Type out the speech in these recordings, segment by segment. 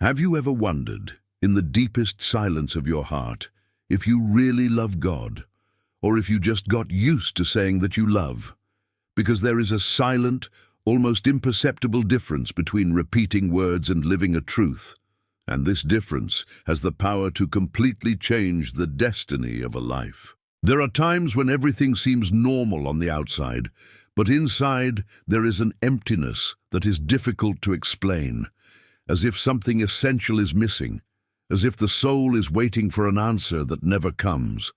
Have you ever wondered, in the deepest silence of your heart, if you really love God, or if you just got used to saying that you love? Because there is a silent, almost imperceptible difference between repeating words and living a truth, and this difference has the power to completely change the destiny of a life. There are times when everything seems normal on the outside, but inside there is an emptiness that is difficult to explain, as if something essential is missing, as if the soul is waiting for an answer that never comes.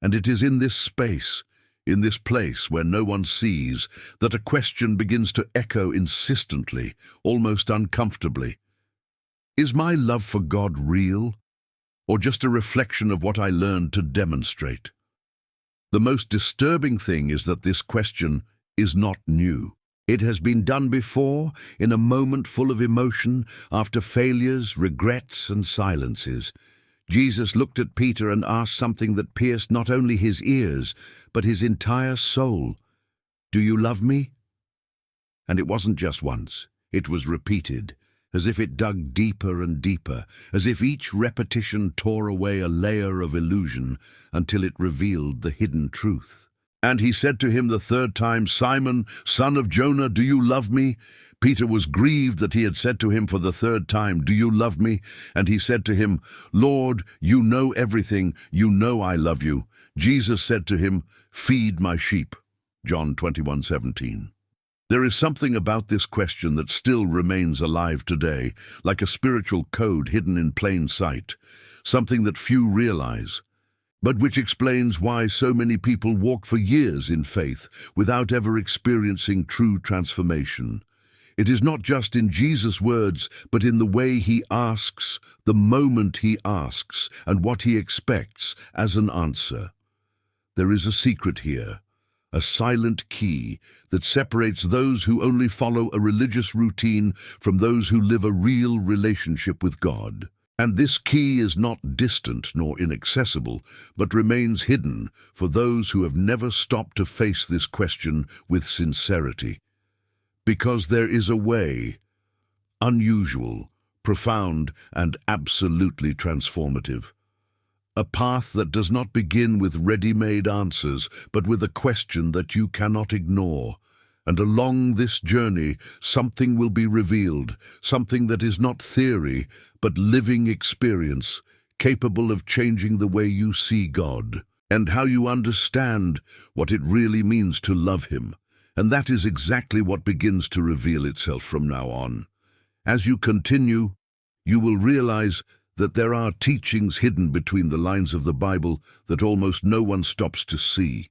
And it is in this space, in this place where no one sees, that a question begins to echo insistently, almost uncomfortably. Is my love for God real, or just a reflection of what I learned to demonstrate? The most disturbing thing is that this question is not new. It has been done before, in a moment full of emotion, after failures, regrets, and silences. Jesus looked at Peter and asked something that pierced not only his ears, but his entire soul. "Do you love me?" And it wasn't just once. It was repeated, as if it dug deeper and deeper, as if each repetition tore away a layer of illusion until it revealed the hidden truth. And he said to him the third time, "Simon, son of Jonah, do you love me?" Peter was grieved that he had said to him for the third time, "Do you love me?" And he said to him, "Lord, you know everything. You know I love you." Jesus said to him, "Feed my sheep." John 21:17. There is something about this question that still remains alive today, like a spiritual code hidden in plain sight, something that few realize, but which explains why so many people walk for years in faith without ever experiencing true transformation. It is not just in Jesus' words, but in the way he asks, the moment he asks, and what he expects as an answer. There is a secret here, a silent key that separates those who only follow a religious routine from those who live a real relationship with God. And this key is not distant nor inaccessible, but remains hidden for those who have never stopped to face this question with sincerity. Because there is a way, unusual, profound, and absolutely transformative. A path that does not begin with ready-made answers, but with a question that you cannot ignore. And along this journey, something will be revealed, something that is not theory, but living experience, capable of changing the way you see God, and how you understand what it really means to love Him. And that is exactly what begins to reveal itself from now on. As you continue, you will realize that there are teachings hidden between the lines of the Bible that almost no one stops to see.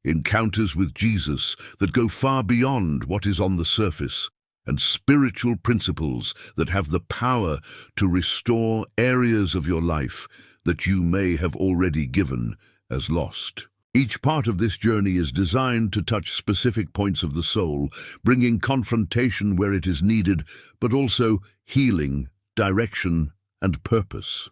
Encounters with Jesus that go far beyond what is on the surface, and spiritual principles that have the power to restore areas of your life that you may have already given as lost. Each part of this journey is designed to touch specific points of the soul, bringing confrontation where it is needed, but also healing, direction, and purpose.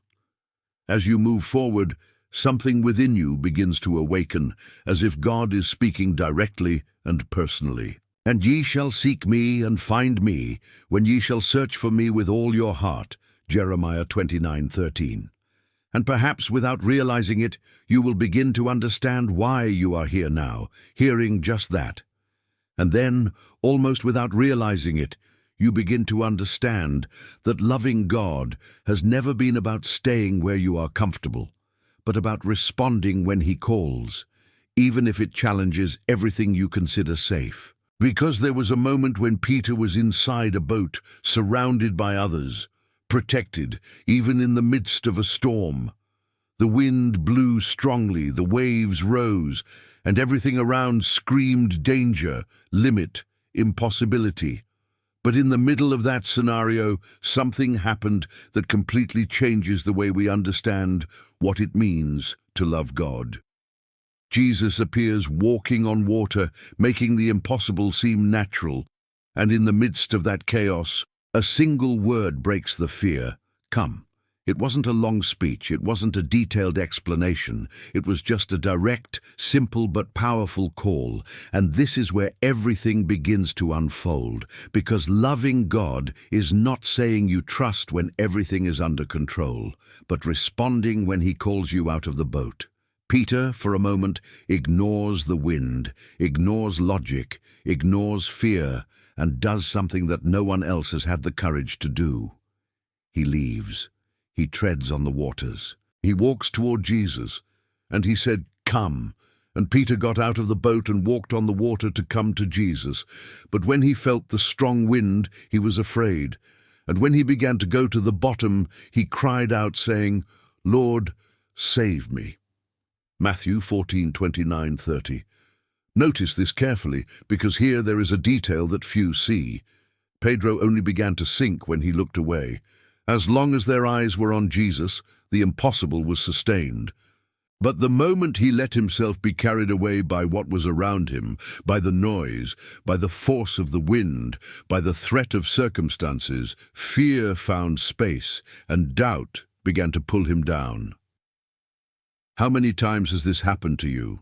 As you move forward, something within you begins to awaken, as if God is speaking directly and personally. "And ye shall seek me and find me, when ye shall search for me with all your heart." Jeremiah 29:13. And perhaps without realizing it, you will begin to understand why you are here now, hearing just that. And then, almost without realizing it, you begin to understand that loving God has never been about staying where you are comfortable, but about responding when He calls, even if it challenges everything you consider safe. Because there was a moment when Peter was inside a boat, surrounded by others, protected, even in the midst of a storm. The wind blew strongly, the waves rose, and everything around screamed danger, limit, impossibility. But in the middle of that scenario, something happened that completely changes the way we understand what it means to love God. Jesus appears walking on water, making the impossible seem natural, and in the midst of that chaos, a single word breaks the fear: "Come." It wasn't a long speech, it wasn't a detailed explanation, it was just a direct, simple but powerful call. And this is where everything begins to unfold, because loving God is not saying you trust when everything is under control, but responding when He calls you out of the boat. Peter, for a moment, ignores the wind, ignores logic, ignores fear, and does something that no one else has had the courage to do. He leaves. He treads on the waters. He walks toward Jesus, and he said, "Come." And Peter got out of the boat and walked on the water to come to Jesus. But when he felt the strong wind, he was afraid. And when he began to go to the bottom, he cried out, saying, "Lord, save me." Matthew 14:29-30. Notice this carefully, because here there is a detail that few see. Pedro only began to sink when he looked away. As long as their eyes were on Jesus, the impossible was sustained. But the moment he let himself be carried away by what was around him, by the noise, by the force of the wind, by the threat of circumstances, fear found space, and doubt began to pull him down. How many times has this happened to you?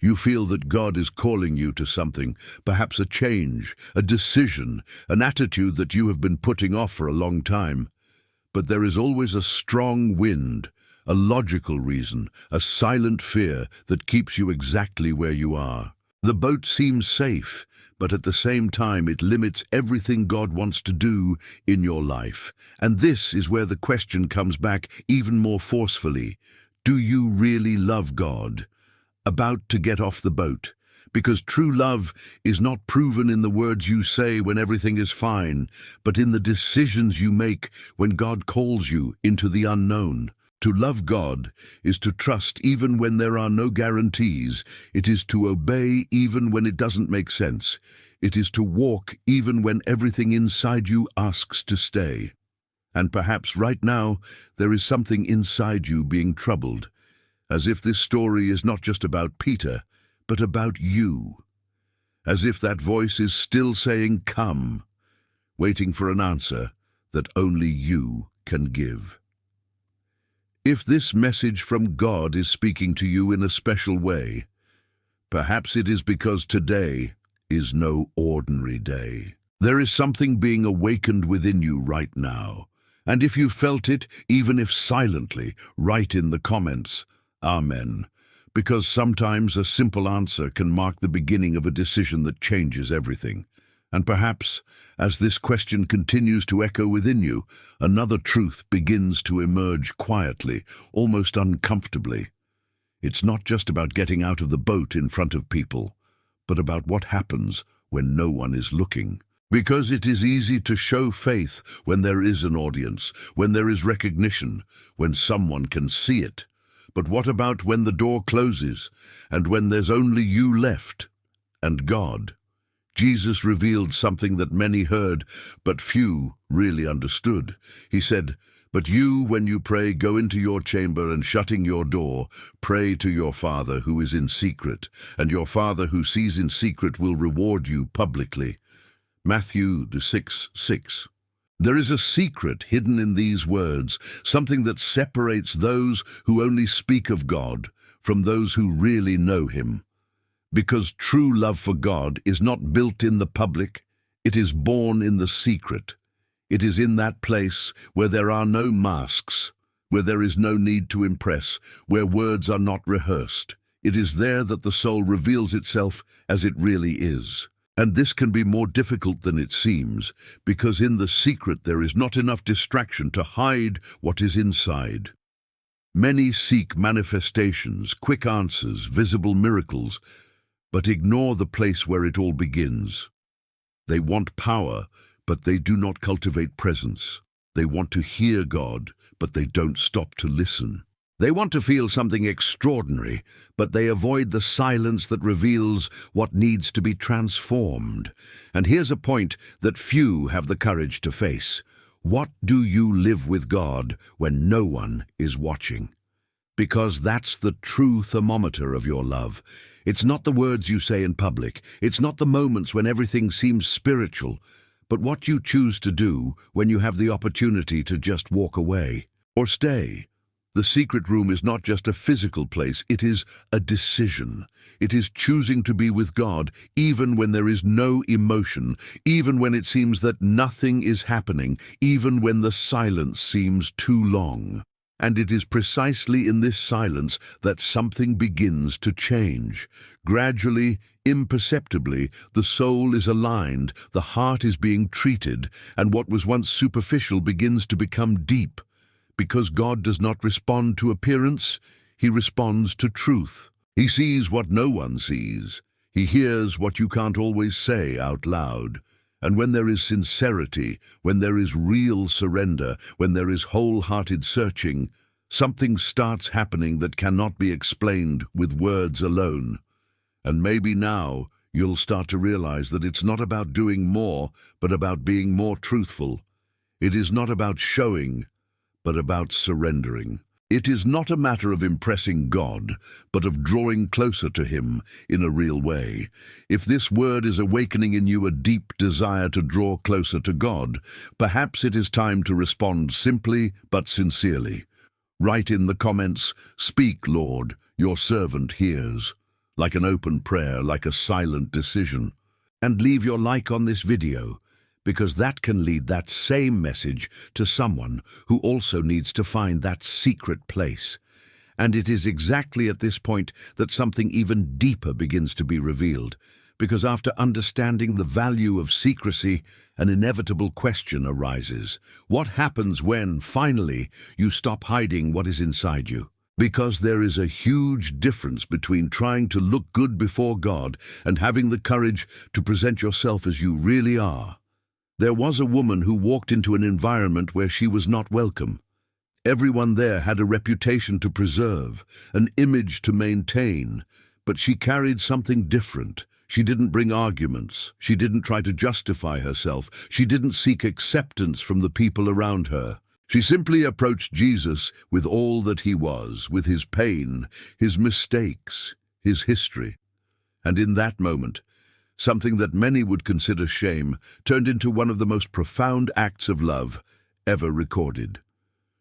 You feel that God is calling you to something, perhaps a change, a decision, an attitude that you have been putting off for a long time. But there is always a strong wind, a logical reason, a silent fear that keeps you exactly where you are. The boat seems safe, but at the same time it limits everything God wants to do in your life. And this is where the question comes back even more forcefully. Do you really love God? About to get off the boat, because true love is not proven in the words you say when everything is fine, but in the decisions you make when God calls you into the unknown. To love God is to trust even when there are no guarantees. It is to obey even when it doesn't make sense. It is to walk even when everything inside you asks to stay. And perhaps right now there is something inside you being troubled, as if this story is not just about Peter, but about you. As if that voice is still saying, "Come," waiting for an answer that only you can give. If this message from God is speaking to you in a special way, perhaps it is because today is no ordinary day. There is something being awakened within you right now. And if you felt it, even if silently, write in the comments, Amen, because sometimes a simple answer can mark the beginning of a decision that changes everything. And perhaps, as this question continues to echo within you, another truth begins to emerge quietly, almost uncomfortably. It's not just about getting out of the boat in front of people, but about what happens when no one is looking. Because it is easy to show faith when there is an audience, when there is recognition, when someone can see it. But what about when the door closes, and when there's only you left, and God? Jesus revealed something that many heard, but few really understood. He said, "But you, when you pray, go into your chamber and shutting your door, pray to your Father who is in secret, and your Father who sees in secret will reward you publicly." Matthew 6:6. There is a secret hidden in these words, something that separates those who only speak of God from those who really know Him. Because true love for God is not built in the public, it is born in the secret. It is in that place where there are no masks, where there is no need to impress, where words are not rehearsed. It is there that the soul reveals itself as it really is. And this can be more difficult than it seems, because in the secret there is not enough distraction to hide what is inside. Many seek manifestations, quick answers, visible miracles, but ignore the place where it all begins. They want power, but they do not cultivate presence. They want to hear God, but they don't stop to listen. They want to feel something extraordinary, but they avoid the silence that reveals what needs to be transformed. And here's a point that few have the courage to face. What do you live with God when no one is watching? Because that's the true thermometer of your love. It's not the words you say in public. It's not the moments when everything seems spiritual, but what you choose to do when you have the opportunity to just walk away. or stay. The secret room is not just a physical place, it is a decision. It is choosing to be with God even when there is no emotion, even when it seems that nothing is happening, even when the silence seems too long. And it is precisely in this silence that something begins to change. Gradually, imperceptibly, the soul is aligned, the heart is being treated, and what was once superficial begins to become deep. Because God does not respond to appearance, he responds to truth. He sees what no one sees. He hears what you can't always say out loud. And when there is sincerity, when there is real surrender, when there is wholehearted searching, something starts happening that cannot be explained with words alone. And maybe now you'll start to realize that it's not about doing more, but about being more truthful. It is not about showing, but about surrendering. It is not a matter of impressing God, but of drawing closer to him in a real way. If this word is awakening in you a deep desire to draw closer to God, perhaps it is time to respond simply but sincerely. Write in the comments, "Speak, Lord, your servant hears," like an open prayer, like a silent decision. And leave your like on this video, because that can lead that same message to someone who also needs to find that secret place. And it is exactly at this point that something even deeper begins to be revealed, because after understanding the value of secrecy, an inevitable question arises. What happens when, finally, you stop hiding what is inside you? Because there is a huge difference between trying to look good before God and having the courage to present yourself as you really are. There was a woman who walked into an environment where she was not welcome. Everyone there had a reputation to preserve, an image to maintain, but she carried something different. She didn't bring arguments. She didn't try to justify herself. She didn't seek acceptance from the people around her. She simply approached Jesus with all that he was, with his pain, his mistakes, his history. And in that moment, something that many would consider shame turned into one of the most profound acts of love ever recorded.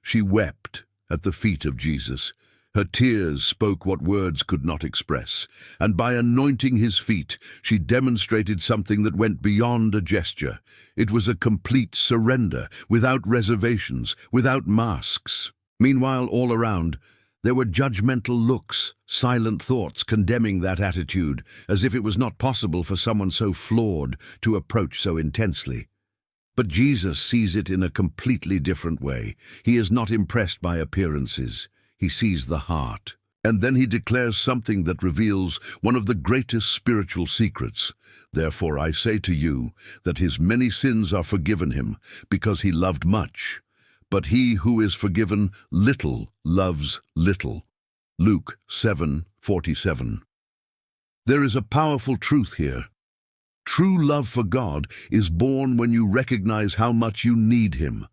She wept at the feet of Jesus. Her tears spoke what words could not express, and by anointing his feet, she demonstrated something that went beyond a gesture. It was a complete surrender, without reservations, without masks. Meanwhile, all around, there were judgmental looks, silent thoughts condemning that attitude, as if it was not possible for someone so flawed to approach so intensely. But Jesus sees it in a completely different way. He is not impressed by appearances. He sees the heart. And then he declares something that reveals one of the greatest spiritual secrets. "Therefore I say to you that his many sins are forgiven him, because he loved much. But he who is forgiven little loves little." Luke 7:47. There is a powerful truth here. True love for God is born when you recognize how much you need him.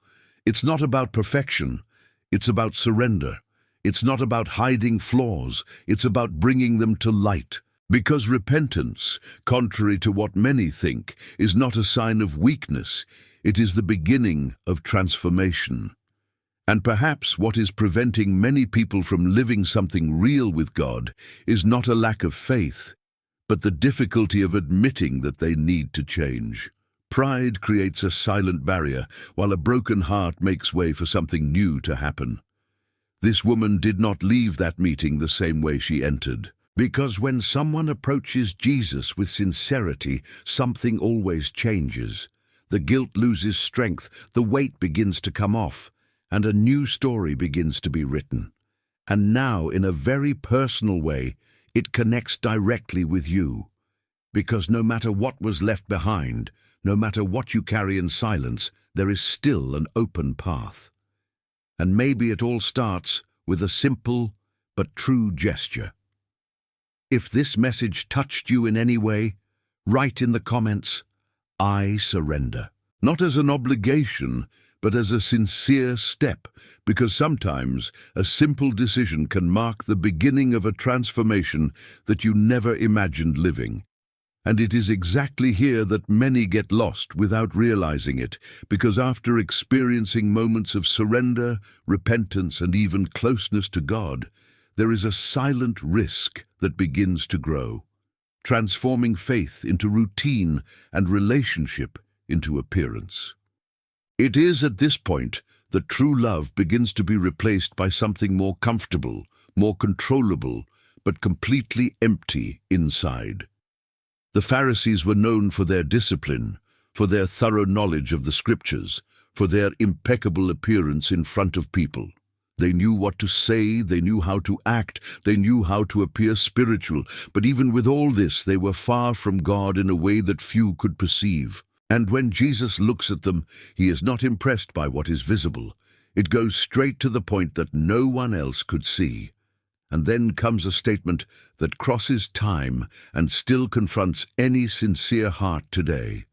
It's not about perfection. It's about surrender. It's not about hiding flaws. It's about bringing them to light. Because repentance, contrary to what many think, is not a sign of weakness. It is the beginning of transformation. And perhaps what is preventing many people from living something real with God is not a lack of faith, but the difficulty of admitting that they need to change. Pride creates a silent barrier, while a broken heart makes way for something new to happen. This woman did not leave that meeting the same way she entered. Because when someone approaches Jesus with sincerity, something always changes. The guilt loses strength, the weight begins to come off, and a new story begins to be written. And now, in a very personal way, it connects directly with you. Because no matter what was left behind, no matter what you carry in silence, there is still an open path. And maybe it all starts with a simple but true gesture. If this message touched you in any way, write in the comments, "I surrender." Not as an obligation, but as a sincere step, because sometimes a simple decision can mark the beginning of a transformation that you never imagined living. And it is exactly here that many get lost without realizing it, because after experiencing moments of surrender, repentance, and even closeness to God, there is a silent risk that begins to grow, transforming faith into routine and relationship into appearance. It is at this point that true love begins to be replaced by something more comfortable, more controllable, but completely empty inside. The Pharisees were known for their discipline, for their thorough knowledge of the Scriptures, for their impeccable appearance in front of people. They knew what to say, they knew how to act, they knew how to appear spiritual, but even with all this, they were far from God in a way that few could perceive. And when Jesus looks at them, he is not impressed by what is visible. It goes straight to the point that no one else could see. And then comes a statement that crosses time and still confronts any sincere heart today.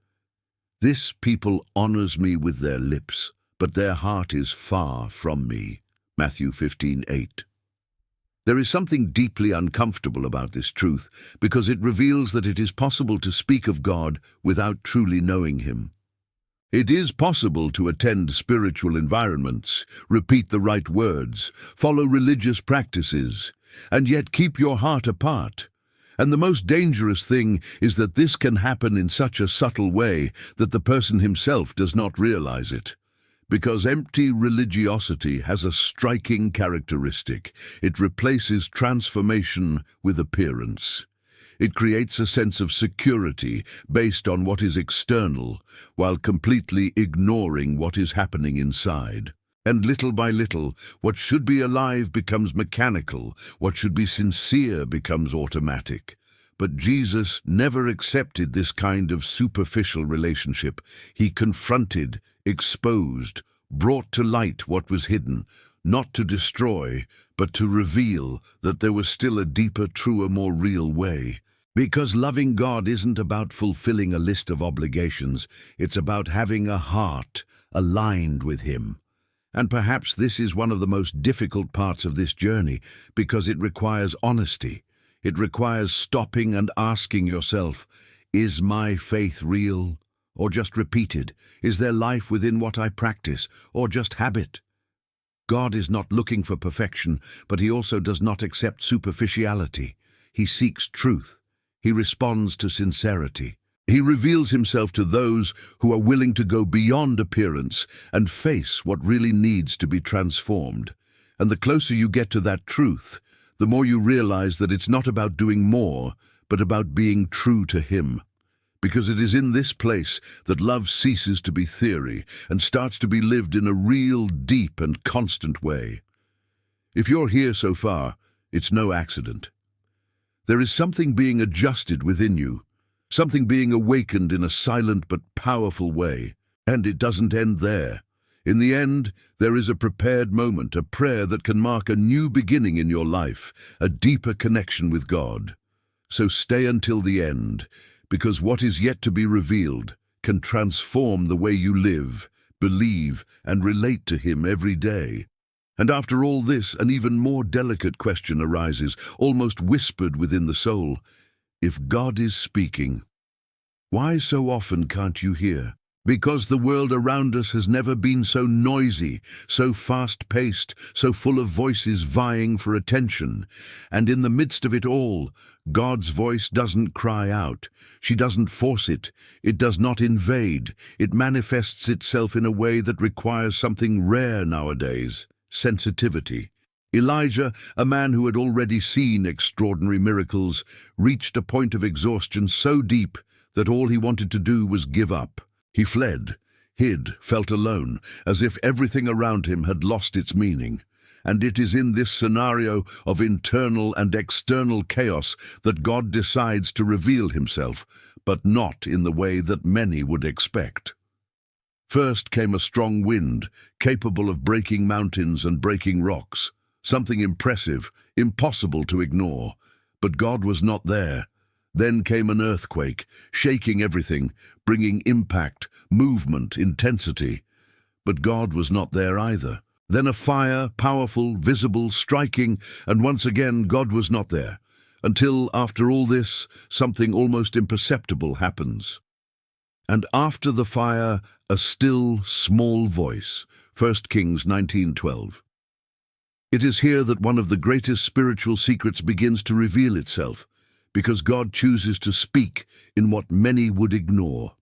This people honors me with their lips, but their heart is far from me. Matthew 15:8. There is something deeply uncomfortable about this truth, because it reveals that it is possible to speak of God without truly knowing him. It is possible to attend spiritual environments, repeat the right words, follow religious practices, and yet keep your heart apart. And the most dangerous thing is that this can happen in such a subtle way that the person himself does not realize it. Because empty religiosity has a striking characteristic. It replaces transformation with appearance. It creates a sense of security based on what is external, while completely ignoring what is happening inside. And little by little, what should be alive becomes mechanical, what should be sincere becomes automatic. But Jesus never accepted this kind of superficial relationship. He confronted, exposed, brought to light what was hidden, not to destroy, but to reveal that there was still a deeper, truer, more real way. Because loving God isn't about fulfilling a list of obligations, it's about having a heart aligned with him. And perhaps this is one of the most difficult parts of this journey, because it requires honesty. It requires stopping and asking yourself, is my faith real, or just repeated? Is there life within what I practice, or just habit? God is not looking for perfection, but he also does not accept superficiality. He seeks truth. He responds to sincerity. He reveals himself to those who are willing to go beyond appearance and face what really needs to be transformed. And the closer you get to that truth, the more you realize that it's not about doing more, but about being true to him. Because it is in this place that love ceases to be theory and starts to be lived in a real, deep, and constant way. If you're here so far, it's no accident. There is something being adjusted within you, something being awakened in a silent but powerful way. And it doesn't end there. In the end, there is a prepared moment, a prayer that can mark a new beginning in your life, a deeper connection with God. So stay until the end, because what is yet to be revealed can transform the way you live, believe, and relate to him every day. And after all this, an even more delicate question arises, almost whispered within the soul. If God is speaking, why so often can't you hear? Because the world around us has never been so noisy, so fast-paced, so full of voices vying for attention. And in the midst of it all, God's voice doesn't cry out. She doesn't force it. It does not invade. It manifests itself in a way that requires something rare nowadays: sensitivity. Elijah, a man who had already seen extraordinary miracles, reached a point of exhaustion so deep that all he wanted to do was give up. He fled, hid, felt alone, as if everything around him had lost its meaning. And it is in this scenario of internal and external chaos that God decides to reveal himself, but not in the way that many would expect. First came a strong wind, capable of breaking mountains and breaking rocks, something impressive, impossible to ignore. But God was not there. Then came an earthquake, shaking everything, bringing impact, movement, intensity. But God was not there either. Then a fire, powerful, visible, striking, and once again God was not there. until, after all this, something almost imperceptible happens. And after the fire, a still, small voice. 1 Kings 19:12. It is here that one of the greatest spiritual secrets begins to reveal itself, because God chooses to speak in what many would ignore.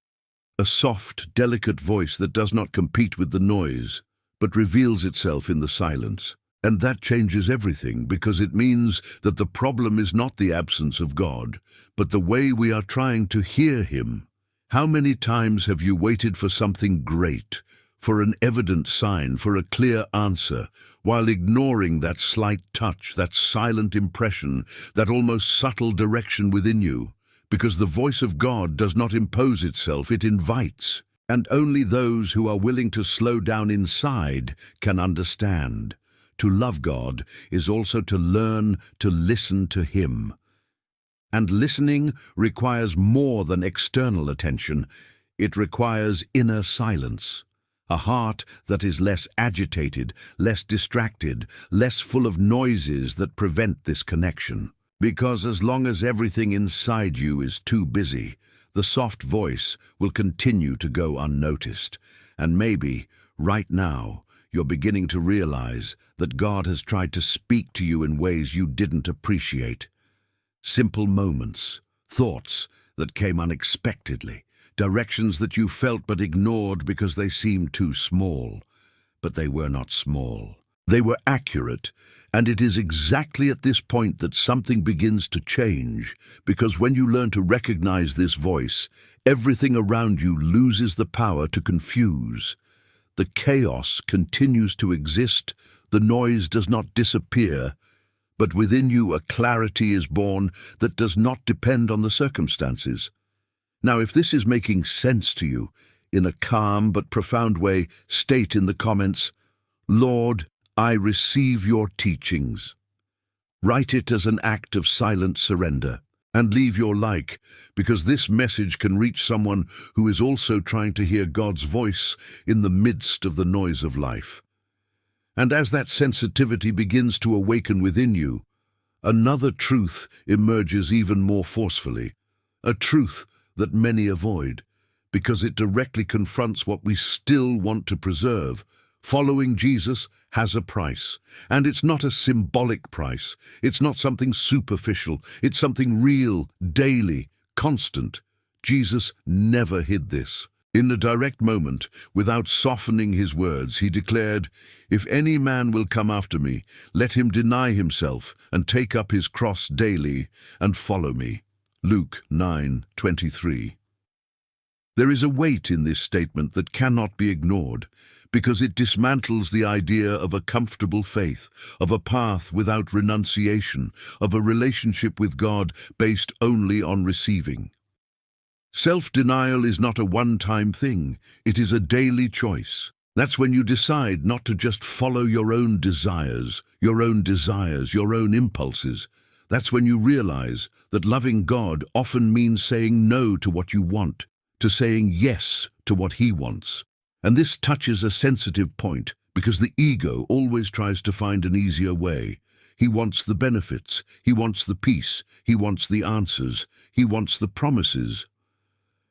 A soft, delicate voice that does not compete with the noise, but reveals itself in the silence. And that changes everything, because it means that the problem is not the absence of God, but the way we are trying to hear Him. How many times have you waited for something great, for an evident sign, for a clear answer, while ignoring that slight touch, that silent impression, that almost subtle direction within you? Because the voice of God does not impose itself, it invites. And only those who are willing to slow down inside can understand. To love God is also to learn to listen to Him. And listening requires more than external attention. It requires inner silence. A heart that is less agitated, less distracted, less full of noises that prevent this connection. Because as long as everything inside you is too busy, the soft voice will continue to go unnoticed. And maybe, right now, you're beginning to realize that God has tried to speak to you in ways you didn't appreciate. Simple moments, thoughts that came unexpectedly, directions that you felt but ignored because they seemed too small. But they were not small. They were accurate, and it is exactly at this point that something begins to change, because when you learn to recognize this voice, everything around you loses the power to confuse. The chaos continues to exist, the noise does not disappear, but within you a clarity is born that does not depend on the circumstances. Now, if this is making sense to you, in a calm but profound way, state in the comments, "Lord, I receive your teachings." Write it as an act of silent surrender. And leave your like, because this message can reach someone who is also trying to hear God's voice in the midst of the noise of life. And as that sensitivity begins to awaken within you, another truth emerges even more forcefully, a truth that many avoid, because it directly confronts what we still want to preserve. Following Jesus has a price, and it's not a symbolic price. It's not something superficial. It's something real, daily, constant. Jesus never hid this. In a direct moment, without softening his words, he declared, "If any man will come after me, let him deny himself and take up his cross daily and follow me." Luke 9:23. There is a weight in this statement that cannot be ignored, because it dismantles the idea of a comfortable faith, of a path without renunciation, of a relationship with God based only on receiving. Self-denial is not a one-time thing, it is a daily choice. That's when you decide not to just follow your own desires, your own impulses. That's when you realize that loving God often means saying no to what you want, to saying yes to what He wants. And this touches a sensitive point, because the ego always tries to find an easier way. He wants the benefits, he wants the peace, he wants the answers, he wants the promises.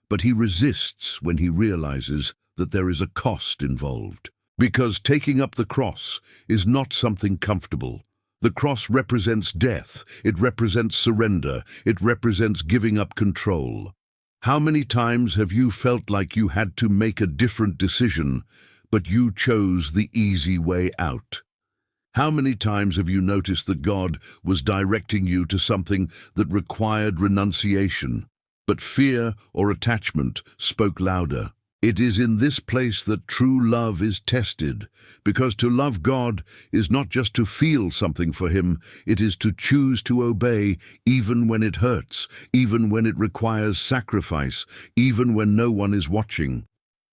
But he resists when he realizes that there is a cost involved. Because taking up the cross is not something comfortable. The cross represents death, it represents surrender, it represents giving up control. How many times have you felt like you had to make a different decision, but you chose the easy way out? How many times have you noticed that God was directing you to something that required renunciation, but fear or attachment spoke louder? It is in this place that true love is tested, because to love God is not just to feel something for Him, it is to choose to obey even when it hurts, even when it requires sacrifice, even when no one is watching.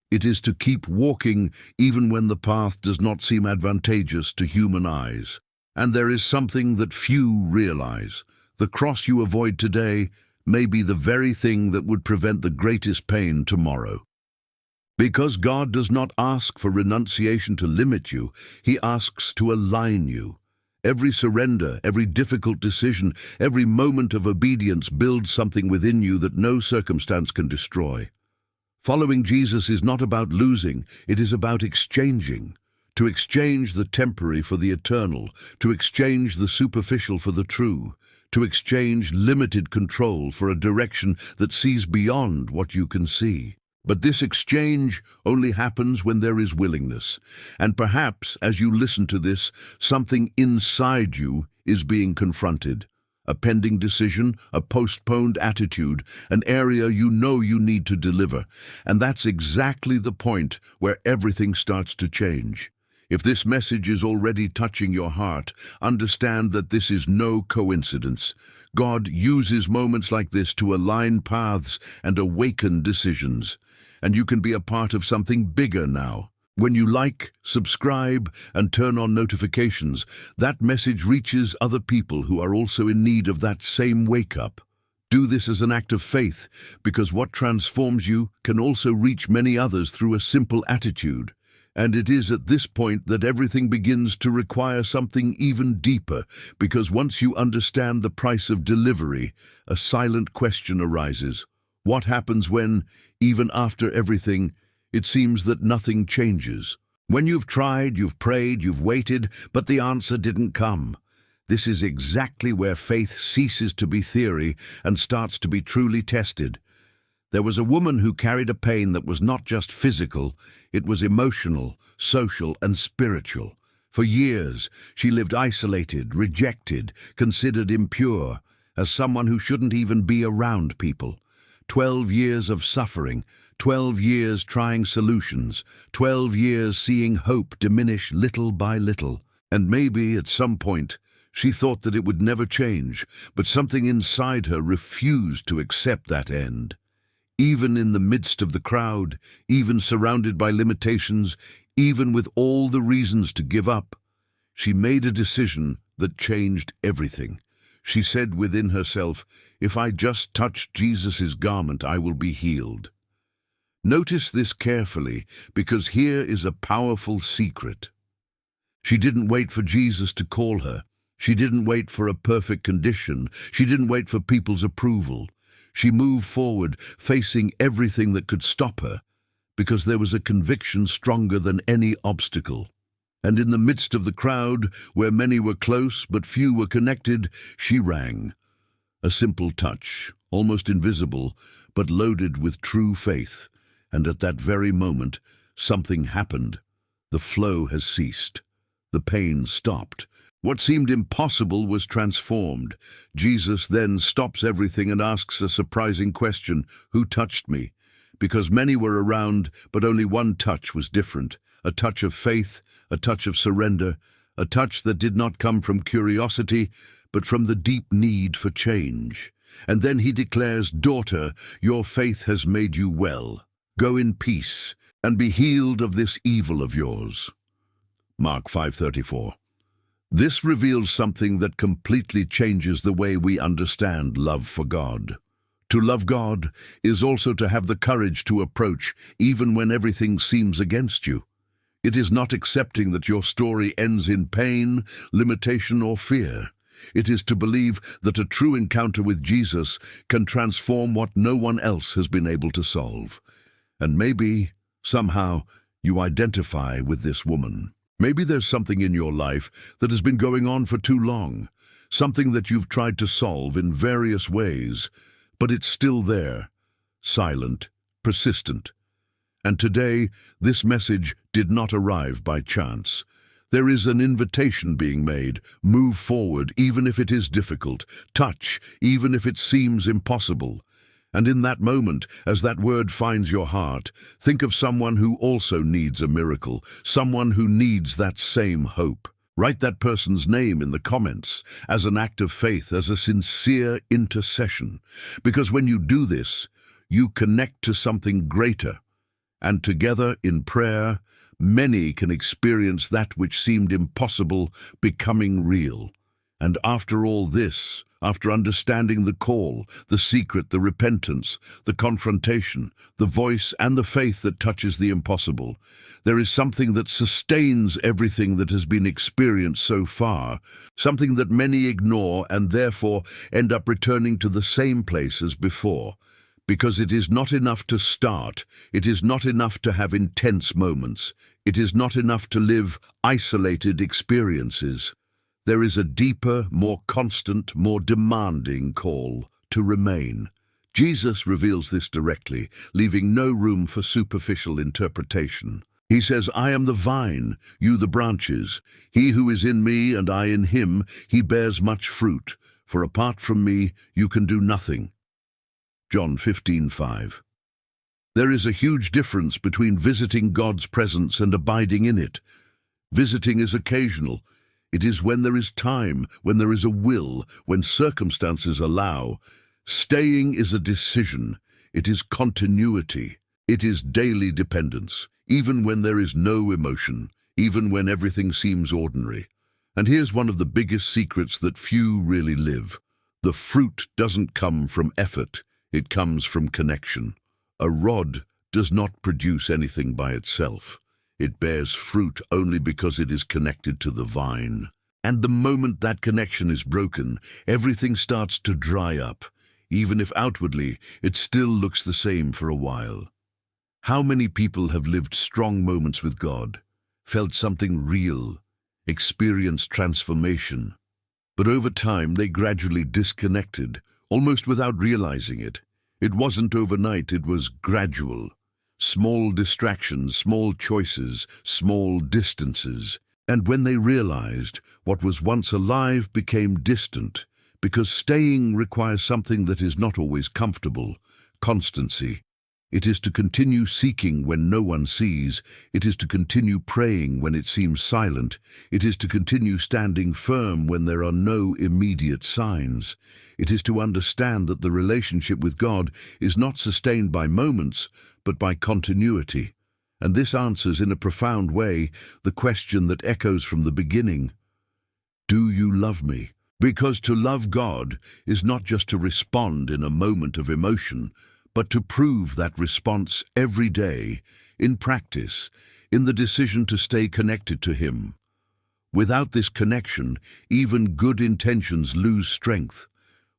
It is to keep walking even when the path does not seem advantageous to human eyes. And there is something that few realize. The cross you avoid today may be the very thing that would prevent the greatest pain tomorrow. Because God does not ask for renunciation to limit you, He asks to align you. Every surrender, every difficult decision, every moment of obedience builds something within you that no circumstance can destroy. Following Jesus is not about losing, it is about exchanging. To exchange the temporary for the eternal, to exchange the superficial for the true, to exchange limited control for a direction that sees beyond what you can see. But this exchange only happens when there is willingness. And perhaps, as you listen to this, something inside you is being confronted. A pending decision, a postponed attitude, an area you know you need to deliver. And that's exactly the point where everything starts to change. If this message is already touching your heart, understand that this is no coincidence. God uses moments like this to align paths and awaken decisions. And you can be a part of something bigger now. When you like, subscribe, and turn on notifications, that message reaches other people who are also in need of that same wake-up. Do this as an act of faith, because what transforms you can also reach many others through a simple attitude. And it is at this point that everything begins to require something even deeper, because once you understand the price of delivery, a silent question arises. What happens when, even after everything, it seems that nothing changes? When you've tried, you've prayed, you've waited, but the answer didn't come. This is exactly where faith ceases to be theory and starts to be truly tested. There was a woman who carried a pain that was not just physical, it was emotional, social, and spiritual. For years, she lived isolated, rejected, considered impure, as someone who shouldn't even be around people. 12 years of suffering, 12 years trying solutions, 12 years seeing hope diminish little by little. And maybe at some point, she thought that it would never change, but something inside her refused to accept that end. Even in the midst of the crowd, even surrounded by limitations, even with all the reasons to give up, she made a decision that changed everything. She said within herself, "If I just touch Jesus' garment, I will be healed." Notice this carefully, because here is a powerful secret. She didn't wait for Jesus to call her. She didn't wait for a perfect condition. She didn't wait for people's approval. She moved forward, facing everything that could stop her, because there was a conviction stronger than any obstacle. And in the midst of the crowd, where many were close but few were connected, she rang. A simple touch, almost invisible, but loaded with true faith. And at that very moment, something happened. The flow has ceased. The pain stopped. What seemed impossible was transformed. Jesus then stops everything and asks a surprising question: "Who touched me?" Because many were around, but only one touch was different. A touch of faith, a touch of surrender, a touch that did not come from curiosity, but from the deep need for change. And then he declares, "Daughter, your faith has made you well. Go in peace, and be healed of this evil of yours." Mark 5:34. This reveals something that completely changes the way we understand love for God. To love God is also to have the courage to approach even when everything seems against you. It is not accepting that your story ends in pain, limitation, or fear. It is to believe that a true encounter with Jesus can transform what no one else has been able to solve. And maybe, somehow, you identify with this woman. Maybe there's something in your life that has been going on for too long, something that you've tried to solve in various ways, but it's still there, silent, persistent. And today, this message did not arrive by chance. There is an invitation being made. Move forward, even if it is difficult. Touch, even if it seems impossible. And in that moment, as that word finds your heart, think of someone who also needs a miracle, someone who needs that same hope. Write that person's name in the comments as an act of faith, as a sincere intercession. Because when you do this, you connect to something greater. And together in prayer, many can experience that which seemed impossible becoming real. And after all this, after understanding the call, the secret, the repentance, the confrontation, the voice and the faith that touches the impossible, there is something that sustains everything that has been experienced so far, something that many ignore and therefore end up returning to the same place as before. Because it is not enough to start, it is not enough to have intense moments, it is not enough to live isolated experiences. There is a deeper, more constant, more demanding call to remain. Jesus reveals this directly, leaving no room for superficial interpretation. He says, "I am the vine, you the branches. He who is in me and I in him, he bears much fruit, for apart from me you can do nothing." John 15:5. There is a huge difference between visiting God's presence and abiding in it. Visiting is occasional. It is when there is time, when there is a will, when circumstances allow. Staying is a decision. It is continuity. It is daily dependence, even when there is no emotion, even when everything seems ordinary. And here's one of the biggest secrets that few really live. The fruit doesn't come from effort, it comes from connection. A rod does not produce anything by itself. It bears fruit only because it is connected to the vine. And the moment that connection is broken, everything starts to dry up, even if outwardly it still looks the same for a while. How many people have lived strong moments with God, felt something real, experienced transformation, but over time they gradually disconnected, almost without realizing it. It wasn't overnight, it was gradual. Small distractions, small choices, small distances. And when they realized, what was once alive became distant, because staying requires something that is not always comfortable: constancy. It is to continue seeking when no one sees. It is to continue praying when it seems silent. It is to continue standing firm when there are no immediate signs. It is to understand that the relationship with God is not sustained by moments, but by continuity. And this answers in a profound way the question that echoes from the beginning. Do you love me? Because to love God is not just to respond in a moment of emotion, but to prove that response every day, in practice, in the decision to stay connected to Him. Without this connection, even good intentions lose strength.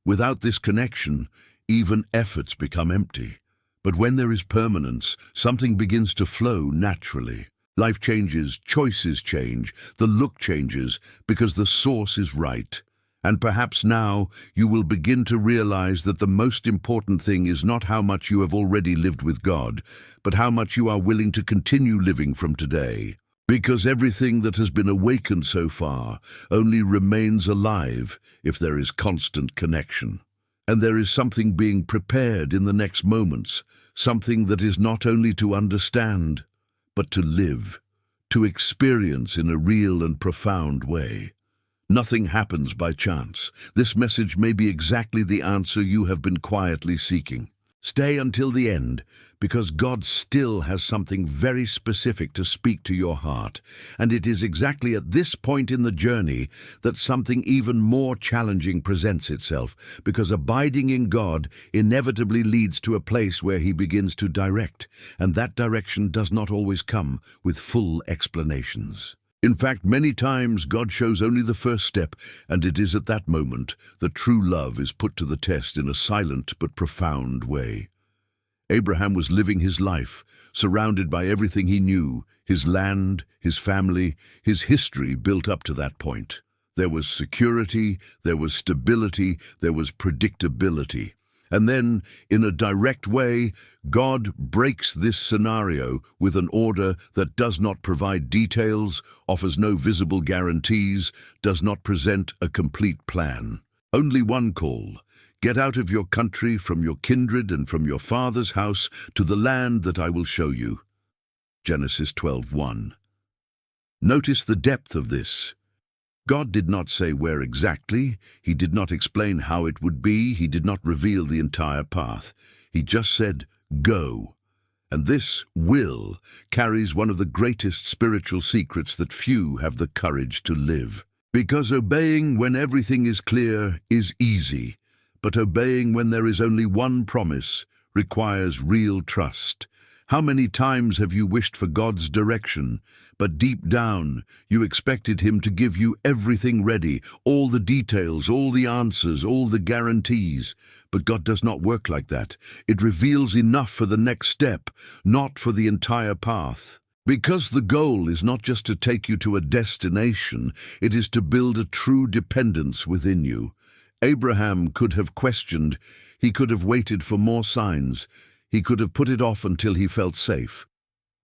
Without this connection, even efforts become empty. But when there is permanence, something begins to flow naturally. Life changes, choices change, the look changes, because the source is right. And perhaps now you will begin to realize that the most important thing is not how much you have already lived with God, but how much you are willing to continue living from today. Because everything that has been awakened so far only remains alive if there is constant connection. And there is something being prepared in the next moments, something that is not only to understand, but to live, to experience in a real and profound way. Nothing happens by chance. This message may be exactly the answer you have been quietly seeking. Stay until the end, because God still has something very specific to speak to your heart. And it is exactly at this point in the journey that something even more challenging presents itself, because abiding in God inevitably leads to a place where He begins to direct, and that direction does not always come with full explanations. In fact, many times God shows only the first step, and it is at that moment that true love is put to the test in a silent but profound way. Abraham was living his life, surrounded by everything he knew, his land, his family, his history built up to that point. There was security, there was stability, there was predictability. And then, in a direct way, God breaks this scenario with an order that does not provide details, offers no visible guarantees, does not present a complete plan. Only one call: get out of your country, from your kindred and from your father's house, to the land that I will show you. Genesis 12:1. Notice the depth of this. God did not say where exactly, He did not explain how it would be, He did not reveal the entire path. He just said, go. And this will carries one of the greatest spiritual secrets that few have the courage to live. Because obeying when everything is clear is easy, but obeying when there is only one promise requires real trust. How many times have you wished for God's direction, but deep down you expected Him to give you everything ready, all the details, all the answers, all the guarantees? But God does not work like that. It reveals enough for the next step, not for the entire path. Because the goal is not just to take you to a destination, it is to build a true dependence within you. Abraham could have questioned, he could have waited for more signs, he could have put it off until he felt safe.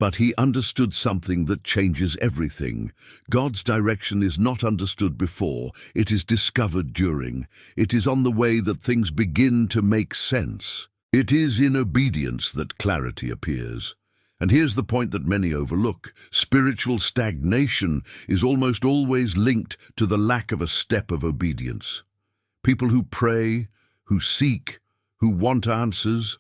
But he understood something that changes everything. God's direction is not understood before, it is discovered during. It is on the way that things begin to make sense. It is in obedience that clarity appears. And here's the point that many overlook. Spiritual stagnation is almost always linked to the lack of a step of obedience. People who pray, who seek, who want answers,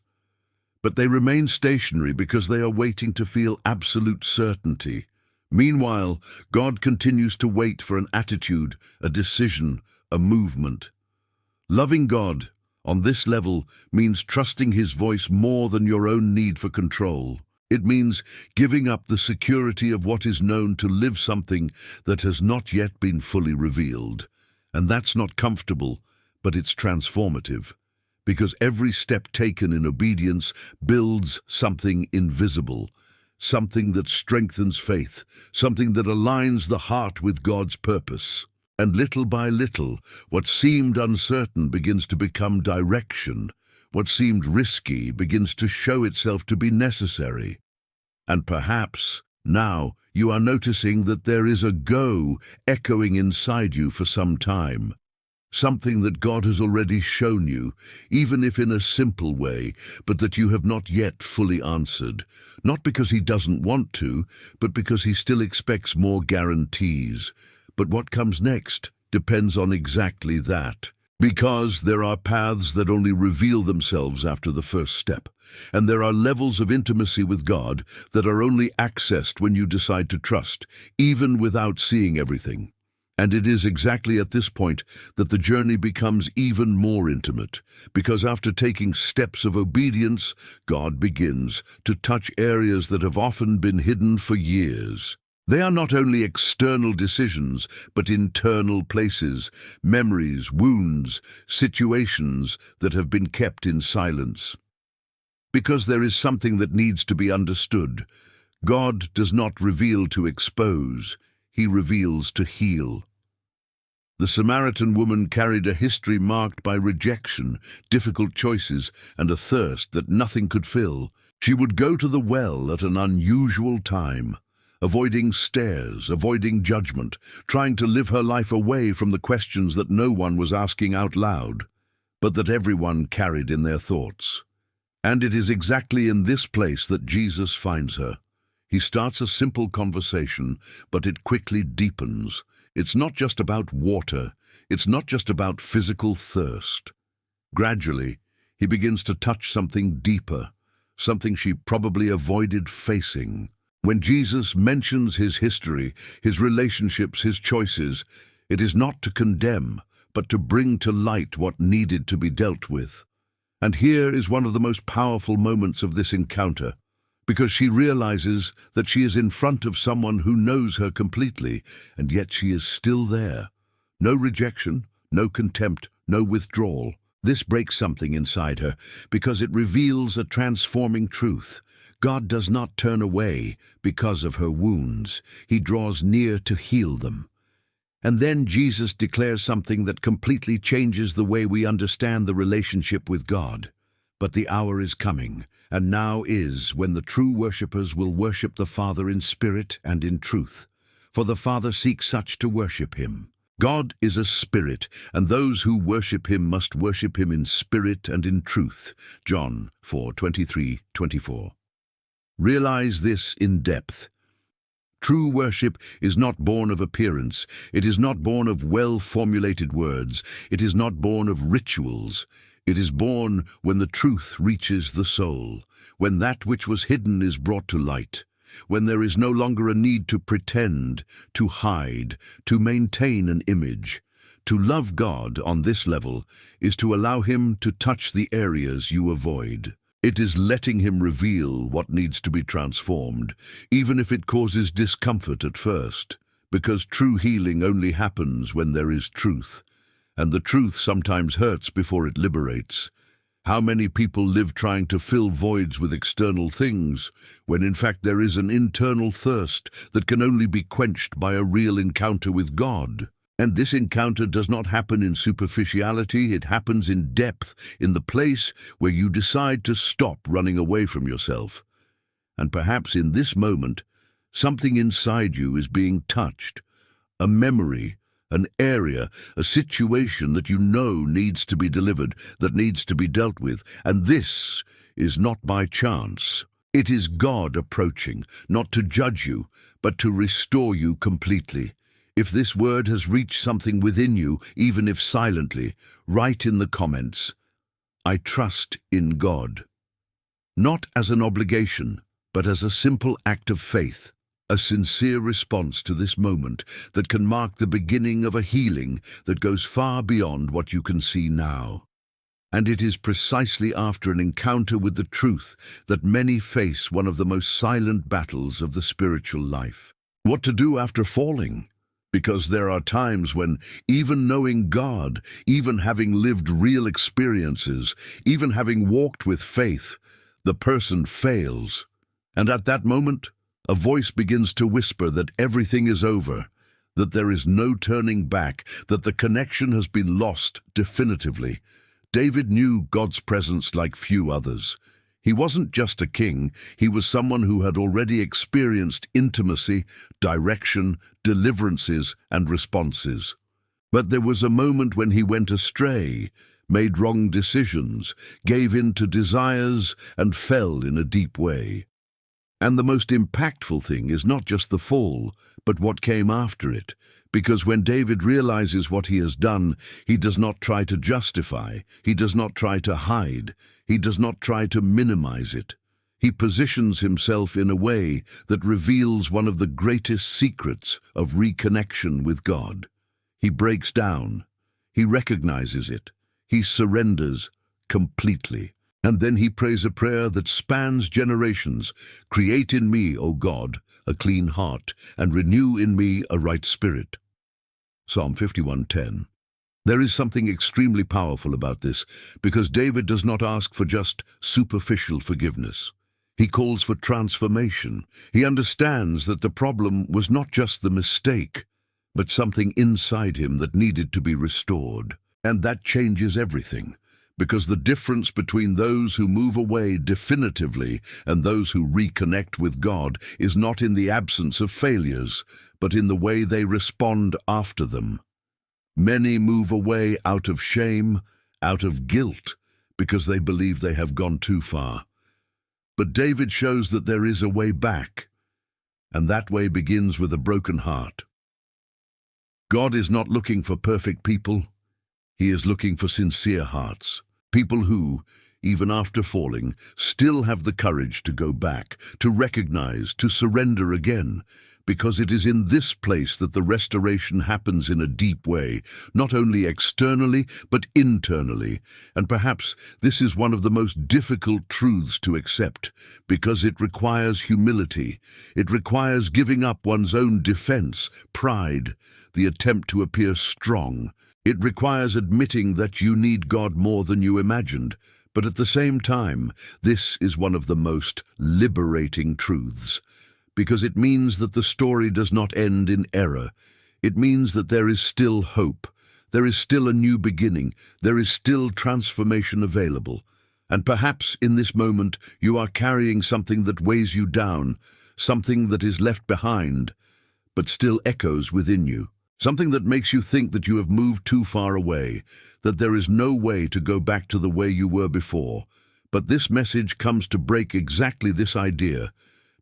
but they remain stationary because they are waiting to feel absolute certainty. Meanwhile, God continues to wait for an attitude, a decision, a movement. Loving God on this level means trusting His voice more than your own need for control. It means giving up the security of what is known to live something that has not yet been fully revealed. And that's not comfortable, but it's transformative. Because every step taken in obedience builds something invisible, something that strengthens faith, something that aligns the heart with God's purpose. And little by little, what seemed uncertain begins to become direction. What seemed risky begins to show itself to be necessary. And perhaps now you are noticing that there is a go echoing inside you for some time. Something that God has already shown you, even if in a simple way, but that you have not yet fully answered. Not because He doesn't want to, but because He still expects more guarantees. But what comes next depends on exactly that. Because there are paths that only reveal themselves after the first step, and there are levels of intimacy with God that are only accessed when you decide to trust, even without seeing everything. And it is exactly at this point that the journey becomes even more intimate, because after taking steps of obedience, God begins to touch areas that have often been hidden for years. They are not only external decisions, but internal places, memories, wounds, situations that have been kept in silence. Because there is something that needs to be understood. God does not reveal to expose, He reveals to heal. The Samaritan woman carried a history marked by rejection, difficult choices, and a thirst that nothing could fill. She would go to the well at an unusual time, avoiding stares, avoiding judgment, trying to live her life away from the questions that no one was asking out loud, but that everyone carried in their thoughts. And it is exactly in this place that Jesus finds her. He starts a simple conversation, but it quickly deepens. It's not just about water. It's not just about physical thirst. Gradually, he begins to touch something deeper, something she probably avoided facing. When Jesus mentions his history, his relationships, his choices, it is not to condemn, but to bring to light what needed to be dealt with. And here is one of the most powerful moments of this encounter, because she realizes that she is in front of someone who knows her completely, and yet she is still there. No rejection, no contempt, no withdrawal. This breaks something inside her, because it reveals a transforming truth. God does not turn away because of her wounds. He draws near to heal them. And then Jesus declares something that completely changes the way we understand the relationship with God. But the hour is coming, and now is when the true worshippers will worship the Father in spirit and in truth. For the Father seeks such to worship Him. God is a spirit, and those who worship Him must worship Him in spirit and in truth. John 4:23-24. Realize this in depth. True worship is not born of appearance. It is not born of well-formulated words. It is not born of rituals. It is born when the truth reaches the soul, when that which was hidden is brought to light. when there is no longer a need to pretend, to hide, to maintain an image. To love God on this level is to allow Him to touch the areas you avoid. It is letting Him reveal what needs to be transformed, even if it causes discomfort at first, because true healing only happens when there is truth, and the truth sometimes hurts before it liberates. How many people live trying to fill voids with external things, when in fact there is an internal thirst that can only be quenched by a real encounter with God? And this encounter does not happen in superficiality, it happens in depth, in the place where you decide to stop running away from yourself. And perhaps in this moment, something inside you is being touched, a memory, an area, a situation that you know needs to be delivered, that needs to be dealt with. And this is not by chance. It is God approaching, not to judge you, but to restore you completely. If this word has reached something within you, even if silently, write in the comments, "I trust in God." Not as an obligation, but as a simple act of faith, a sincere response to this moment that can mark the beginning of a healing that goes far beyond what you can see now. And it is precisely after an encounter with the truth that many face one of the most silent battles of the spiritual life. What to do after falling? Because there are times when, even knowing God, even having lived real experiences, even having walked with faith, the person fails. And at that moment, a voice begins to whisper that everything is over, that there is no turning back, that the connection has been lost definitively. David knew God's presence like few others. He wasn't just a king, he was someone who had already experienced intimacy, direction, deliverances, and responses. But there was a moment when he went astray, made wrong decisions, gave in to desires, and fell in a deep way. And the most impactful thing is not just the fall, but what came after it. Because when David realizes what he has done, he does not try to justify, he does not try to hide, he does not try to minimize it. He positions himself in a way that reveals one of the greatest secrets of reconnection with God. He breaks down, he recognizes it, he surrenders completely. And then he prays a prayer that spans generations. "Create in me, O God, a clean heart, and renew in me a right spirit." Psalm 51:10. There is something extremely powerful about this, because David does not ask for just superficial forgiveness. He calls for transformation. He understands that the problem was not just the mistake, but something inside him that needed to be restored. And that changes everything. Because the difference between those who move away definitively and those who reconnect with God is not in the absence of failures, but in the way they respond after them. Many move away out of shame, out of guilt, because they believe they have gone too far. But David shows that there is a way back, and that way begins with a broken heart. God is not looking for perfect people. He is looking for sincere hearts. People who, even after falling, still have the courage to go back, to recognize, to surrender again, because it is in this place that the restoration happens in a deep way, not only externally, but internally. And perhaps this is one of the most difficult truths to accept, because it requires humility. It requires giving up one's own defense, pride, the attempt to appear strong. It requires admitting that you need God more than you imagined, but at the same time, this is one of the most liberating truths, because it means that the story does not end in error. It means that there is still hope, there is still a new beginning, there is still transformation available. And perhaps in this moment you are carrying something that weighs you down, something that is left behind, but still echoes within you. Something that makes you think that you have moved too far away, that there is no way to go back to the way you were before. But this message comes to break exactly this idea,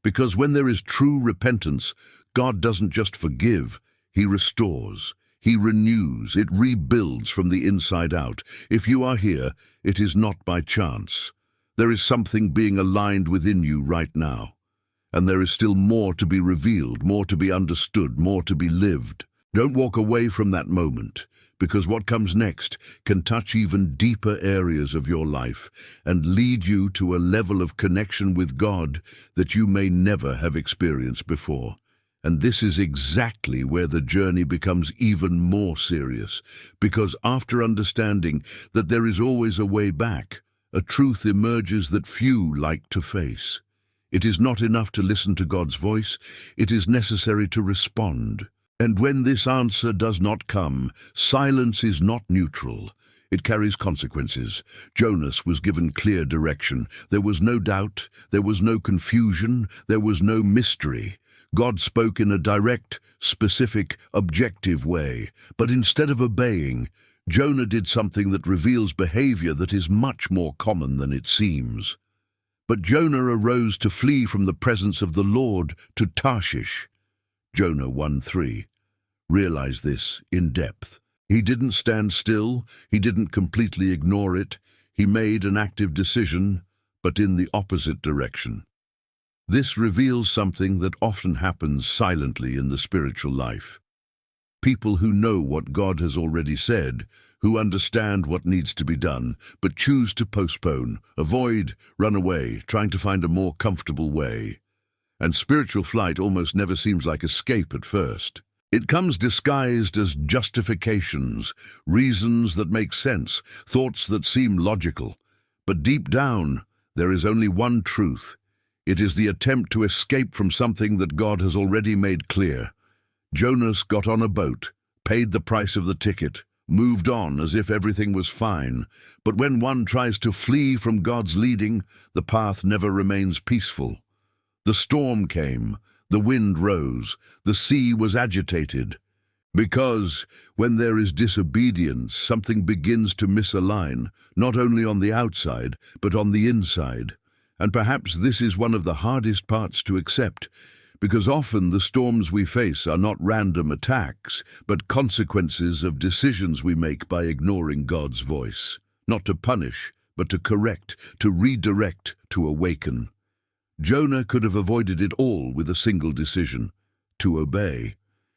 because when there is true repentance, God doesn't just forgive, He restores, He renews, it rebuilds from the inside out. If you are here, it is not by chance. There is something being aligned within you right now. and there is still more to be revealed, more to be understood, more to be lived. Don't walk away from that moment, because what comes next can touch even deeper areas of your life and lead you to a level of connection with God that you may never have experienced before. And this is exactly where the journey becomes even more serious, because after understanding that there is always a way back, a truth emerges that few like to face. It is not enough to listen to God's voice, it is necessary to respond. And when this answer does not come, silence is not neutral. It carries consequences. Jonas was given clear direction. There was no doubt, there was no confusion, there was no mystery. God spoke in a direct, specific, objective way. But instead of obeying, Jonah did something that reveals behavior that is much more common than it seems. But Jonah arose to flee from the presence of the Lord to Tarshish. Jonah 1:3. Realize this in depth. He didn't stand still, he didn't completely ignore it, he made an active decision, but in the opposite direction. This reveals something that often happens silently in the spiritual life. People who know what God has already said, who understand what needs to be done, but choose to postpone, avoid, run away, trying to find a more comfortable way. And spiritual flight almost never seems like escape at first. It comes disguised as justifications, reasons that make sense, thoughts that seem logical. But deep down, there is only one truth. It is the attempt to escape from something that God has already made clear. Jonas got on a boat, paid the price of the ticket, moved on as if everything was fine. But when one tries to flee from God's leading, the path never remains peaceful. The storm came, the wind rose, the sea was agitated. Because when there is disobedience, something begins to misalign, not only on the outside, but on the inside. And perhaps this is one of the hardest parts to accept, because often the storms we face are not random attacks, but consequences of decisions we make by ignoring God's voice. Not to punish, but to correct, to redirect, to awaken. Jonah could have avoided it all with a single decision, to obey.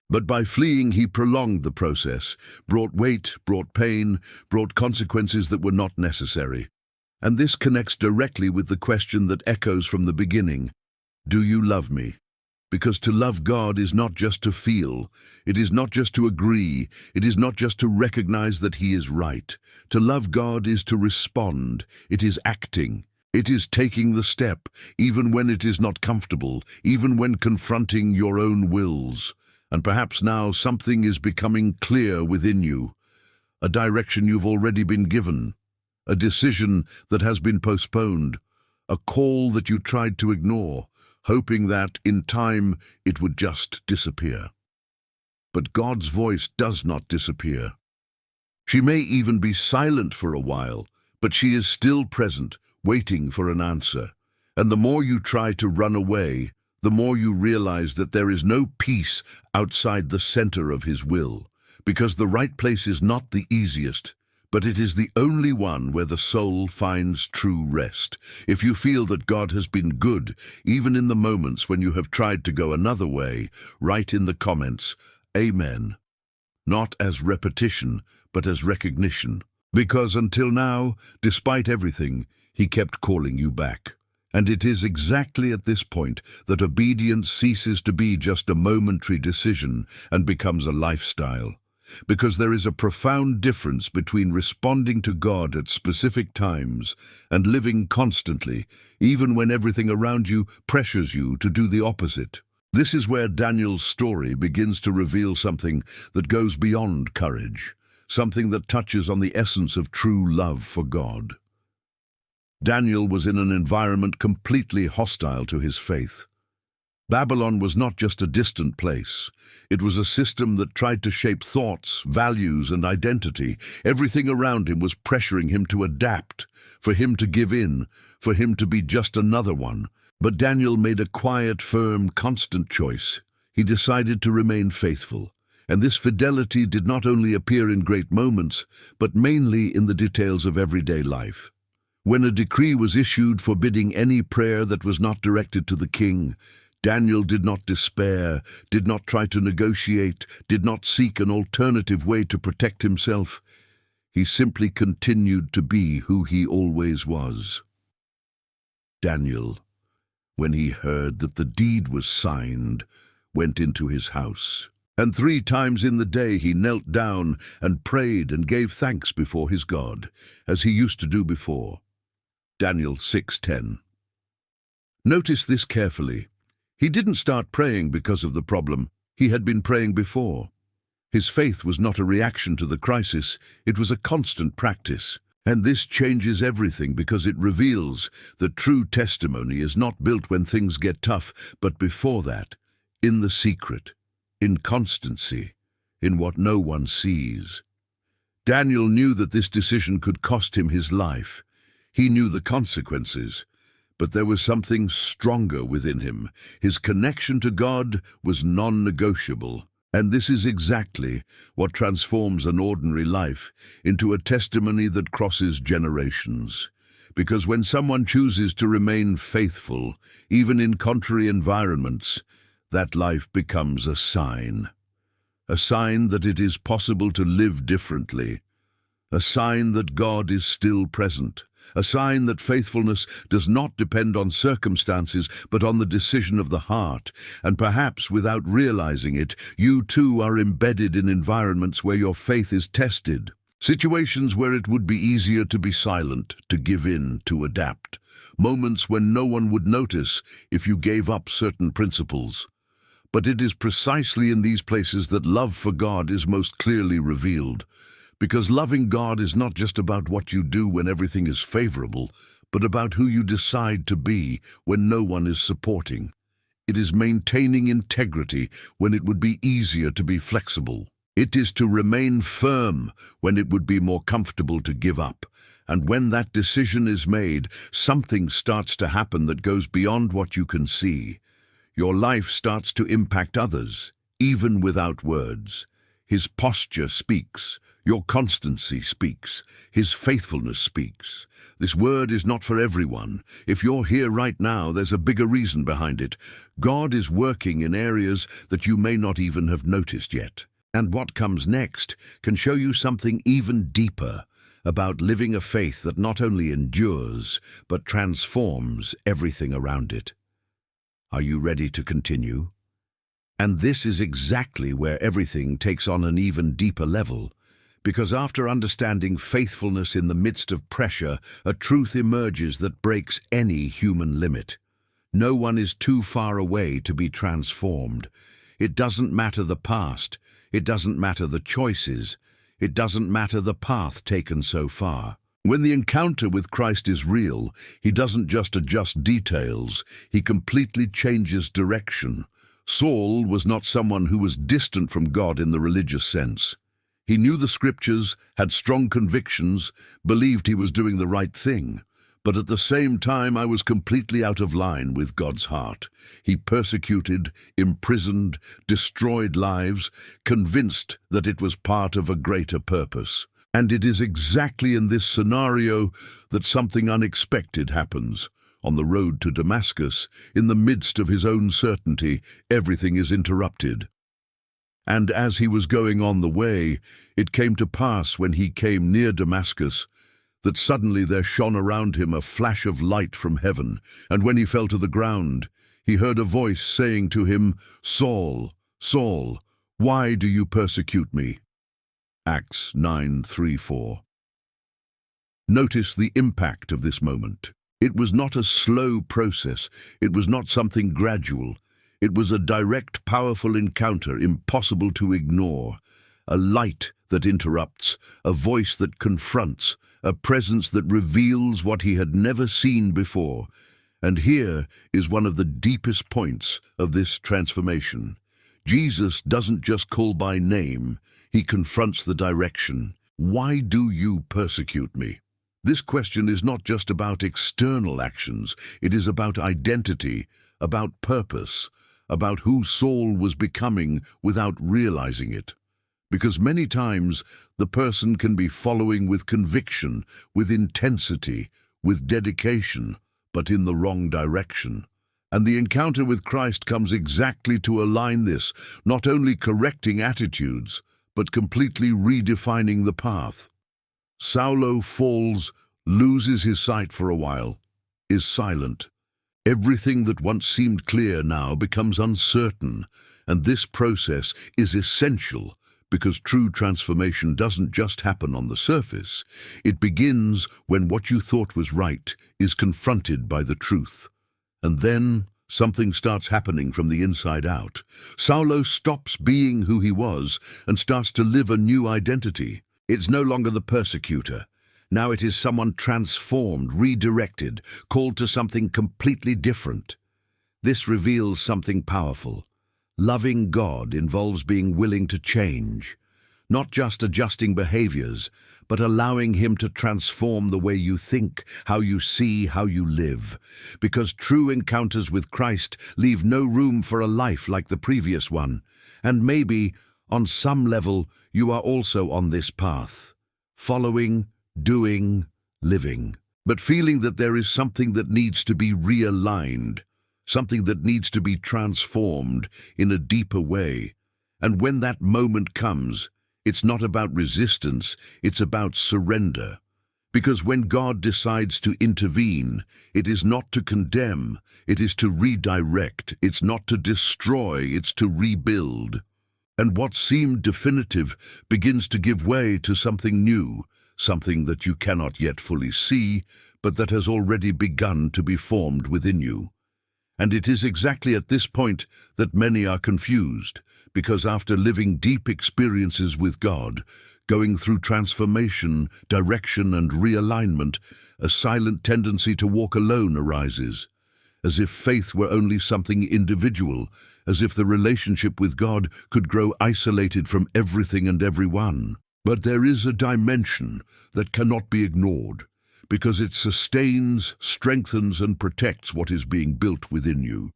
But by fleeing he prolonged the process, brought weight, brought pain, brought consequences that were not necessary. And this connects directly with the question that echoes from the beginning. Do you love me? Because to love God is not just to feel, it is not just to agree, it is not just to recognize that He is right. To love God is to respond, it is acting. It is taking the step, even when it is not comfortable, even when confronting your own wills. And perhaps now something is becoming clear within you. A direction you've already been given. A decision that has been postponed. A call that you tried to ignore, hoping that, in time, it would just disappear. But God's voice does not disappear. She may even be silent for a while, but she is still present, waiting for an answer. And the more you try to run away, the more you realize that there is no peace outside the center of His will, because the right place is not the easiest, but it is the only one where the soul finds true rest. If you feel that God has been good, even in the moments when you have tried to go another way, write in the comments, Amen. Not as repetition, but as recognition. Because until now, despite everything, He kept calling you back. And it is exactly at this point that obedience ceases to be just a momentary decision and becomes a lifestyle. Because there is a profound difference between responding to God at specific times and living constantly, even when everything around you pressures you to do the opposite. This is where Daniel's story begins to reveal something that goes beyond courage, something that touches on the essence of true love for God. Daniel was in an environment completely hostile to his faith. Babylon was not just a distant place. It was a system that tried to shape thoughts, values, and identity. Everything around him was pressuring him to adapt, for him to give in, for him to be just another one. But Daniel made a quiet, firm, constant choice. He decided to remain faithful. And this fidelity did not only appear in great moments, but mainly in the details of everyday life. When a decree was issued forbidding any prayer that was not directed to the king, Daniel did not despair, did not try to negotiate, did not seek an alternative way to protect himself. He simply continued to be who he always was. Daniel, when he heard that the deed was signed, went into his house. And 3 times in the day he knelt down and prayed and gave thanks before his God, as he used to do before. Daniel 6:10. Notice this carefully. He didn't start praying because of the problem. He had been praying before. His faith was not a reaction to the crisis, it was a constant practice. And this changes everything because it reveals that true testimony is not built when things get tough, but before that, in the secret, in constancy, in what no one sees. Daniel knew that this decision could cost him his life. He knew the consequences, but there was something stronger within him. His connection to God was non-negotiable. And this is exactly what transforms an ordinary life into a testimony that crosses generations. Because when someone chooses to remain faithful, even in contrary environments, that life becomes a sign that it is possible to live differently, a sign that God is still present, a sign that faithfulness does not depend on circumstances but on the decision of the heart. And perhaps without realizing it, you too are embedded in environments where your faith is tested, situations where it would be easier to be silent, to give in, to adapt, moments when no one would notice if you gave up certain principles. But it is precisely in these places that love for God is most clearly revealed. Because loving God is not just about what you do when everything is favorable, but about who you decide to be when no one is supporting. It is maintaining integrity when it would be easier to be flexible. It is to remain firm when it would be more comfortable to give up. And when that decision is made, something starts to happen that goes beyond what you can see. Your life starts to impact others, even without words. His posture speaks. Your constancy speaks. His faithfulness speaks. This word is not for everyone. If you're here right now, there's a bigger reason behind it. God is working in areas that you may not even have noticed yet. And what comes next can show you something even deeper about living a faith that not only endures, but transforms everything around it. Are you ready to continue? And this is exactly where everything takes on an even deeper level. Because after understanding faithfulness in the midst of pressure, a truth emerges that breaks any human limit. No one is too far away to be transformed. It doesn't matter the past. It doesn't matter the choices. It doesn't matter the path taken so far. When the encounter with Christ is real, he doesn't just adjust details. He completely changes direction. Saul was not someone who was distant from God in the religious sense. He knew the scriptures, had strong convictions, believed he was doing the right thing. But at the same time, I was completely out of line with God's heart. He persecuted, imprisoned, destroyed lives, convinced that it was part of a greater purpose. And it is exactly in this scenario that something unexpected happens. On the road to Damascus, in the midst of his own certainty, everything is interrupted. And as he was going on the way, it came to pass when he came near Damascus, that suddenly there shone around him a flash of light from heaven, and when he fell to the ground, he heard a voice saying to him, "Saul, Saul, why do you persecute me?" Acts 9:3-4. Notice the impact of this moment. It was not a slow process. It was not something gradual. It was a direct, powerful encounter, impossible to ignore. A light that interrupts, a voice that confronts, a presence that reveals what he had never seen before. And here is one of the deepest points of this transformation. Jesus doesn't just call by name, he confronts the direction. Why do you persecute me? This question is not just about external actions, it is about identity, about purpose, about who Saul was becoming without realizing it. Because many times the person can be following with conviction, with intensity, with dedication, but in the wrong direction. And the encounter with Christ comes exactly to align this, not only correcting attitudes, but completely redefining the path. Saulo falls, loses his sight for a while, is silent. Everything that once seemed clear now becomes uncertain, and this process is essential because true transformation doesn't just happen on the surface. It begins when what you thought was right is confronted by the truth. And then something starts happening from the inside out. Saulo stops being who he was and starts to live a new identity. It's no longer the persecutor. Now it is someone transformed, redirected, called to something completely different. This reveals something powerful. Loving God involves being willing to change, not just adjusting behaviors, but allowing Him to transform the way you think, how you see, how you live. Because true encounters with Christ leave no room for a life like the previous one. And maybe, on some level, you are also on this path, following, doing, living, but feeling that there is something that needs to be realigned, something that needs to be transformed in a deeper way. And when that moment comes, it's not about resistance, it's about surrender. Because when God decides to intervene, it is not to condemn, it is to redirect, it's not to destroy, it's to rebuild. And what seemed definitive begins to give way to something new, something that you cannot yet fully see, but that has already begun to be formed within you. And it is exactly at this point that many are confused, because after living deep experiences with God, going through transformation, direction, and realignment, a silent tendency to walk alone arises, as if faith were only something individual, as if the relationship with God could grow isolated from everything and everyone. But there is a dimension that cannot be ignored, because it sustains, strengthens, and protects what is being built within you.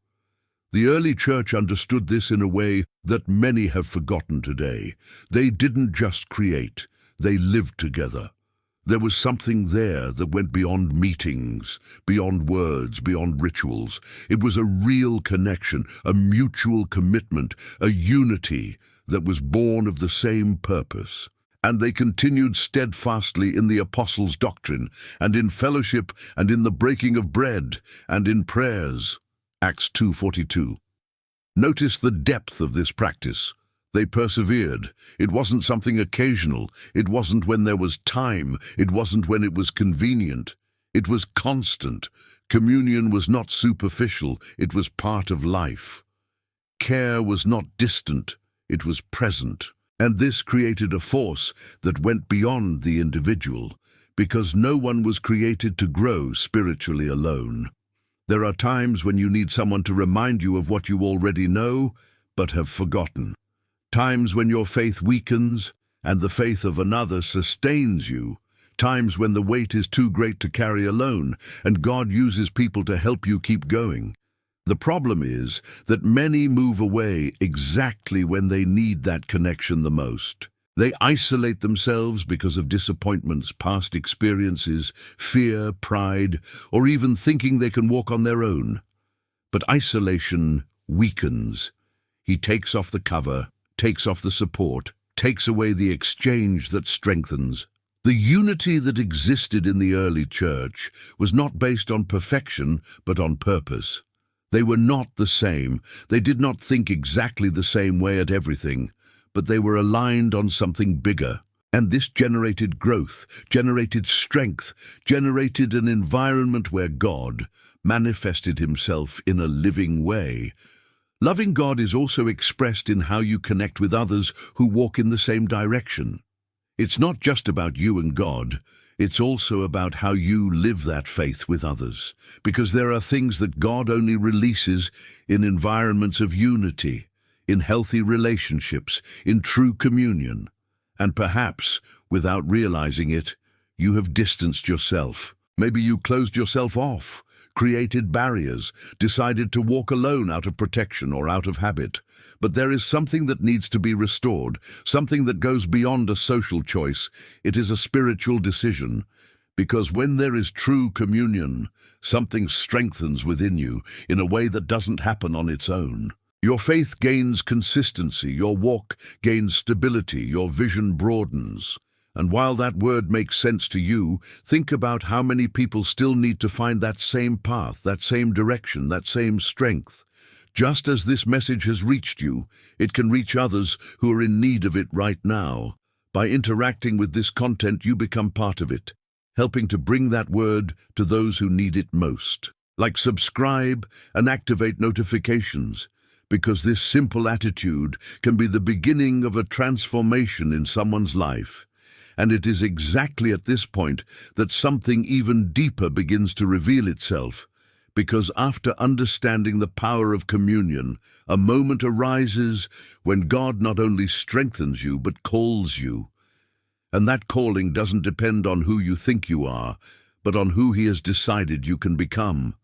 The early church understood this in a way that many have forgotten today. They didn't just create, they lived together. There was something there that went beyond meetings, beyond words, beyond rituals. It was a real connection, a mutual commitment, a unity that was born of the same purpose. And they continued steadfastly in the apostles' doctrine, and in fellowship, and in the breaking of bread, and in prayers. Acts 2:42. Notice the depth of this practice. They persevered. It wasn't something occasional. It wasn't when there was time. It wasn't when it was convenient. It was constant. Communion was not superficial. It was part of life. Care was not distant. It was present. And this created a force that went beyond the individual, because no one was created to grow spiritually alone. There are times when you need someone to remind you of what you already know, but have forgotten. Times when your faith weakens, and the faith of another sustains you. Times when the weight is too great to carry alone, and God uses people to help you keep going. The problem is that many move away exactly when they need that connection the most. They isolate themselves because of disappointments, past experiences, fear, pride, or even thinking they can walk on their own. But isolation weakens. He takes off the cover, takes off the support, takes away the exchange that strengthens. The unity that existed in the early church was not based on perfection, but on purpose. They were not the same. They did not think exactly the same way at everything, but they were aligned on something bigger. And this generated growth, generated strength, generated an environment where God manifested Himself in a living way. Loving God is also expressed in how you connect with others who walk in the same direction. It's not just about you and God. It's also about how you live that faith with others, because there are things that God only releases in environments of unity, in healthy relationships, in true communion. And perhaps, without realizing it, you have distanced yourself. Maybe you closed yourself off, created barriers, decided to walk alone out of protection or out of habit. But there is something that needs to be restored, something that goes beyond a social choice. It is a spiritual decision, Because when there is true communion, something strengthens within you in a way that doesn't happen on its own. Your faith gains consistency, your walk gains stability, your vision broadens. And while that word makes sense to you, think about how many people still need to find that same path, that same direction, that same strength. Just as this message has reached you, it can reach others who are in need of it right now. By interacting with this content, you become part of it, helping to bring that word to those who need it most. Like subscribe and activate notifications, because this simple attitude can be the beginning of a transformation in someone's life. And it is exactly at this point that something even deeper begins to reveal itself, because after understanding the power of communion, a moment arises when God not only strengthens you but calls you. And that calling doesn't depend on who you think you are, but on who He has decided you can become.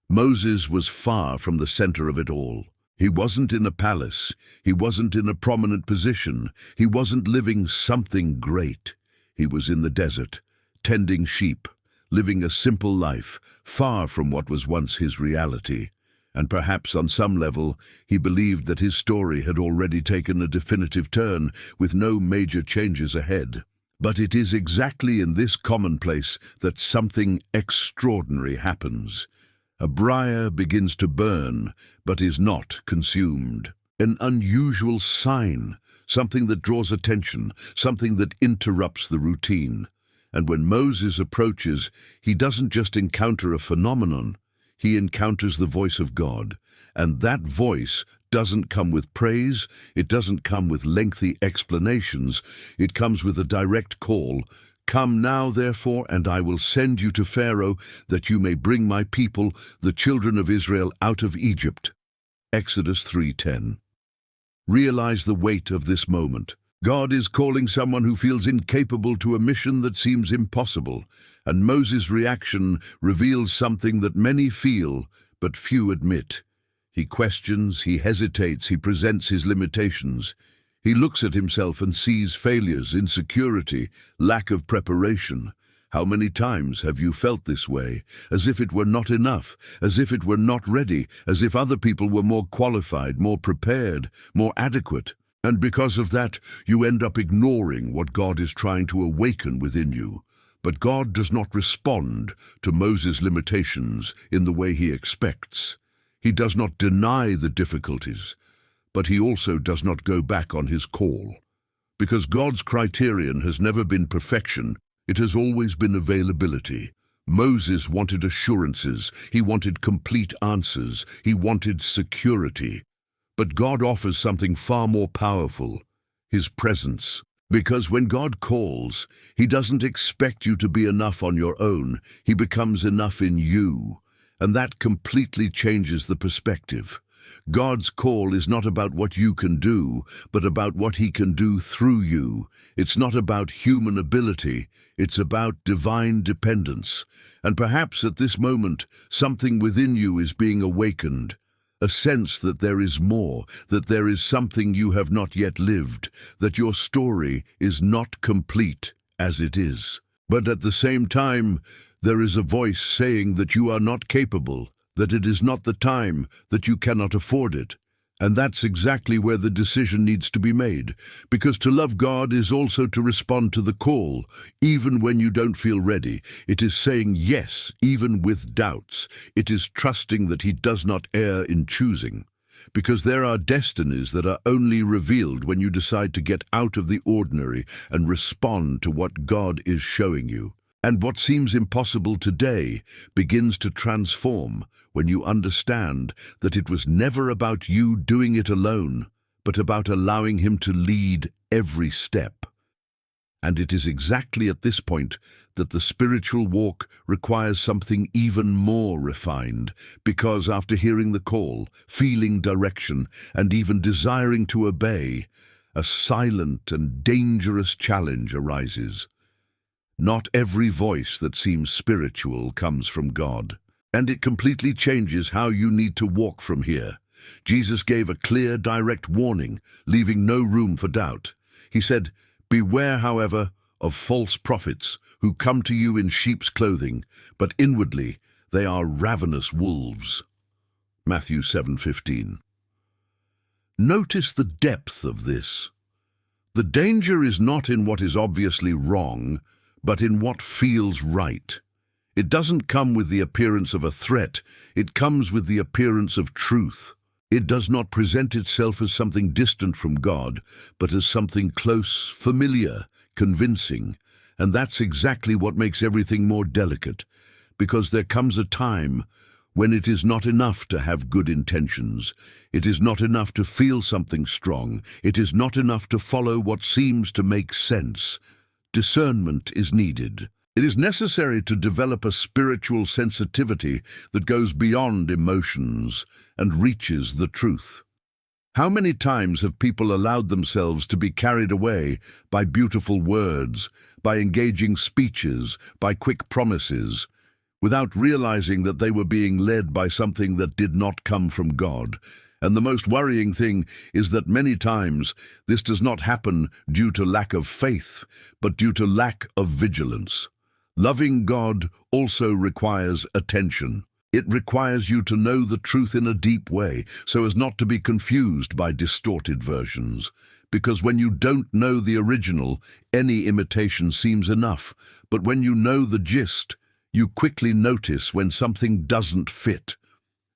Moses was far from the center of it all. He wasn't in a palace. He wasn't in a prominent position. He wasn't living something great. He was in the desert, tending sheep, living a simple life, far from what was once his reality. And perhaps on some level, he believed that his story had already taken a definitive turn, with no major changes ahead. But it is exactly in this commonplace that something extraordinary happens. A briar begins to burn, but is not consumed. An unusual sign, something that draws attention, something that interrupts the routine. And when Moses approaches, he doesn't just encounter a phenomenon, he encounters the voice of God. And that voice doesn't come with praise, it doesn't come with lengthy explanations, it comes with a direct call. Come now, therefore, and I will send you to Pharaoh, that you may bring my people, the children of Israel, out of Egypt. Exodus 3:10. Realize the weight of this moment. God is calling someone who feels incapable to a mission that seems impossible, and Moses' reaction reveals something that many feel, but few admit. He questions, he hesitates, he presents his limitations. He looks at himself and sees failures, insecurity, lack of preparation. How many times have you felt this way, as if it were not enough, as if it were not ready, as if other people were more qualified, more prepared, more adequate? And because of that, you end up ignoring what God is trying to awaken within you. But God does not respond to Moses' limitations in the way he expects. He does not deny the difficulties, but he also does not go back on his call. Because God's criterion has never been perfection, it has always been availability. Moses wanted assurances, he wanted complete answers, he wanted security. But God offers something far more powerful, His presence. Because when God calls, He doesn't expect you to be enough on your own, He becomes enough in you. And that completely changes the perspective. God's call is not about what you can do, but about what He can do through you. It's not about human ability, it's about divine dependence. And perhaps at this moment, something within you is being awakened. A sense that there is more, that there is something you have not yet lived, that your story is not complete as it is. But at the same time, there is a voice saying that you are not capable, that it is not the time, that you cannot afford it. And that's exactly where the decision needs to be made, because to love God is also to respond to the call, even when you don't feel ready. It is saying yes, even with doubts. It is trusting that He does not err in choosing. Because there are destinies that are only revealed when you decide to get out of the ordinary and respond to what God is showing you. And what seems impossible today begins to transform when you understand that it was never about you doing it alone, but about allowing Him to lead every step. And it is exactly at this point that the spiritual walk requires something even more refined, because after hearing the call, feeling direction, and even desiring to obey, a silent and dangerous challenge arises. Not every voice that seems spiritual comes from God, and it completely changes how you need to walk from here. Jesus gave a clear, direct warning, leaving no room for doubt. He said, "Beware, however, of false prophets who come to you in sheep's clothing, but inwardly they are ravenous wolves. Matthew 7:15. Notice the depth of this. The danger is not in what is obviously wrong, but in what feels right. It doesn't come with the appearance of a threat, it comes with the appearance of truth. It does not present itself as something distant from God, but as something close, familiar, convincing. And that's exactly what makes everything more delicate, because there comes a time when it is not enough to have good intentions. It is not enough to feel something strong. It is not enough to follow what seems to make sense. Discernment is needed. It is necessary to develop a spiritual sensitivity that goes beyond emotions and reaches the truth. How many times have people allowed themselves to be carried away by beautiful words, by engaging speeches, by quick promises, without realizing that they were being led by something that did not come from God? And the most worrying thing is that many times this does not happen due to lack of faith, but due to lack of vigilance. Loving God also requires attention. It requires you to know the truth in a deep way, so as not to be confused by distorted versions. Because when you don't know the original, any imitation seems enough. But when you know the gist, you quickly notice when something doesn't fit.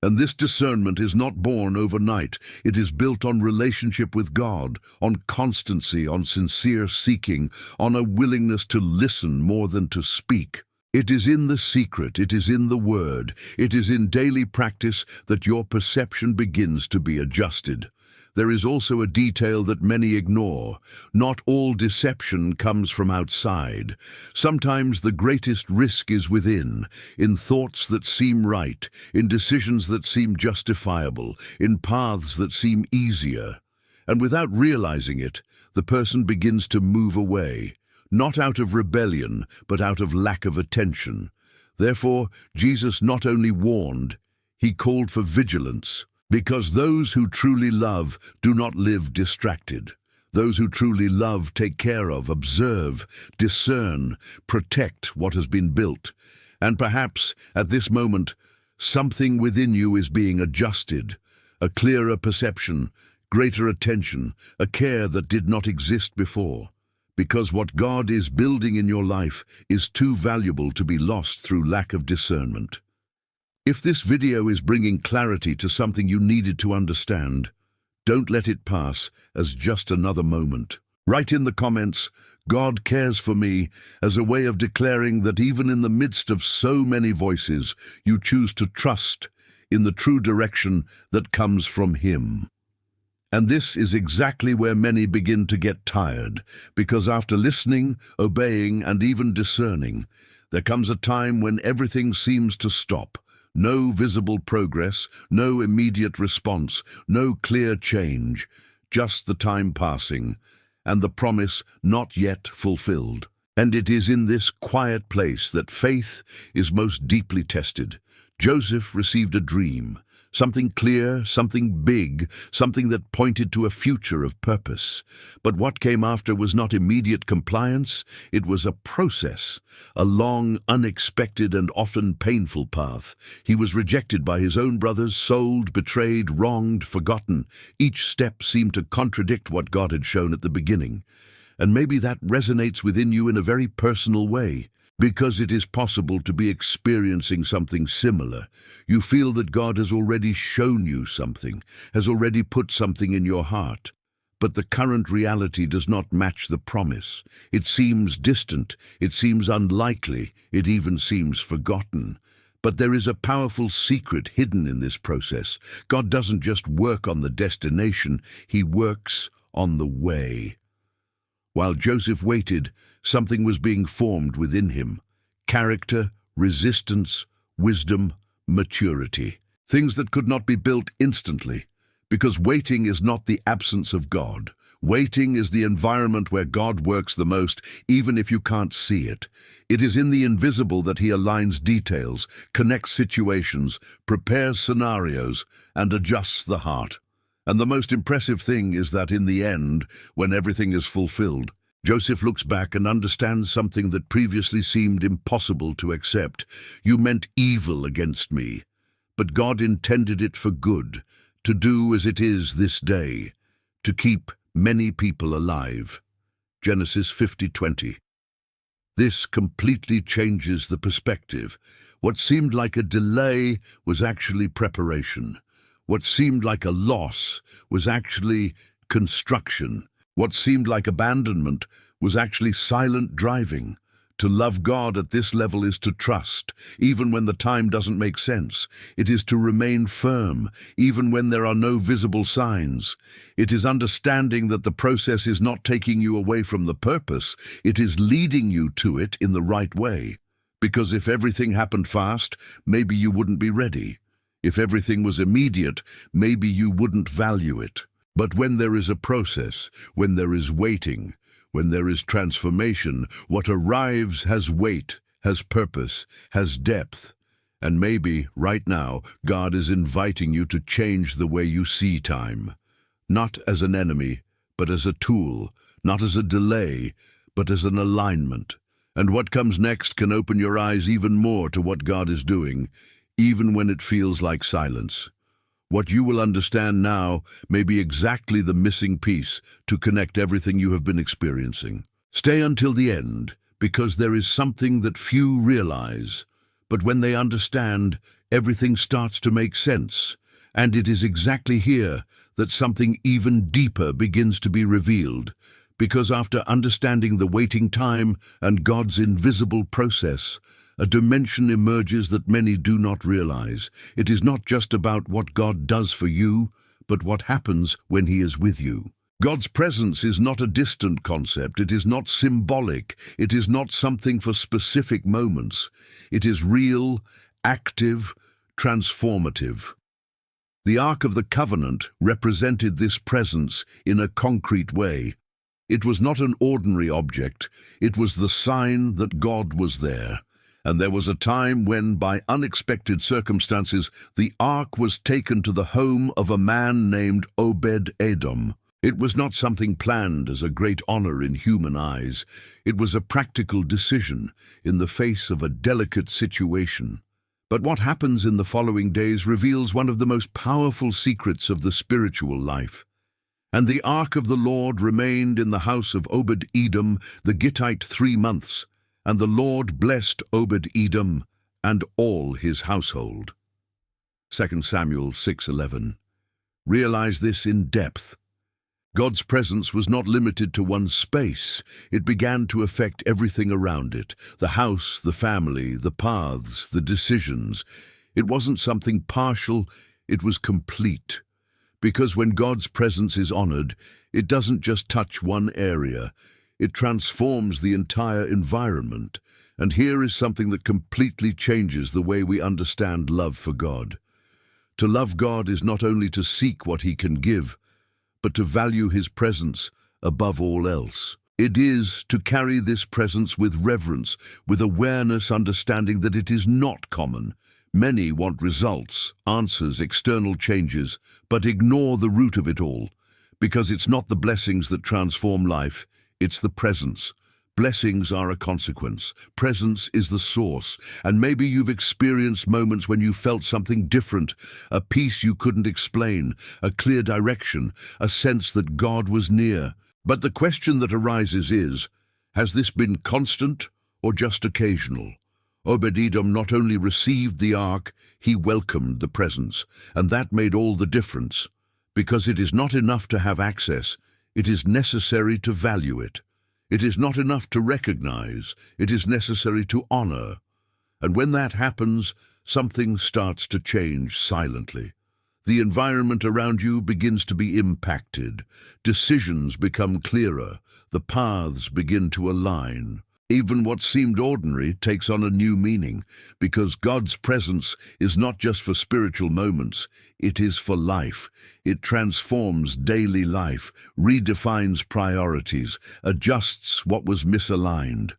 And this discernment is not born overnight. It is built on relationship with God, on constancy, on sincere seeking, on a willingness to listen more than to speak. It is in the secret, it is in the Word, it is in daily practice that your perception begins to be adjusted. There is also a detail that many ignore. Not all deception comes from outside. Sometimes the greatest risk is within, in thoughts that seem right, in decisions that seem justifiable, in paths that seem easier. And without realizing it, the person begins to move away, not out of rebellion, but out of lack of attention. Therefore, Jesus not only warned, he called for vigilance. Because those who truly love do not live distracted. Those who truly love take care of, observe, discern, protect what has been built. And perhaps, at this moment, something within you is being adjusted. A clearer perception, greater attention, a care that did not exist before. Because what God is building in your life is too valuable to be lost through lack of discernment. If this video is bringing clarity to something you needed to understand, don't let it pass as just another moment. Write in the comments, "God cares for me," as a way of declaring that even in the midst of so many voices, you choose to trust in the true direction that comes from Him. And this is exactly where many begin to get tired, because after listening, obeying, and even discerning, there comes a time when everything seems to stop. No visible progress, no immediate response, no clear change, just the time passing, and the promise not yet fulfilled. And it is in this quiet place that faith is most deeply tested. Joseph received a dream, something clear, something big, something that pointed to a future of purpose. But what came after was not immediate compliance, it was a process, a long, unexpected, and often painful path. He was rejected by his own brothers, sold, betrayed, wronged, forgotten. Each step seemed to contradict what God had shown at the beginning. And maybe that resonates within you in a very personal way. Because it is possible to be experiencing something similar. You feel that God has already shown you something, has already put something in your heart. But the current reality does not match the promise. It seems distant, it seems unlikely, it even seems forgotten. But there is a powerful secret hidden in this process. God doesn't just work on the destination, He works on the way. While Joseph waited, something was being formed within him. Character, resistance, wisdom, maturity. Things that could not be built instantly, because waiting is not the absence of God. Waiting is the environment where God works the most, even if you can't see it. It is in the invisible that He aligns details, connects situations, prepares scenarios, and adjusts the heart. And the most impressive thing is that in the end, when everything is fulfilled, Joseph looks back and understands something that previously seemed impossible to accept. You meant evil against me, but God intended it for good, to do as it is this day, to keep many people alive. Genesis 50:20. This completely changes the perspective. What seemed like a delay was actually preparation. What seemed like a loss was actually construction. What seemed like abandonment was actually silent driving. To love God at this level is to trust, even when the time doesn't make sense. It is to remain firm, even when there are no visible signs. It is understanding that the process is not taking you away from the purpose, it is leading you to it in the right way. Because if everything happened fast, maybe you wouldn't be ready. If everything was immediate, maybe you wouldn't value it. But when there is a process, when there is waiting, when there is transformation, what arrives has weight, has purpose, has depth. And maybe, right now, God is inviting you to change the way you see time. Not as an enemy, but as a tool. Not as a delay, but as an alignment. And what comes next can open your eyes even more to what God is doing, even when it feels like silence. What you will understand now may be exactly the missing piece to connect everything you have been experiencing. Stay until the end, because there is something that few realize. But when they understand, everything starts to make sense. And it is exactly here that something even deeper begins to be revealed. Because after understanding the waiting time and God's invisible process, a dimension emerges that many do not realize. It is not just about what God does for you, but what happens when He is with you. God's presence is not a distant concept. It is not symbolic. It is not something for specific moments. It is real, active, transformative. The Ark of the Covenant represented this presence in a concrete way. It was not an ordinary object. It was the sign that God was there. And there was a time when, by unexpected circumstances, the ark was taken to the home of a man named Obed-Edom. It was not something planned as a great honor in human eyes. It was a practical decision in the face of a delicate situation. But what happens in the following days reveals one of the most powerful secrets of the spiritual life. And the ark of the Lord remained in the house of Obed-Edom the Gittite 3 months. And the Lord blessed Obed-Edom and all his household. 2 Samuel 6:11. Realize this in depth. God's presence was not limited to one space. It began to affect everything around it. The house, the family, the paths, the decisions. It wasn't something partial, it was complete. Because when God's presence is honored, it doesn't just touch one area. It transforms the entire environment. And here is something that completely changes the way we understand love for God. To love God is not only to seek what He can give, but to value His presence above all else. It is to carry this presence with reverence, with awareness, understanding that it is not common. Many want results, answers, external changes, but ignore the root of it all, because it's not the blessings that transform life. It's the presence. Blessings are a consequence. Presence is the source. And maybe you've experienced moments when you felt something different, a peace you couldn't explain, a clear direction, a sense that God was near. But the question that arises is, has this been constant or just occasional? Obed-Edom not only received the ark, he welcomed the presence, and that made all the difference. Because it is not enough to have access, it is necessary to value it. It is not enough to recognize, it is necessary to honor. And when that happens, something starts to change silently. The environment around you begins to be impacted. Decisions become clearer. The paths begin to align. Even what seemed ordinary takes on a new meaning, because God's presence is not just for spiritual moments, it is for life. It transforms daily life, redefines priorities, adjusts what was misaligned.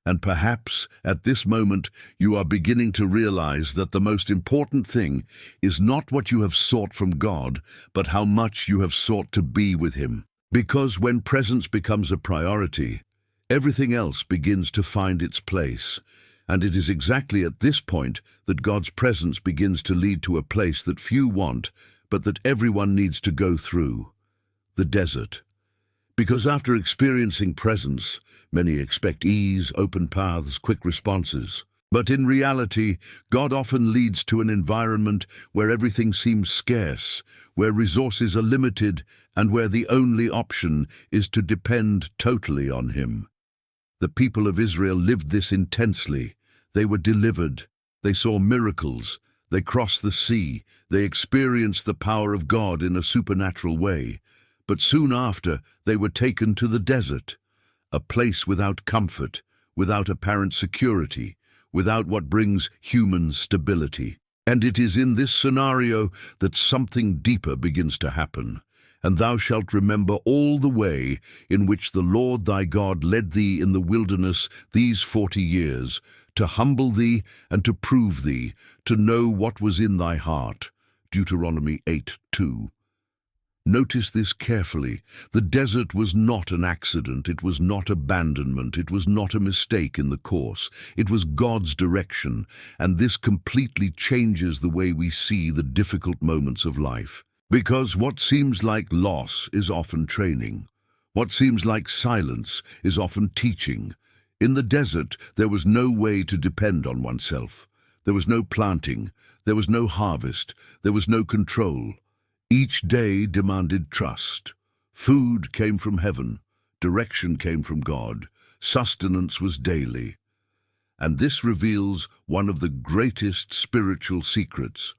And perhaps, at this moment, you are beginning to realize that the most important thing is not what you have sought from God, but how much you have sought to be with Him. Because when presence becomes a priority, Everything else begins to find its place. And it is exactly at this point that God's presence begins to lead to a place that few want, but that everyone needs to go through: the desert. Because after experiencing presence, many expect ease, open paths, quick responses. But in reality, God often leads to an environment where everything seems scarce, where resources are limited, and where the only option is to depend totally on Him. The people of Israel lived this intensely. They were delivered. They saw miracles. They crossed the sea. They experienced the power of God in a supernatural way. But soon after, they were taken to the desert, a place without comfort, without apparent security, without what brings human stability. And it is in this scenario that something deeper begins to happen. And thou shalt remember all the way in which the Lord thy God led thee in the wilderness these 40 years, to humble thee and to prove thee, to know what was in thy heart. Deuteronomy 8:2. Notice this carefully. The desert was not an accident. It was not abandonment. It was not a mistake in the course. It was God's direction, and this completely changes the way we see the difficult moments of life. Because what seems like loss is often training. What seems like silence is often teaching. In the desert, there was no way to depend on oneself. There was no planting. There was no harvest. There was no control. Each day demanded trust. Food came from heaven. Direction came from God. Sustenance was daily. And this reveals one of the greatest spiritual secrets.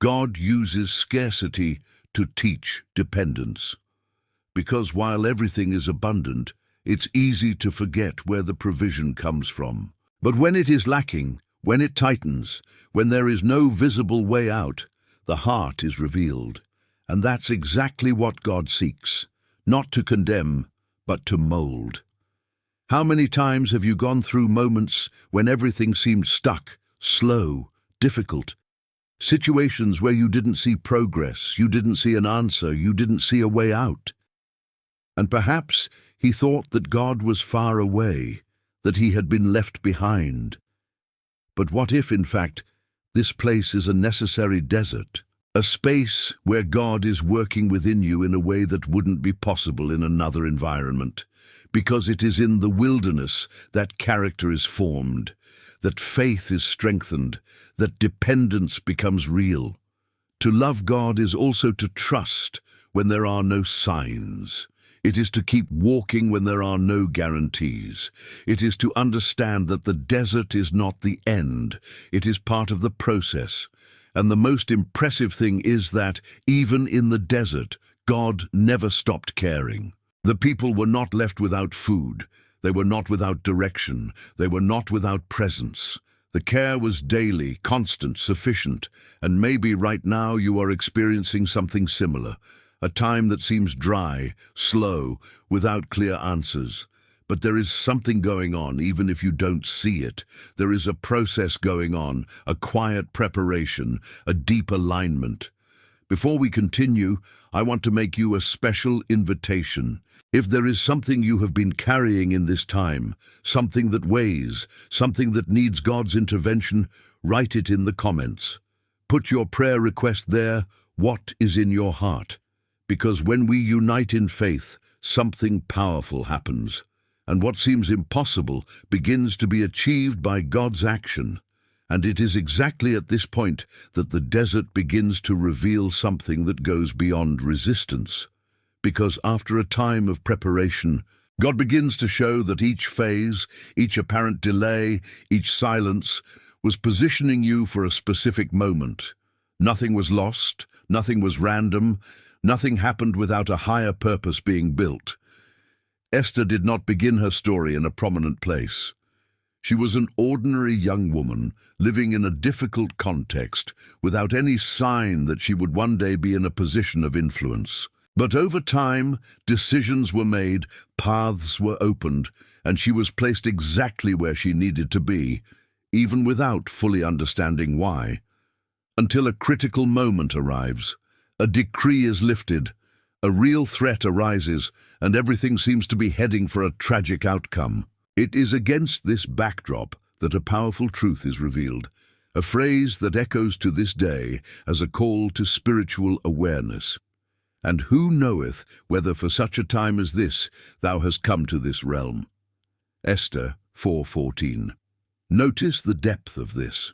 God uses scarcity to teach dependence. Because while everything is abundant, it's easy to forget where the provision comes from. But when it is lacking, when it tightens, when there is no visible way out, the heart is revealed. And that's exactly what God seeks, not to condemn, but to mold. How many times have you gone through moments when everything seemed stuck, slow, difficult? Situations where you didn't see progress, you didn't see an answer, you didn't see a way out. And perhaps he thought that God was far away, that he had been left behind. But what if, in fact, this place is a necessary desert? A space where God is working within you in a way that wouldn't be possible in another environment. Because it is in the wilderness that character is formed, that faith is strengthened, that dependence becomes real. To love God is also to trust when there are no signs. It is to keep walking when there are no guarantees. It is to understand that the desert is not the end. It is part of the process. And the most impressive thing is that, even in the desert, God never stopped caring. The people were not left without food. They were not without direction. They were not without presence. The care was daily, constant, sufficient, and maybe right now you are experiencing something similar, a time that seems dry, slow, without clear answers. But there is something going on, even if you don't see it. There is a process going on, a quiet preparation, a deep alignment. Before we continue, I want to make you a special invitation. If there is something you have been carrying in this time, something that weighs, something that needs God's intervention, write it in the comments. Put your prayer request there. What is in your heart? Because when we unite in faith, something powerful happens. And what seems impossible begins to be achieved by God's action. And it is exactly at this point that the desert begins to reveal something that goes beyond resistance. Because after a time of preparation, God begins to show that each phase, each apparent delay, each silence was positioning you for a specific moment. Nothing was lost, nothing was random, nothing happened without a higher purpose being built. Esther did not begin her story in a prominent place. She was an ordinary young woman living in a difficult context without any sign that she would one day be in a position of influence. But over time, decisions were made, paths were opened, and she was placed exactly where she needed to be, even without fully understanding why. Until a critical moment arrives, a decree is lifted, a real threat arises, and everything seems to be heading for a tragic outcome. It is against this backdrop that a powerful truth is revealed, a phrase that echoes to this day as a call to spiritual awareness. And who knoweth whether for such a time as this thou hast come to this realm? Esther 4:14. Notice the depth of this.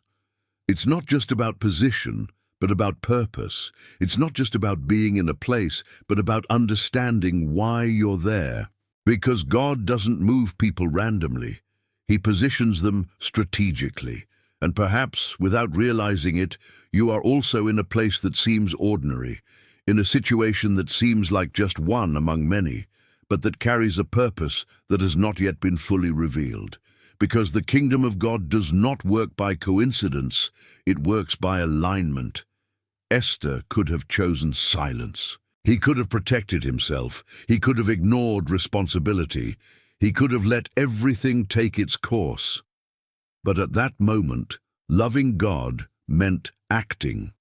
It's not just about position, but about purpose. It's not just about being in a place, but about understanding why you're there. Because God doesn't move people randomly. He positions them strategically. And perhaps, without realizing it, you are also in a place that seems ordinary, in a situation that seems like just one among many, but that carries a purpose that has not yet been fully revealed. Because the kingdom of God does not work by coincidence, it works by alignment. Esther could have chosen silence. He could have protected himself. He could have ignored responsibility. He could have let everything take its course. But at that moment, loving God meant acting.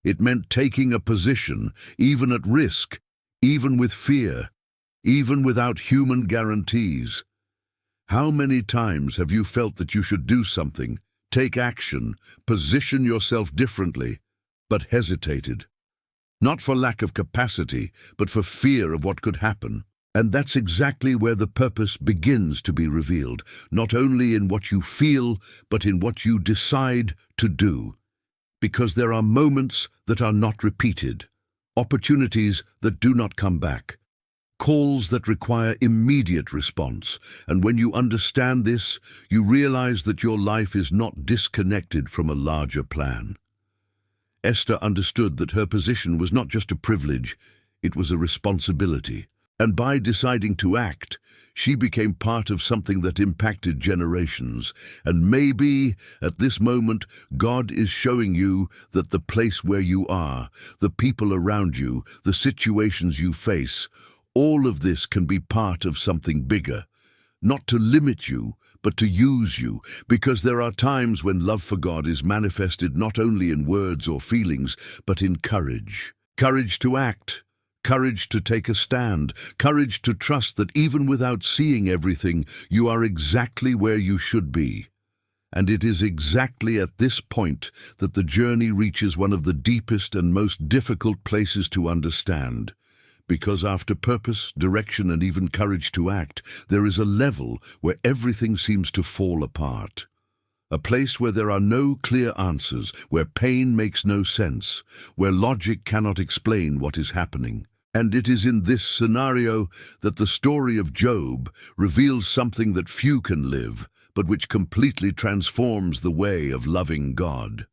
It meant taking a position, even at risk, even with fear, even without human guarantees. How many times have you felt that you should do something, take action, position yourself differently, but hesitated? Not for lack of capacity, but for fear of what could happen. And that's exactly where the purpose begins to be revealed, not only in what you feel, but in what you decide to do. Because there are moments that are not repeated, opportunities that do not come back, calls that require immediate response. And when you understand this, you realize that your life is not disconnected from a larger plan. Esther understood that her position was not just a privilege, it was a responsibility. And by deciding to act, she became part of something that impacted generations. And maybe, at this moment, God is showing you that the place where you are, the people around you, the situations you face, all of this can be part of something bigger. Not to limit you, but to use you, because there are times when love for God is manifested not only in words or feelings, but in courage. Courage to act. Courage to take a stand, courage to trust that even without seeing everything, you are exactly where you should be. And it is exactly at this point that the journey reaches one of the deepest and most difficult places to understand. Because after purpose, direction, and even courage to act, there is a level where everything seems to fall apart. A place where there are no clear answers, where pain makes no sense, where logic cannot explain what is happening. And it is in this scenario that the story of Job reveals something that few can live, but which completely transforms the way of loving God.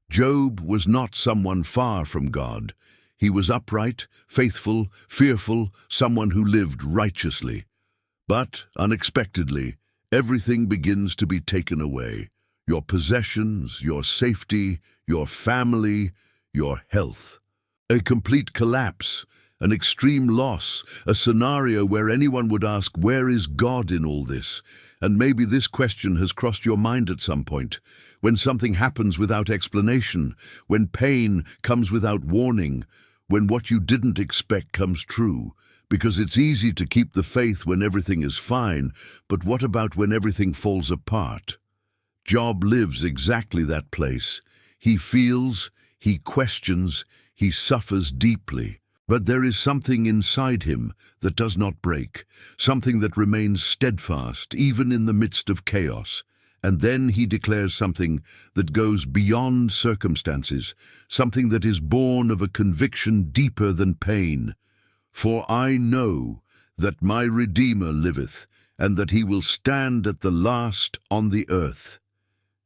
Job was not someone far from God. He was upright, faithful, fearful, someone who lived righteously. But, unexpectedly, everything begins to be taken away. Your possessions, your safety, your family, your health. A complete collapse, an extreme loss, a scenario where anyone would ask, where is God in all this? And maybe this question has crossed your mind at some point. When something happens without explanation, when pain comes without warning, when what you didn't expect comes true. Because it's easy to keep the faith when everything is fine, but what about when everything falls apart? Job lives exactly that place. He feels, he questions, he suffers deeply. But there is something inside him that does not break, something that remains steadfast even in the midst of chaos. And then he declares something that goes beyond circumstances, something that is born of a conviction deeper than pain. For I know that my Redeemer liveth, and that he will stand at the last on the earth.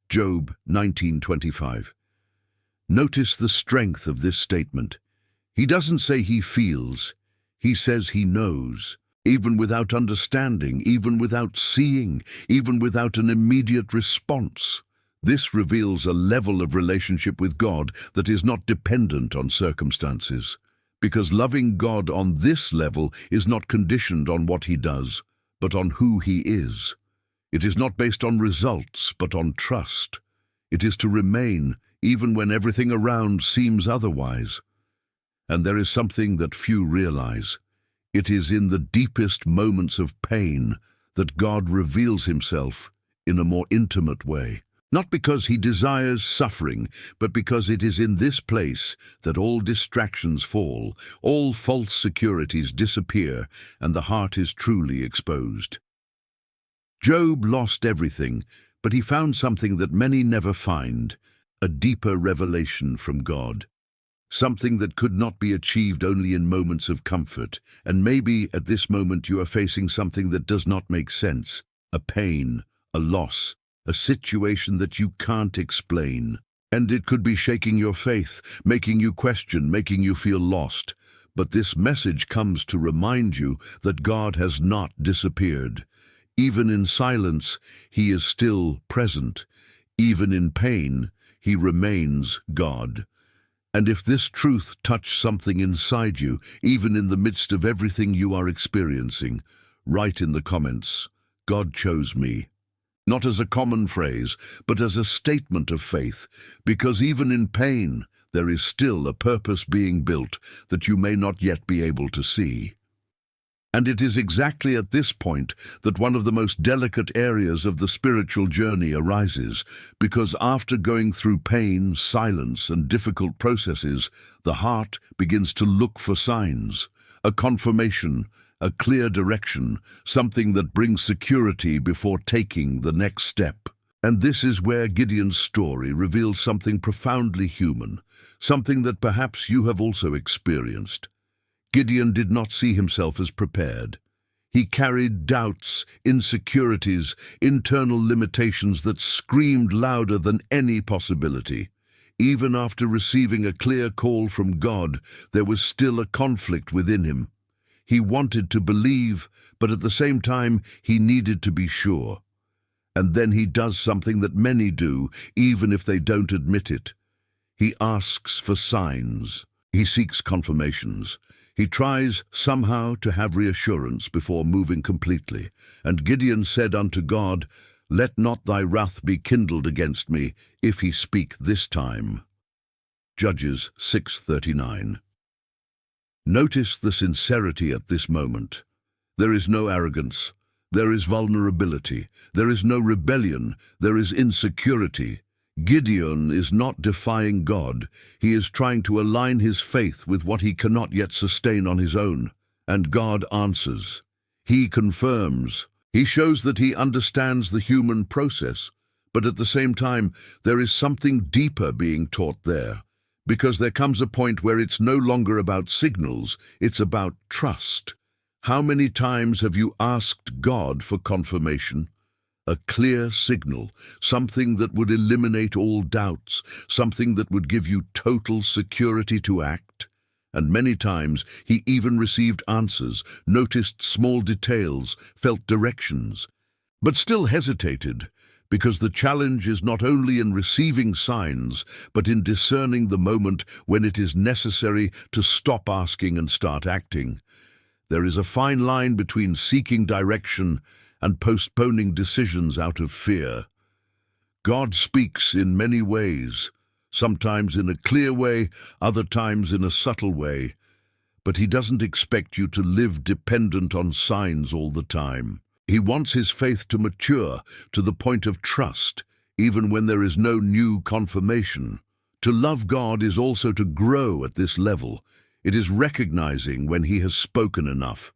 Job 19:25. Notice the strength of this statement. He doesn't say he feels, he says he knows. Even without understanding, even without seeing, even without an immediate response. This reveals a level of relationship with God that is not dependent on circumstances. Because loving God on this level is not conditioned on what he does, but on who he is. It is not based on results, but on trust. It is to remain even when everything around seems otherwise. And there is something that few realize. It is in the deepest moments of pain that God reveals himself in a more intimate way. Not because he desires suffering, but because it is in this place that all distractions fall, all false securities disappear, and the heart is truly exposed. Job lost everything, but he found something that many never find, a deeper revelation from God. Something that could not be achieved only in moments of comfort, and maybe at this moment you are facing something that does not make sense, a pain, a loss, a situation that you can't explain. And it could be shaking your faith, making you question, making you feel lost. But this message comes to remind you that God has not disappeared. Even in silence, he is still present. Even in pain, he remains God. And if this truth touched something inside you, even in the midst of everything you are experiencing, write in the comments, "God chose me." Not as a common phrase, but as a statement of faith, because even in pain, there is still a purpose being built that you may not yet be able to see. And it is exactly at this point that one of the most delicate areas of the spiritual journey arises, because after going through pain, silence, and difficult processes, the heart begins to look for signs, a confirmation, a clear direction, something that brings security before taking the next step. And this is where Gideon's story reveals something profoundly human, something that perhaps you have also experienced. Gideon did not see himself as prepared. He carried doubts, insecurities, internal limitations that screamed louder than any possibility. Even after receiving a clear call from God, there was still a conflict within him. He wanted to believe, but at the same time, he needed to be sure. And then he does something that many do, even if they don't admit it. He asks for signs. He seeks confirmations. He tries somehow to have reassurance before moving completely. And Gideon said unto God, "Let not thy wrath be kindled against me, if he speak this time." Judges 6:39. Notice the sincerity at this moment. There is no arrogance. There is vulnerability. There is no rebellion. There is insecurity. Gideon is not defying God. He is trying to align his faith with what he cannot yet sustain on his own. And God answers. He confirms. He shows that he understands the human process. But at the same time, there is something deeper being taught there. Because there comes a point where it's no longer about signals, it's about trust. How many times have you asked God for confirmation? A clear signal, something that would eliminate all doubts, something that would give you total security to act? And many times he even received answers, noticed small details, felt directions, but still hesitated. Because the challenge is not only in receiving signs, but in discerning the moment when it is necessary to stop asking and start acting. There is a fine line between seeking direction and postponing decisions out of fear. God speaks in many ways, sometimes in a clear way, other times in a subtle way, but he doesn't expect you to live dependent on signs all the time. He wants his faith to mature to the point of trust, even when there is no new confirmation. To love God is also to grow at this level. It is recognizing when he has spoken enough.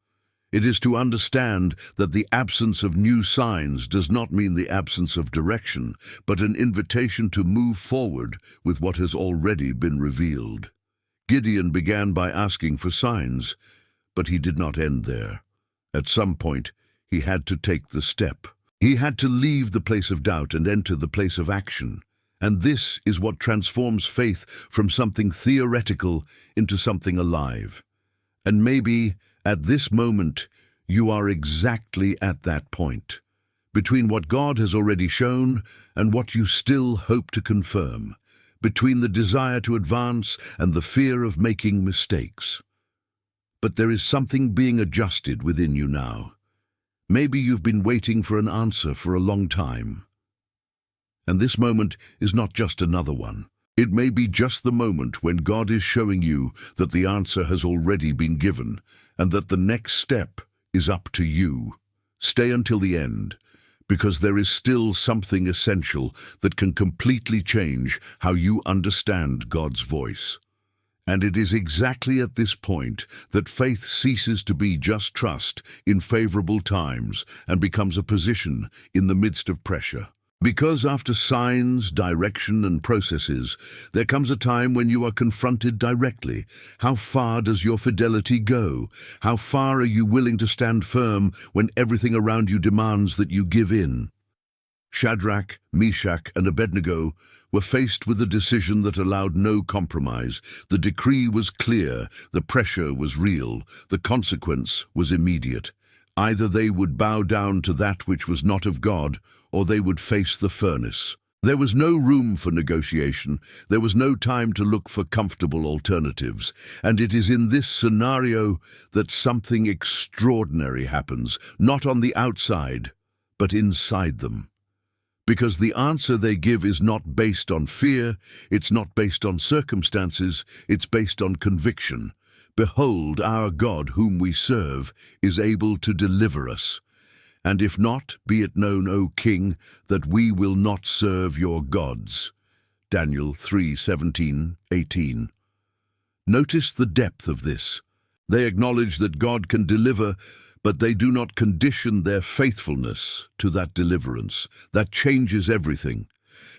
It is to understand that the absence of new signs does not mean the absence of direction, but an invitation to move forward with what has already been revealed. Gideon began by asking for signs, but he did not end there. At some point, he had to take the step. He had to leave the place of doubt and enter the place of action. And this is what transforms faith from something theoretical into something alive. And maybe, at this moment, you are exactly at that point, between what God has already shown and what you still hope to confirm, between the desire to advance and the fear of making mistakes. But there is something being adjusted within you now. Maybe you've been waiting for an answer for a long time. And this moment is not just another one. It may be just the moment when God is showing you that the answer has already been given and that the next step is up to you. Stay until the end, because there is still something essential that can completely change how you understand God's voice. And it is exactly at this point that faith ceases to be just trust in favorable times and becomes a position in the midst of pressure. Because after signs, direction, and processes, there comes a time when you are confronted directly. How far does your fidelity go? How far are you willing to stand firm when everything around you demands that you give in? Shadrach, Meshach, and Abednego were faced with a decision that allowed no compromise. The decree was clear, the pressure was real, the consequence was immediate. Either they would bow down to that which was not of God, or they would face the furnace. There was no room for negotiation. There was no time to look for comfortable alternatives. And it is in this scenario that something extraordinary happens, not on the outside, but inside them. Because the answer they give is not based on fear, it's not based on circumstances, it's based on conviction. Behold, our God, whom we serve, is able to deliver us. And if not, be it known, O King, that we will not serve your gods. Daniel 3:17-18. Notice the depth of this. They acknowledge that God can deliver, but they do not condition their faithfulness to that deliverance. That changes everything.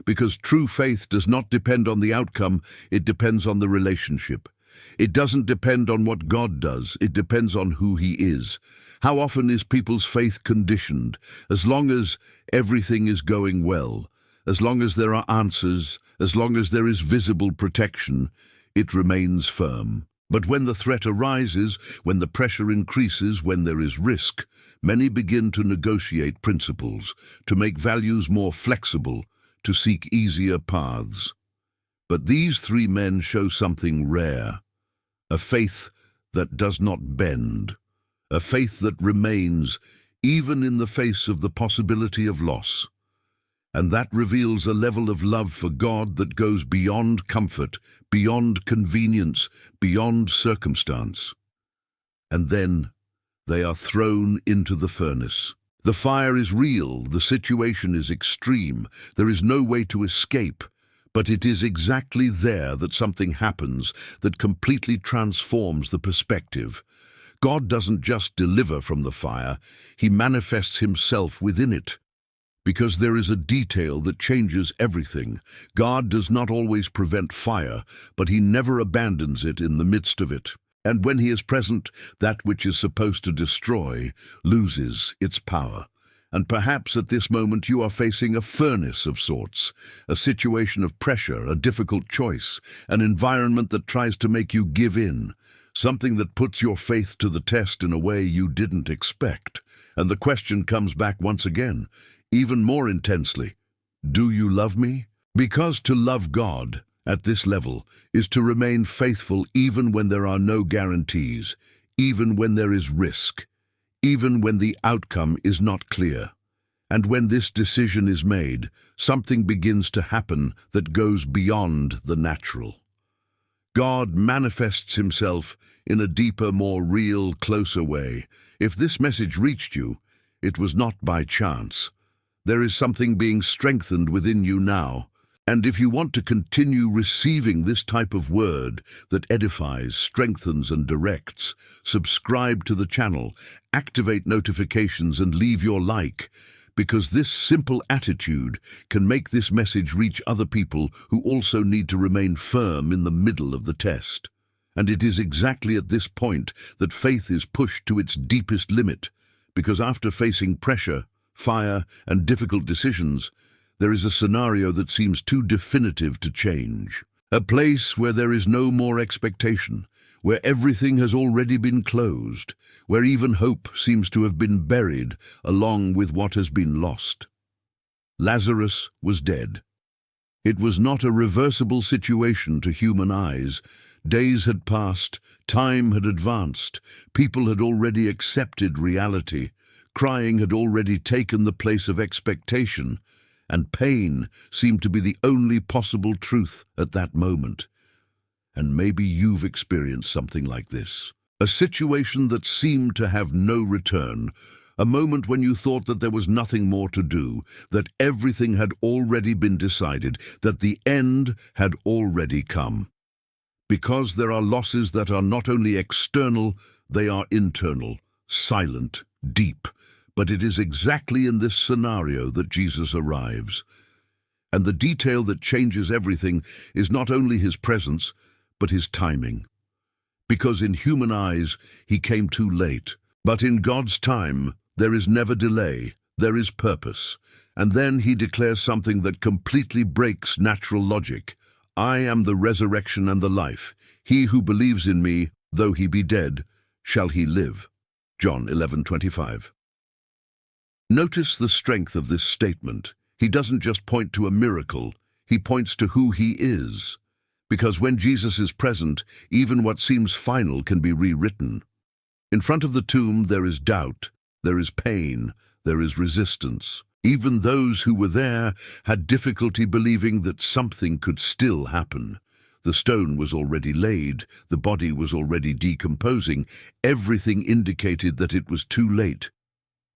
Because true faith does not depend on the outcome, it depends on the relationship. It doesn't depend on what God does, it depends on who He is. How often is people's faith conditioned? As long as everything is going well, as long as there are answers, as long as there is visible protection, it remains firm. But when the threat arises, when the pressure increases, when there is risk, many begin to negotiate principles, to make values more flexible, to seek easier paths. But these three men show something rare, a faith that does not bend, a faith that remains even in the face of the possibility of loss. And that reveals a level of love for God that goes beyond comfort, beyond convenience, beyond circumstance. And then they are thrown into the furnace. The fire is real, the situation is extreme, there is no way to escape, but it is exactly there that something happens that completely transforms the perspective. God doesn't just deliver from the fire, He manifests Himself within it. Because there is a detail that changes everything. God does not always prevent fire, but He never abandons it in the midst of it. And when He is present, that which is supposed to destroy loses its power. And perhaps at this moment you are facing a furnace of sorts, a situation of pressure, a difficult choice, an environment that tries to make you give in, something that puts your faith to the test in a way you didn't expect. And the question comes back once again, even more intensely, do you love me? Because to love God at this level is to remain faithful even when there are no guarantees, even when there is risk, even when the outcome is not clear. And when this decision is made, something begins to happen that goes beyond the natural. God manifests Himself in a deeper, more real, closer way. If this message reached you, it was not by chance. There is something being strengthened within you now. And if you want to continue receiving this type of word that edifies, strengthens, and directs, subscribe to the channel, activate notifications, and leave your like, because this simple attitude can make this message reach other people who also need to remain firm in the middle of the test. And it is exactly at this point that faith is pushed to its deepest limit, because after facing pressure, fire, and difficult decisions, there is a scenario that seems too definitive to change. A place where there is no more expectation, where everything has already been closed, where even hope seems to have been buried along with what has been lost. Lazarus was dead. It was not a reversible situation to human eyes. Days had passed, time had advanced, people had already accepted reality. Crying had already taken the place of expectation, and pain seemed to be the only possible truth at that moment. And maybe you've experienced something like this. A situation that seemed to have no return, A moment when you thought that there was nothing more to do, that everything had already been decided, that the end had already come. Because there are losses that are not only external, they are internal, silent, deep. But it is exactly in this scenario that Jesus arrives. And the detail that changes everything is not only his presence, but his timing. Because in human eyes, he came too late. But in God's time, there is never delay, there is purpose. And then he declares something that completely breaks natural logic. I am the resurrection and the life. He who believes in me, though he be dead, shall he live. John 11:25. Notice the strength of this statement. He doesn't just point to a miracle, he points to who he is. Because when Jesus is present, even what seems final can be rewritten. In front of the tomb there is doubt, there is pain, there is resistance. Even those who were there had difficulty believing that something could still happen. The stone was already laid, the body was already decomposing, everything indicated that it was too late.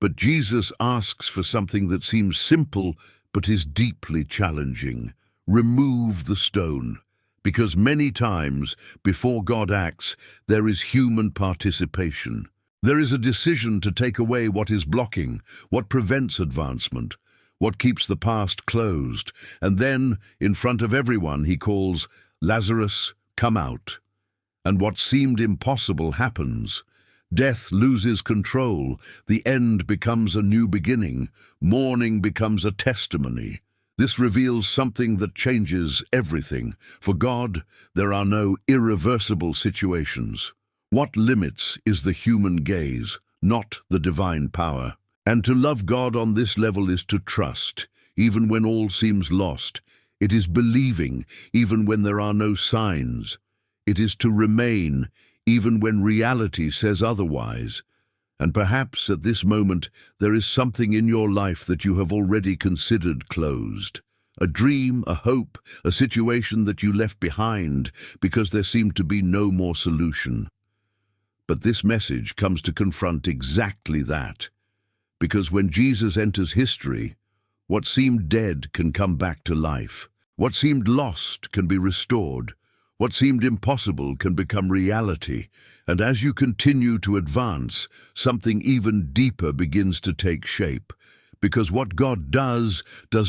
But Jesus asks for something that seems simple but is deeply challenging. Remove the stone. Because many times, before God acts, there is human participation. There is a decision to take away what is blocking, what prevents advancement, what keeps the past closed. And then, in front of everyone, he calls, Lazarus, come out. And what seemed impossible happens. Death loses control. The end becomes a new beginning. Mourning becomes a testimony. This reveals something that changes everything. For God, there are no irreversible situations. What limits is the human gaze, not the divine power. And to love God on this level is to trust, even when all seems lost. It is believing, even when there are no signs. It is to remain, even when reality says otherwise. And perhaps at this moment there is something in your life that you have already considered closed. A dream, a hope, a situation that you left behind because there seemed to be no more solution. But this message comes to confront exactly that. Because when Jesus enters history, what seemed dead can come back to life. What seemed lost can be restored. What seemed impossible can become reality. And as you continue to advance, something even deeper begins to take shape. Because what God does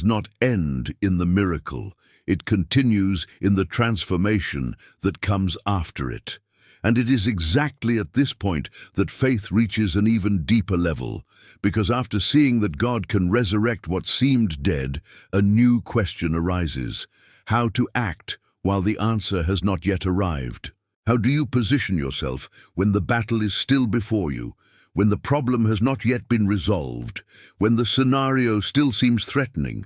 not end in the miracle. It continues in the transformation that comes after it. And it is exactly at this point that faith reaches an even deeper level, because after seeing that God can resurrect what seemed dead, a new question arises: how to act while the answer has not yet arrived. How do you position yourself when the battle is still before you, when the problem has not yet been resolved, when the scenario still seems threatening?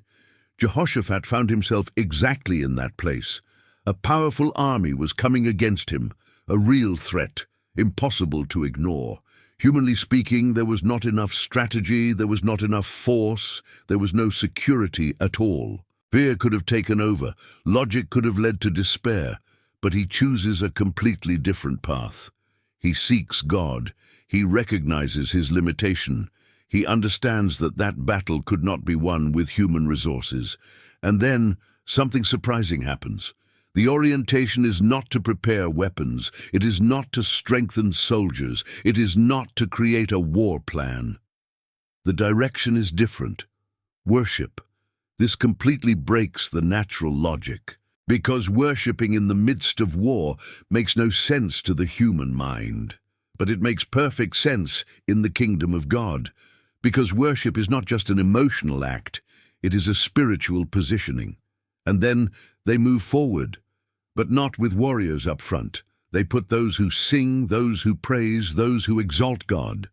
Jehoshaphat found himself exactly in that place. A powerful army was coming against him, a real threat, impossible to ignore. Humanly speaking, there was not enough strategy, there was not enough force, there was no security at all. Fear could have taken over, logic could have led to despair, but he chooses a completely different path. He seeks God, he recognizes his limitation, he understands that that battle could not be won with human resources. And then something surprising happens. The orientation is not to prepare weapons, it is not to strengthen soldiers, it is not to create a war plan. The direction is different. Worship. This completely breaks the natural logic, because worshipping in the midst of war makes no sense to the human mind. But it makes perfect sense in the kingdom of God, because worship is not just an emotional act, it is a spiritual positioning. And then they move forward. But not with warriors up front. They put those who sing, those who praise, those who exalt God.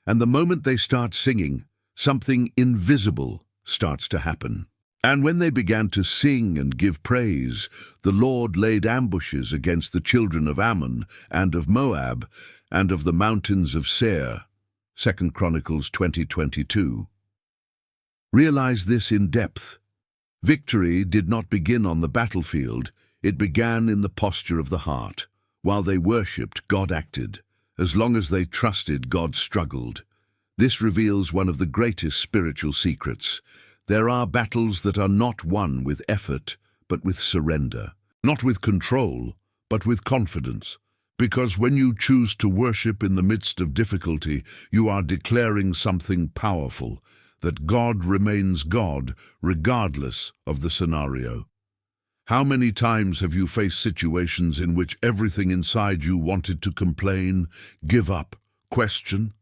And the moment they start singing, something invisible starts to happen. And when they began to sing and give praise, the Lord laid ambushes against the children of Ammon and of Moab and of the mountains of Seir. 2 Chronicles 20:22. Realize this in depth. Victory did not begin on the battlefield. It began in the posture of the heart. While they worshipped, God acted. As long as they trusted, God struggled. This reveals one of the greatest spiritual secrets. There are battles that are not won with effort, but with surrender. Not with control, but with confidence. Because when you choose to worship in the midst of difficulty, you are declaring something powerful, that God remains God, regardless of the scenario. How many times have you faced situations in which everything inside you wanted to complain, give up, question?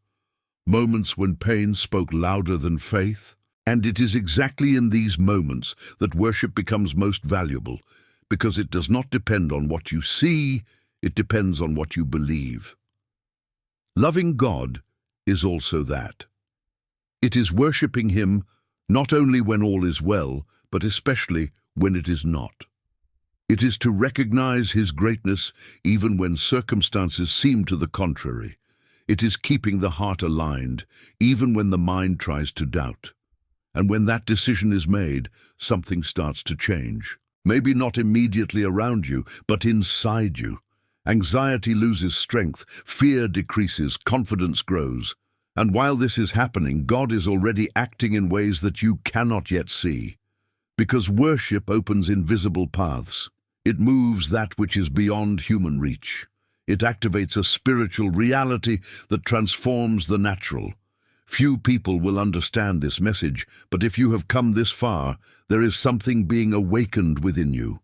Moments when pain spoke louder than faith? And it is exactly in these moments that worship becomes most valuable, because it does not depend on what you see, it depends on what you believe. Loving God is also that. It is worshipping Him not only when all is well, but especially when it is not. It is to recognize His greatness even when circumstances seem to the contrary. It is keeping the heart aligned even when the mind tries to doubt. And when that decision is made, something starts to change. Maybe not immediately around you, but inside you. Anxiety loses strength, fear decreases, confidence grows. And while this is happening, God is already acting in ways that you cannot yet see. Because worship opens invisible paths. It moves that which is beyond human reach. It activates a spiritual reality that transforms the natural. Few people will understand this message, but if you have come this far, there is something being awakened within you.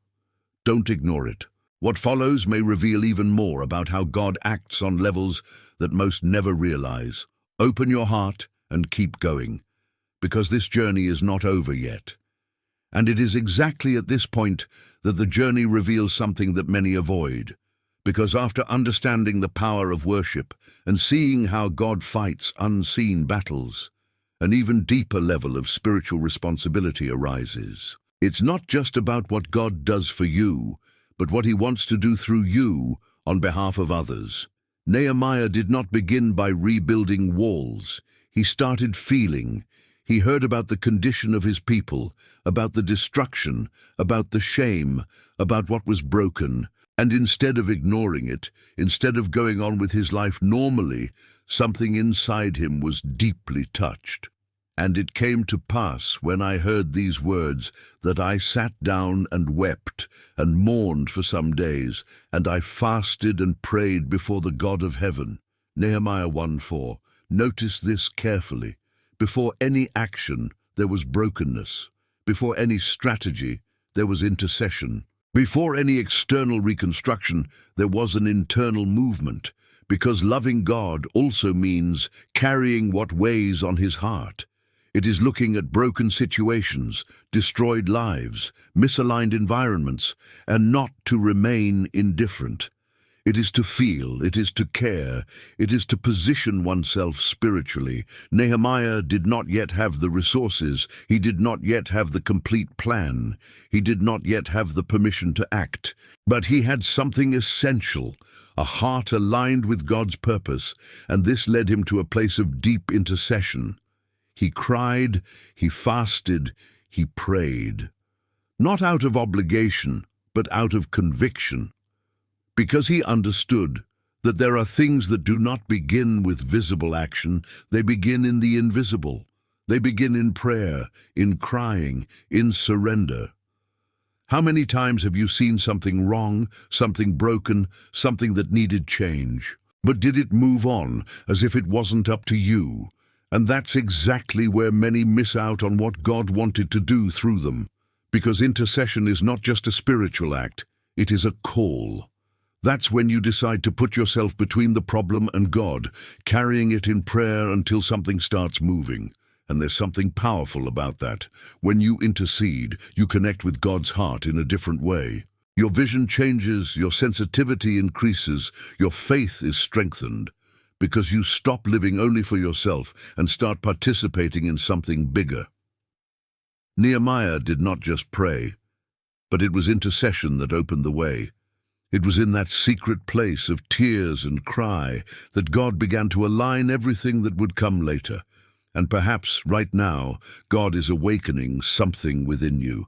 Don't ignore it. What follows may reveal even more about how God acts on levels that most never realize. Open your heart and keep going, because this journey is not over yet. And it is exactly at this point that the journey reveals something that many avoid. Because after understanding the power of worship and seeing how God fights unseen battles, an even deeper level of spiritual responsibility arises. It's not just about what God does for you, but what He wants to do through you on behalf of others. Nehemiah did not begin by rebuilding walls. He started feeling. He heard about the condition of his people, about the destruction, about the shame, about what was broken. And instead of ignoring it, instead of going on with his life normally, something inside him was deeply touched. And it came to pass, when I heard these words, that I sat down and wept, and mourned for some days, and I fasted and prayed before the God of heaven. Nehemiah 1:4. Notice this carefully. Before any action, there was brokenness. Before any strategy, there was intercession. Before any external reconstruction, there was an internal movement, because loving God also means carrying what weighs on His heart. It is looking at broken situations, destroyed lives, misaligned environments, and not to remain indifferent. It is to feel, it is to care, it is to position oneself spiritually. Nehemiah did not yet have the resources, he did not yet have the complete plan, he did not yet have the permission to act, but he had something essential, a heart aligned with God's purpose, and this led him to a place of deep intercession. He cried, he fasted, he prayed, not out of obligation, but out of conviction. Because he understood that there are things that do not begin with visible action, they begin in the invisible. They begin in prayer, in crying, in surrender. How many times have you seen something wrong, something broken, something that needed change? But did it move on as if it wasn't up to you? And that's exactly where many miss out on what God wanted to do through them. Because intercession is not just a spiritual act, it is a call. That's when you decide to put yourself between the problem and God, carrying it in prayer until something starts moving. And there's something powerful about that. When you intercede, you connect with God's heart in a different way. Your vision changes, your sensitivity increases, your faith is strengthened. Because you stop living only for yourself and start participating in something bigger. Nehemiah did not just pray, but it was intercession that opened the way. It was in that secret place of tears and cry that God began to align everything that would come later. And perhaps right now, God is awakening something within you.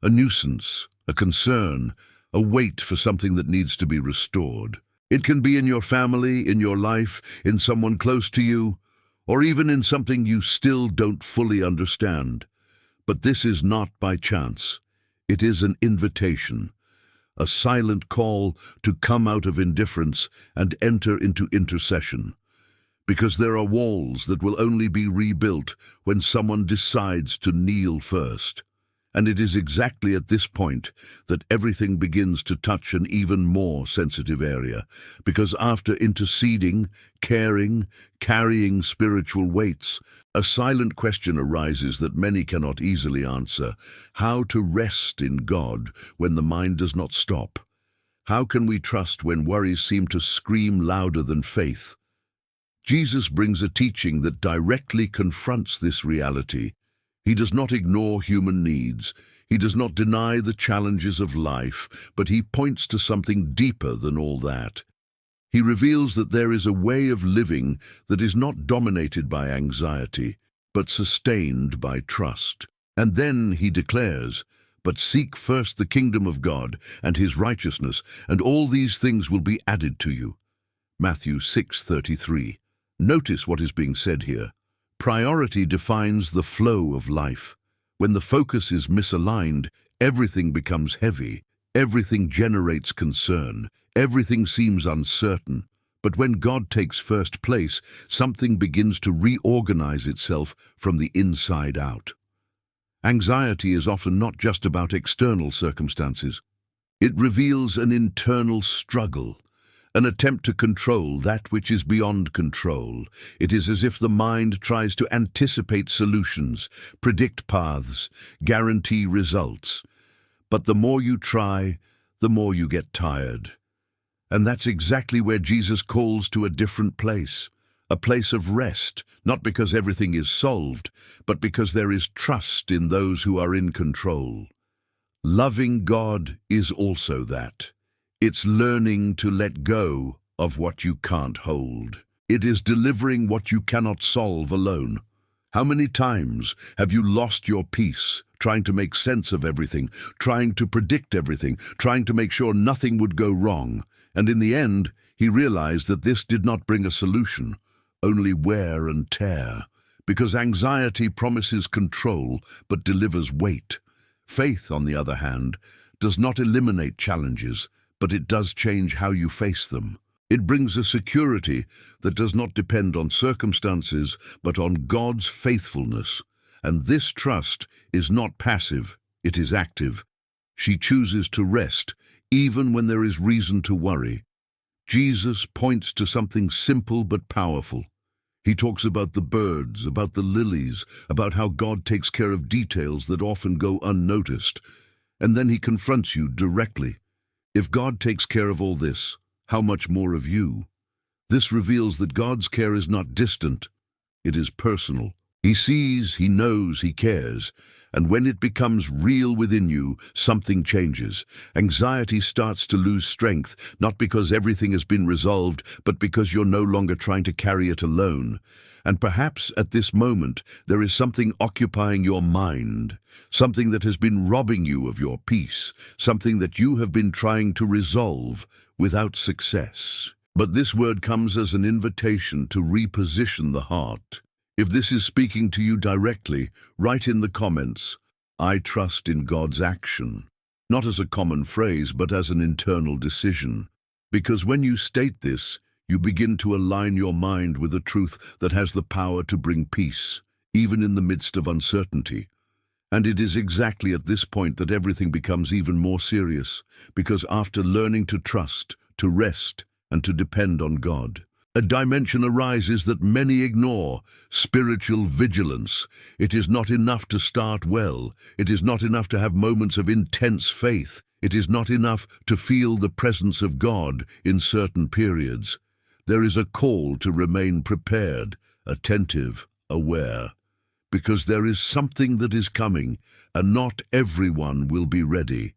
A nuisance, a concern, a weight for something that needs to be restored. It can be in your family, in your life, in someone close to you, or even in something you still don't fully understand. But this is not by chance. It is an invitation, a silent call to come out of indifference and enter into intercession. Because there are walls that will only be rebuilt when someone decides to kneel first. And it is exactly at this point that everything begins to touch an even more sensitive area, because after interceding, caring, carrying spiritual weights, a silent question arises that many cannot easily answer: how to rest in God when the mind does not stop? How can we trust when worries seem to scream louder than faith? Jesus brings a teaching that directly confronts this reality. He does not ignore human needs. He does not deny the challenges of life, but he points to something deeper than all that. He reveals that there is a way of living that is not dominated by anxiety, but sustained by trust. And then he declares, "But seek first the kingdom of God and his righteousness, and all these things will be added to you." Matthew 6:33. Notice what is being said here. Priority defines the flow of life. When the focus is misaligned, everything becomes heavy, everything generates concern, everything seems uncertain. But when God takes first place, something begins to reorganize itself from the inside out. Anxiety is often not just about external circumstances. It reveals an internal struggle, an attempt to control that which is beyond control. It is as if the mind tries to anticipate solutions, predict paths, guarantee results. But the more you try, the more you get tired. And that's exactly where Jesus calls to a different place, a place of rest, not because everything is solved, but because there is trust in those who are in control. Loving God is also that. It's learning to let go of what you can't hold. It is delivering what you cannot solve alone. How many times have you lost your peace, trying to make sense of everything, trying to predict everything, trying to make sure nothing would go wrong? And in the end, he realized that this did not bring a solution, only wear and tear. Because anxiety promises control, but delivers weight. Faith, on the other hand, does not eliminate challenges, but it does change how you face them. It brings a security that does not depend on circumstances, but on God's faithfulness. And this trust is not passive, it is active. She chooses to rest, even when there is reason to worry. Jesus points to something simple but powerful. He talks about the birds, about the lilies, about how God takes care of details that often go unnoticed. And then he confronts you directly. If God takes care of all this, how much more of you? This reveals that God's care is not distant, it is personal. He sees, he knows, he cares. And when it becomes real within you, something changes. Anxiety starts to lose strength, not because everything has been resolved, but because you're no longer trying to carry it alone. And perhaps at this moment, there is something occupying your mind, something that has been robbing you of your peace, something that you have been trying to resolve without success. But this word comes as an invitation to reposition the heart. If this is speaking to you directly, write in the comments, "I trust in God's action," not as a common phrase, but as an internal decision. Because when you state this, you begin to align your mind with a truth that has the power to bring peace, even in the midst of uncertainty. And it is exactly at this point that everything becomes even more serious, because after learning to trust, to rest, and to depend on God, a dimension arises that many ignore: spiritual vigilance. It is not enough to start well. It is not enough to have moments of intense faith. It is not enough to feel the presence of God in certain periods. There is a call to remain prepared, attentive, aware. Because there is something that is coming, and not everyone will be ready.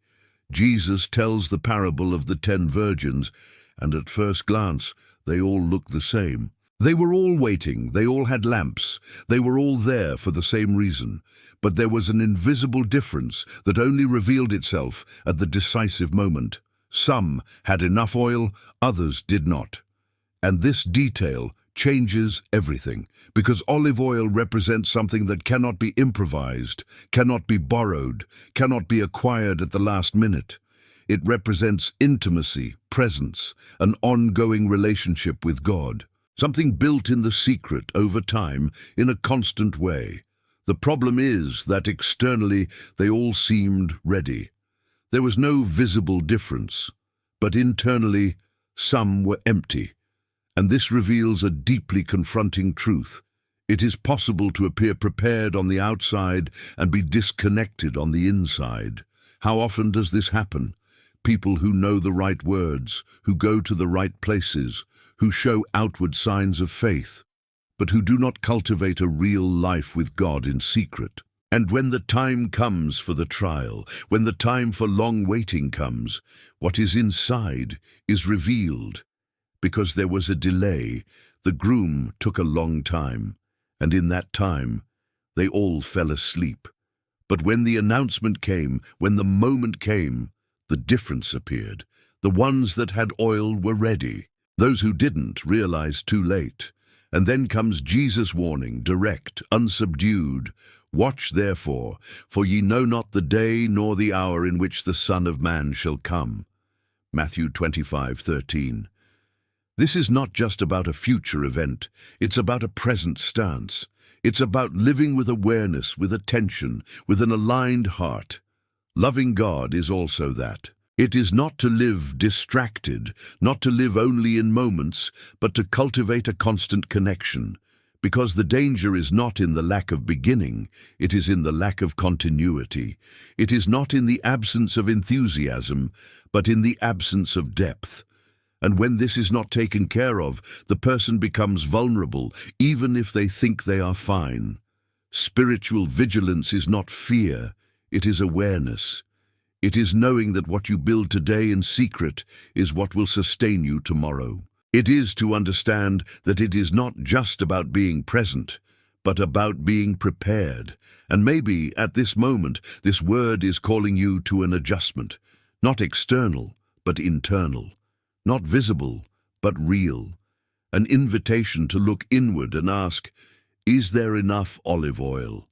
Jesus tells the parable of the 10 virgins, and at first glance, they all look the same. They were all waiting, they all had lamps, they were all there for the same reason. But there was an invisible difference that only revealed itself at the decisive moment. Some had enough oil, others did not. And this detail changes everything, because olive oil represents something that cannot be improvised, cannot be borrowed, cannot be acquired at the last minute. It represents intimacy, presence, an ongoing relationship with God, something built in the secret over time in a constant way. The problem is that externally they all seemed ready. There was no visible difference, but internally some were empty. And this reveals a deeply confronting truth. It is possible to appear prepared on the outside and be disconnected on the inside. How often does this happen? People who know the right words, who go to the right places, who show outward signs of faith, but who do not cultivate a real life with God in secret. And when the time comes for the trial, when the time for long waiting comes, what is inside is revealed. Because there was a delay, the groom took a long time, and in that time, they all fell asleep. But when the announcement came, when the moment came, the difference appeared. The ones that had oil were ready. Those who didn't realized too late. And then comes Jesus' warning, direct, unsubdued. Watch therefore, for ye know not the day nor the hour in which the Son of Man shall come. Matthew 25:13. This is not just about a future event, it's about a present stance. It's about living with awareness, with attention, with an aligned heart. Loving God is also that. It is not to live distracted, not to live only in moments, but to cultivate a constant connection. Because the danger is not in the lack of beginning, it is in the lack of continuity. It is not in the absence of enthusiasm, but in the absence of depth. And when this is not taken care of, the person becomes vulnerable, even if they think they are fine. Spiritual vigilance is not fear, it is awareness. It is knowing that what you build today in secret is what will sustain you tomorrow. It is to understand that it is not just about being present, but about being prepared. And maybe at this moment, this word is calling you to an adjustment, not external, but internal. Not visible, but real. An invitation to look inward and ask, is there enough olive oil?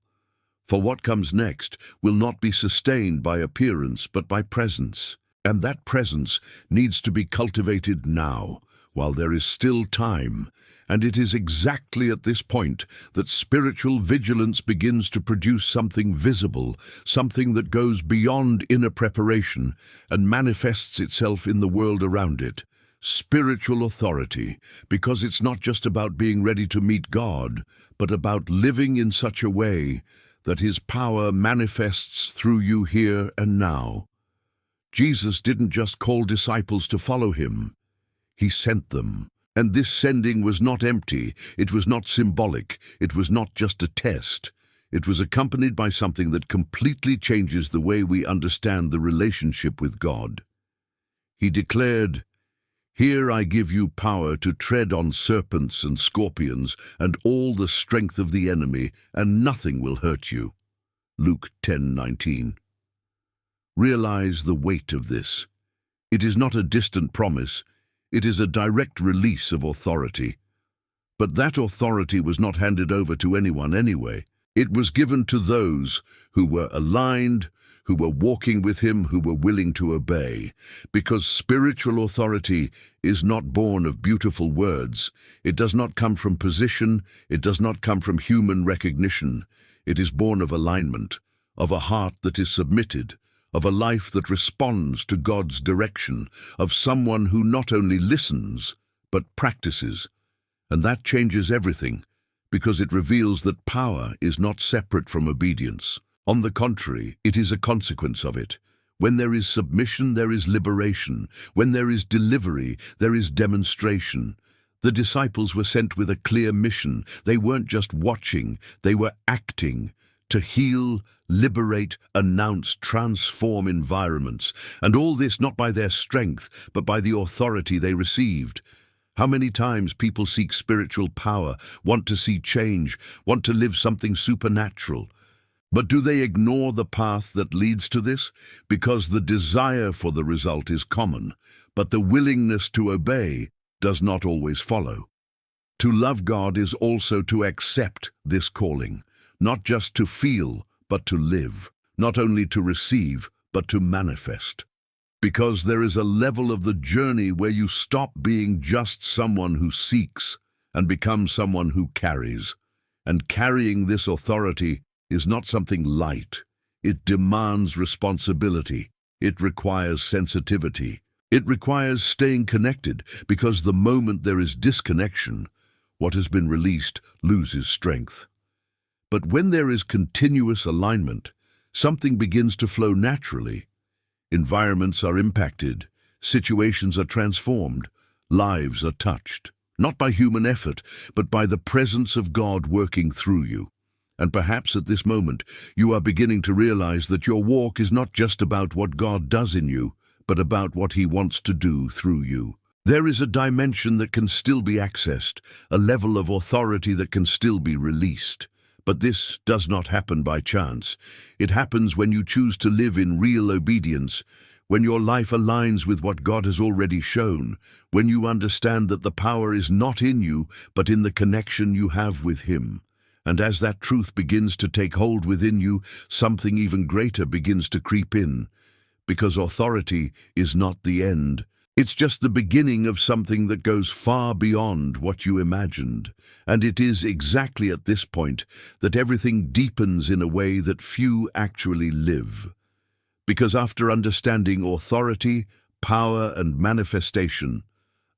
For what comes next will not be sustained by appearance, but by presence. And that presence needs to be cultivated now, while there is still time. And it is exactly at this point that spiritual vigilance begins to produce something visible, something that goes beyond inner preparation and manifests itself in the world around it. Spiritual authority, because it's not just about being ready to meet God, but about living in such a way that His power manifests through you here and now. Jesus didn't just call disciples to follow Him, He sent them. And this sending was not empty, it was not symbolic, it was not just a test. It was accompanied by something that completely changes the way we understand the relationship with God. He declared, "Here I give you power to tread on serpents and scorpions and all the strength of the enemy, and nothing will hurt you." Luke 10:19. Realize the weight of this. It is not a distant promise. It is a direct release of authority. But that authority was not handed over to anyone anyway. It was given to those who were aligned, who were walking with Him, who were willing to obey. Because spiritual authority is not born of beautiful words. It does not come from position. It does not come from human recognition. It is born of alignment, of a heart that is submitted, of a life that responds to God's direction, of someone who not only listens, but practices. And that changes everything, because it reveals that power is not separate from obedience. On the contrary, it is a consequence of it. When there is submission, there is liberation. When there is delivery, there is demonstration. The disciples were sent with a clear mission. They weren't just watching, they were acting. To heal, liberate, announce, transform environments. And all this not by their strength, but by the authority they received. How many times people seek spiritual power, want to see change, want to live something supernatural. But do they ignore the path that leads to this? Because the desire for the result is common, but the willingness to obey does not always follow. To love God is also to accept this calling, not just to feel, but to live, not only to receive, but to manifest. Because there is a level of the journey where you stop being just someone who seeks and become someone who carries. And carrying this authority is not something light. It demands responsibility. It requires sensitivity. It requires staying connected, because the moment there is disconnection, what has been released loses strength. But when there is continuous alignment, something begins to flow naturally. Environments are impacted, situations are transformed, lives are touched, not by human effort, but by the presence of God working through you. And perhaps at this moment, you are beginning to realize that your walk is not just about what God does in you, but about what He wants to do through you. There is a dimension that can still be accessed, a level of authority that can still be released. But this does not happen by chance. It happens when you choose to live in real obedience, when your life aligns with what God has already shown, when you understand that the power is not in you, but in the connection you have with Him. And as that truth begins to take hold within you, something even greater begins to creep in. Because authority is not the end. It's just the beginning of something that goes far beyond what you imagined. And it is exactly at this point that everything deepens in a way that few actually live. Because after understanding authority, power, and manifestation,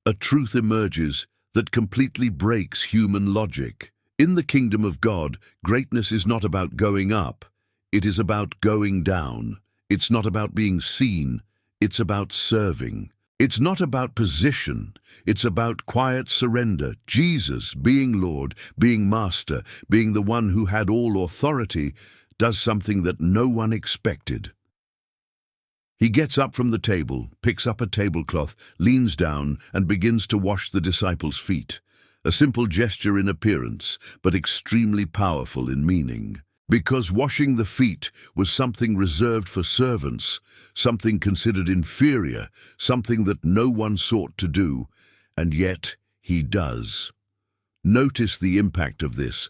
a truth emerges that completely breaks human logic. In the kingdom of God, greatness is not about going up. It is about going down. It's not about being seen. It's about serving. It's not about position, it's about quiet surrender. Jesus, being Lord, being Master, being the one who had all authority, does something that no one expected. He gets up from the table, picks up a tablecloth, leans down, and begins to wash the disciples' feet. A simple gesture in appearance, but extremely powerful in meaning. Because washing the feet was something reserved for servants, something considered inferior, something that no one sought to do, and yet He does. Notice the impact of this.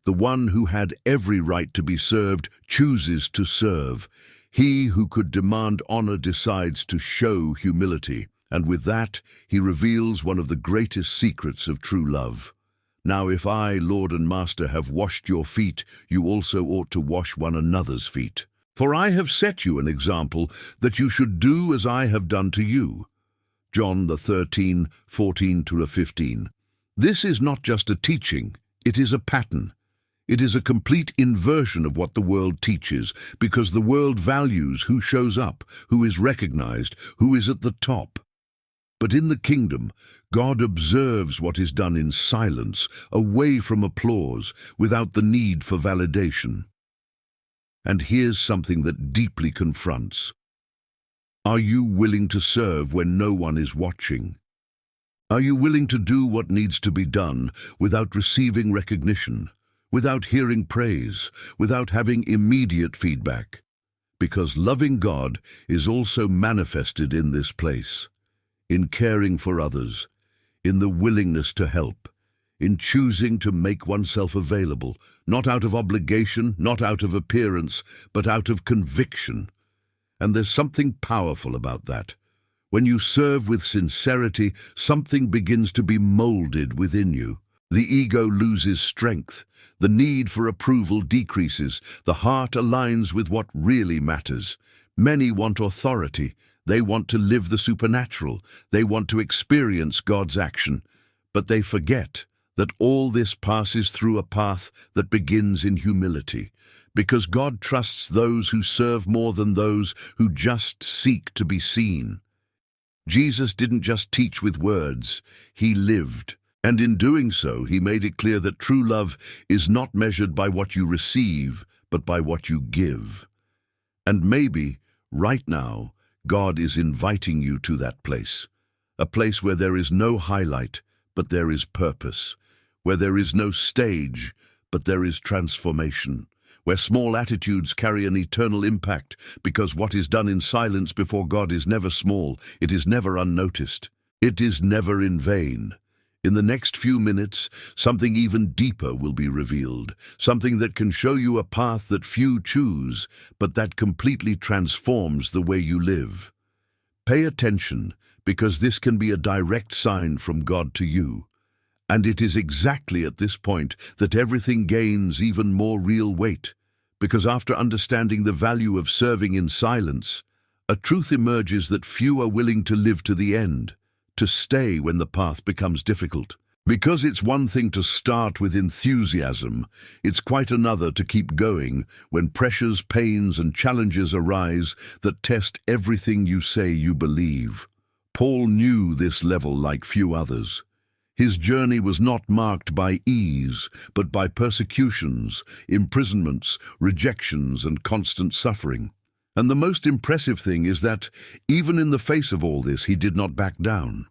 The one who had every right to be served chooses to serve. He who could demand honor decides to show humility, and with that, He reveals one of the greatest secrets of true love. Now if I, Lord and Master, have washed your feet, you also ought to wash one another's feet. For I have set you an example that you should do as I have done to you. John 13:14-15. This is not just a teaching, it is a pattern. It is a complete inversion of what the world teaches, because the world values who shows up, who is recognized, who is at the top. But in the kingdom, God observes what is done in silence, away from applause, without the need for validation. And here's something that deeply confronts. Are you willing to serve when no one is watching? Are you willing to do what needs to be done without receiving recognition, without hearing praise, without having immediate feedback? Because loving God is also manifested in this place. In caring for others, in the willingness to help, in choosing to make oneself available, not out of obligation, not out of appearance, but out of conviction. And there's something powerful about that. When you serve with sincerity, something begins to be molded within you. The ego loses strength, the need for approval decreases, the heart aligns with what really matters. Many want authority. They want to live the supernatural. They want to experience God's action. But they forget that all this passes through a path that begins in humility, because God trusts those who serve more than those who just seek to be seen. Jesus didn't just teach with words, He lived. And in doing so, He made it clear that true love is not measured by what you receive, but by what you give. And maybe, right now, God is inviting you to that place, a place where there is no highlight, but there is purpose, where there is no stage, but there is transformation, where small attitudes carry an eternal impact, because what is done in silence before God is never small, it is never unnoticed, it is never in vain. In the next few minutes, something even deeper will be revealed, something that can show you a path that few choose, but that completely transforms the way you live. Pay attention, because this can be a direct sign from God to you. And it is exactly at this point that everything gains even more real weight, because after understanding the value of serving in silence, a truth emerges that few are willing to live to the end, to stay when the path becomes difficult. Because it's one thing to start with enthusiasm, it's quite another to keep going when pressures, pains, and challenges arise that test everything you say you believe. Paul knew this level like few others. His journey was not marked by ease, but by persecutions, imprisonments, rejections, and constant suffering. And the most impressive thing is that, even in the face of all this, he did not back down.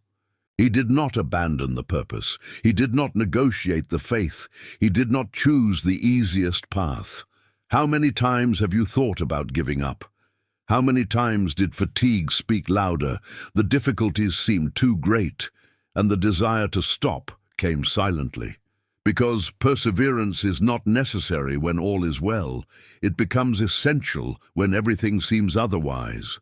He did not abandon the purpose. He did not negotiate the faith. He did not choose the easiest path. How many times have you thought about giving up? How many times did fatigue speak louder, the difficulties seemed too great, and the desire to stop came silently? Because perseverance is not necessary when all is well, it becomes essential when everything seems otherwise.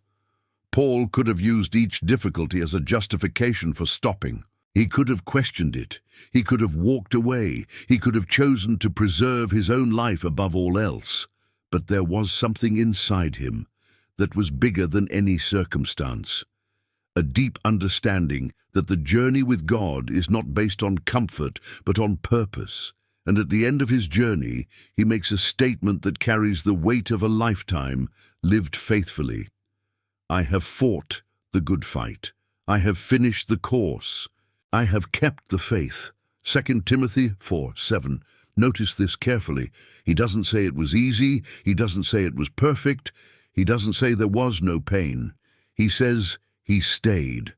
Paul could have used each difficulty as a justification for stopping. He could have questioned it. He could have walked away. He could have chosen to preserve his own life above all else. But there was something inside him that was bigger than any circumstance. A deep understanding that the journey with God is not based on comfort, but on purpose. And at the end of his journey, he makes a statement that carries the weight of a lifetime lived faithfully. I have fought the good fight. I have finished the course. I have kept the faith. 2 Timothy 4:7. Notice this carefully. He doesn't say it was easy. He doesn't say it was perfect. He doesn't say there was no pain. He says he stayed.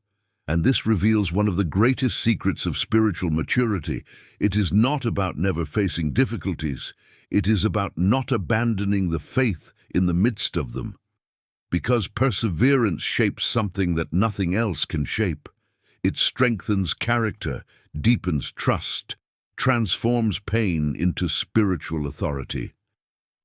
And this reveals one of the greatest secrets of spiritual maturity. It is not about never facing difficulties. It is about not abandoning the faith in the midst of them. Because perseverance shapes something that nothing else can shape. It strengthens character, deepens trust, transforms pain into spiritual authority.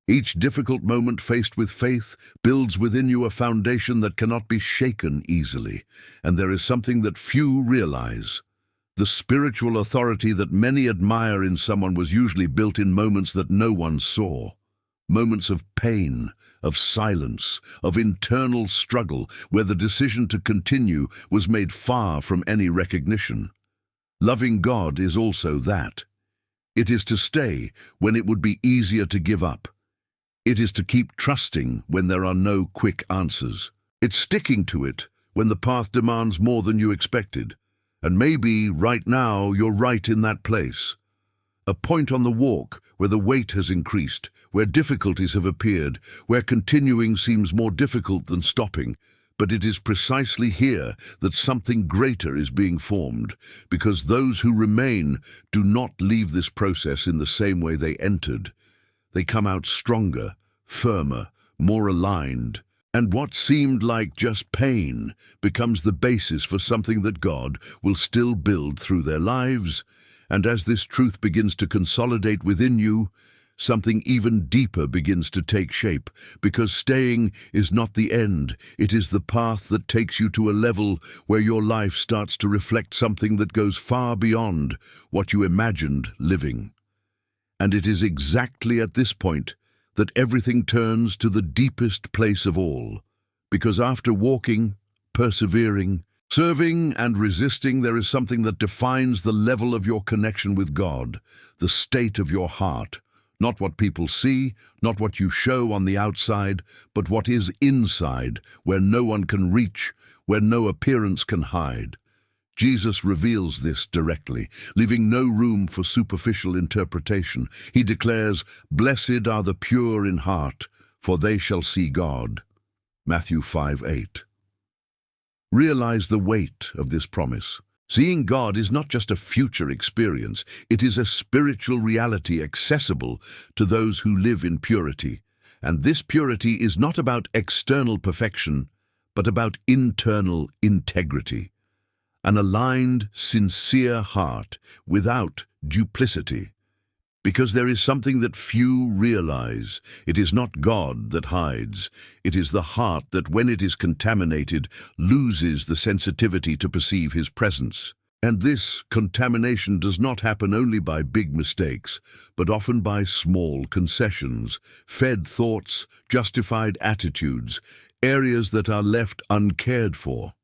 Each difficult moment faced with faith builds within you a foundation that cannot be shaken easily, and there is something that few realize. The spiritual authority that many admire in someone was usually built in moments that no one saw. Moments of pain, of silence, of internal struggle, where the decision to continue was made far from any recognition. Loving God is also that. It is to stay when it would be easier to give up. It is to keep trusting when there are no quick answers. It's sticking to it when the path demands more than you expected. And maybe right now you're right in that place. A point on the walk where the weight has increased, where difficulties have appeared, where continuing seems more difficult than stopping. But it is precisely here that something greater is being formed, because those who remain do not leave this process in the same way they entered. They come out stronger, firmer, more aligned, and what seemed like just pain becomes the basis for something that God will still build through their lives. And as this truth begins to consolidate within you, something even deeper begins to take shape, because staying is not the end. It is the path that takes you to a level where your life starts to reflect something that goes far beyond what you imagined living. And it is exactly at this point that everything turns to the deepest place of all. Because after walking, persevering, serving and resisting, there is something that defines the level of your connection with God, the state of your heart. Not what people see, not what you show on the outside, but what is inside, where no one can reach, where no appearance can hide. Jesus reveals this directly, leaving no room for superficial interpretation. He declares, "Blessed are the pure in heart, for they shall see God." Matthew 5:8. Realize the weight of this promise. Seeing God is not just a future experience, it is a spiritual reality accessible to those who live in purity. And this purity is not about external perfection, but about internal integrity. An aligned, sincere heart without duplicity. Because there is something that few realize. It is not God that hides. It is the heart that, when it is contaminated, loses the sensitivity to perceive His presence. And this contamination does not happen only by big mistakes, but often by small concessions, fed thoughts, justified attitudes, areas that are left uncared for.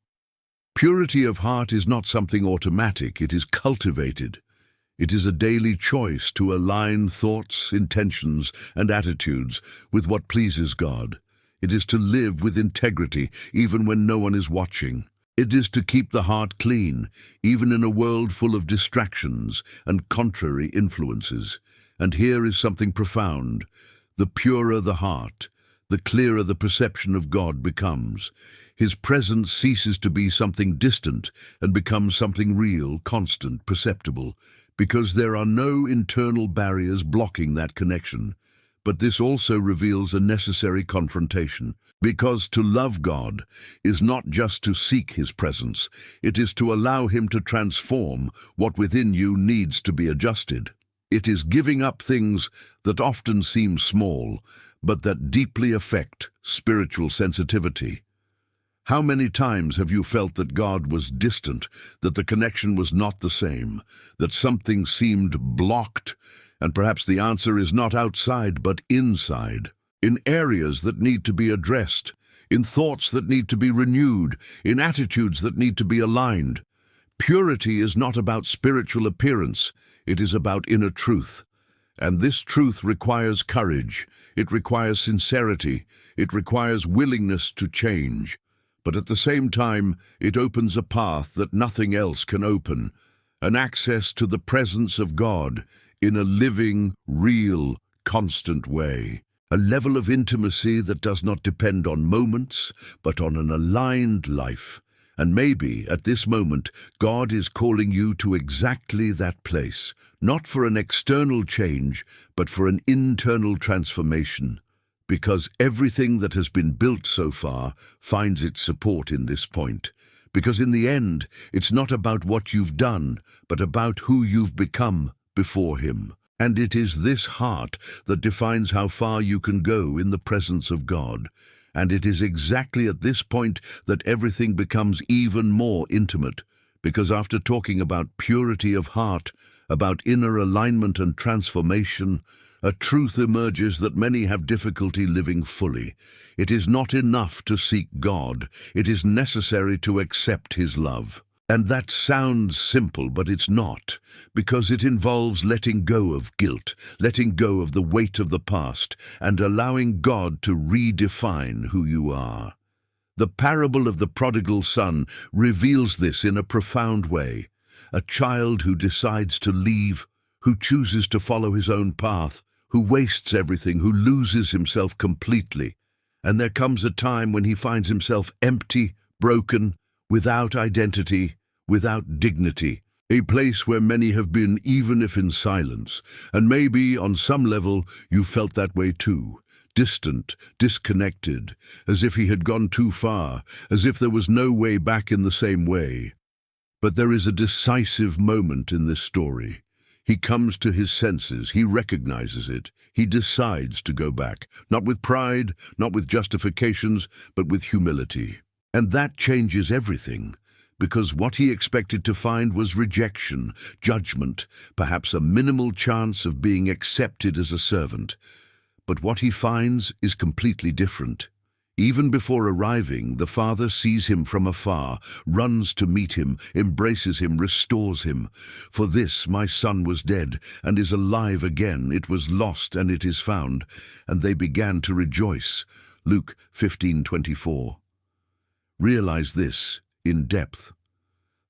Purity of heart is not something automatic, it is cultivated. It is a daily choice to align thoughts, intentions, and attitudes with what pleases God. It is to live with integrity, even when no one is watching. It is to keep the heart clean, even in a world full of distractions and contrary influences. And here is something profound. The purer the heart, the clearer the perception of God becomes. His presence ceases to be something distant and becomes something real, constant, perceptible, because there are no internal barriers blocking that connection. But this also reveals a necessary confrontation, because to love God is not just to seek His presence, it is to allow Him to transform what within you needs to be adjusted. It is giving up things that often seem small, but that deeply affect spiritual sensitivity. How many times have you felt that God was distant, that the connection was not the same, that something seemed blocked? And perhaps the answer is not outside, but inside, in areas that need to be addressed, in thoughts that need to be renewed, in attitudes that need to be aligned. Purity is not about spiritual appearance, it is about inner truth. And this truth requires courage, it requires sincerity, it requires willingness to change. But at the same time, it opens a path that nothing else can open, an access to the presence of God in a living, real, constant way. A level of intimacy that does not depend on moments, but on an aligned life. And maybe, at this moment, God is calling you to exactly that place, not for an external change, but for an internal transformation. Because everything that has been built so far finds its support in this point. Because in the end, it's not about what you've done, but about who you've become before Him. And it is this heart that defines how far you can go in the presence of God. And it is exactly at this point that everything becomes even more intimate. Because after talking about purity of heart, about inner alignment and transformation, a truth emerges that many have difficulty living fully. It is not enough to seek God. It is necessary to accept His love. And that sounds simple, but it's not, because it involves letting go of guilt, letting go of the weight of the past, and allowing God to redefine who you are. The parable of the prodigal son reveals this in a profound way. A child who decides to leave, who chooses to follow his own path, who wastes everything, who loses himself completely. And there comes a time when he finds himself empty, broken, without identity, without dignity, a place where many have been, even if in silence. And maybe, on some level, you felt that way too. Distant, disconnected, as if he had gone too far, as if there was no way back in the same way. But there is a decisive moment in this story. He comes to his senses, he recognizes it, he decides to go back, not with pride, not with justifications, but with humility. And that changes everything, because what he expected to find was rejection, judgment, perhaps a minimal chance of being accepted as a servant. But what he finds is completely different. Even before arriving, the father sees him from afar, runs to meet him, embraces him, restores him. For this my son was dead, and is alive again. It was lost, and it is found. And they began to rejoice. Luke 15:24. Realize this in depth.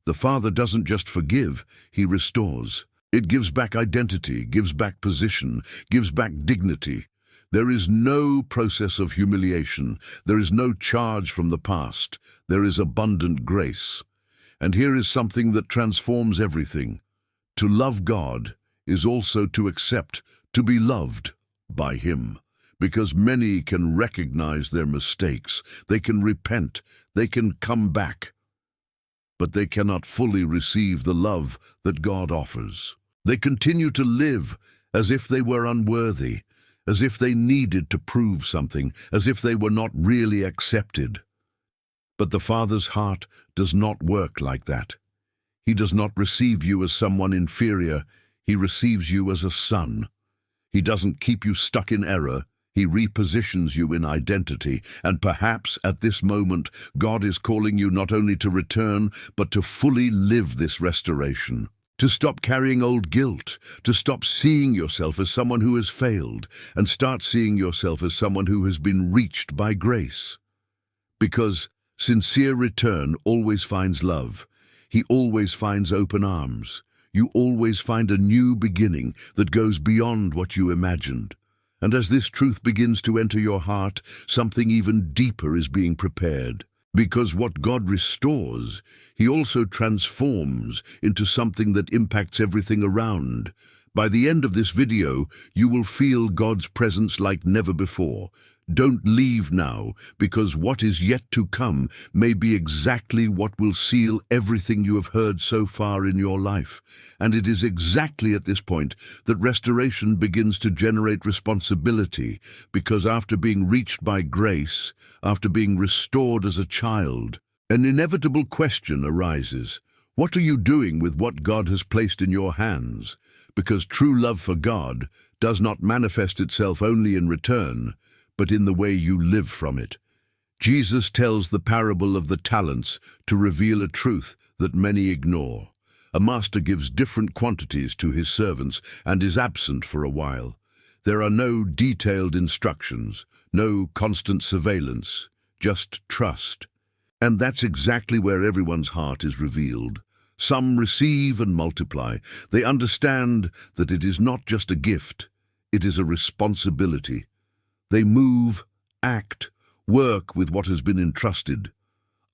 The Father doesn't just forgive, He restores. It gives back identity, gives back position, gives back dignity. There is no process of humiliation. There is no charge from the past. There is abundant grace. And here is something that transforms everything. To love God is also to accept, to be loved by Him. Because many can recognize their mistakes, they can repent, they can come back. but they cannot fully receive the love that God offers. They continue to live as if they were unworthy, as if they needed to prove something, as if they were not really accepted. But the Father's heart does not work like that. He does not receive you as someone inferior. He receives you as a son. He doesn't keep you stuck in error. He repositions you in identity. And perhaps at this moment, God is calling you not only to return, but to fully live this restoration. To stop carrying old guilt, to stop seeing yourself as someone who has failed, and start seeing yourself as someone who has been reached by grace. Because sincere return always finds love. He always finds open arms. You always find a new beginning that goes beyond what you imagined. And as this truth begins to enter your heart, something even deeper is being prepared. Because what God restores, He also transforms into something that impacts everything around. By the end of this video, you will feel God's presence like never before. Don't leave now, because what is yet to come may be exactly what will seal everything you have heard so far in your life. And it is exactly at this point that restoration begins to generate responsibility, because after being reached by grace, after being restored as a child, an inevitable question arises. What are you doing with what God has placed in your hands? Because true love for God does not manifest itself only in return, but in the way you live from it. Jesus tells the parable of the talents to reveal a truth that many ignore. A master gives different quantities to his servants and is absent for a while. There are no detailed instructions, no constant surveillance, just trust. And that's exactly where everyone's heart is revealed. Some receive and multiply. They understand that it is not just a gift, it is a responsibility. They move, act, work with what has been entrusted.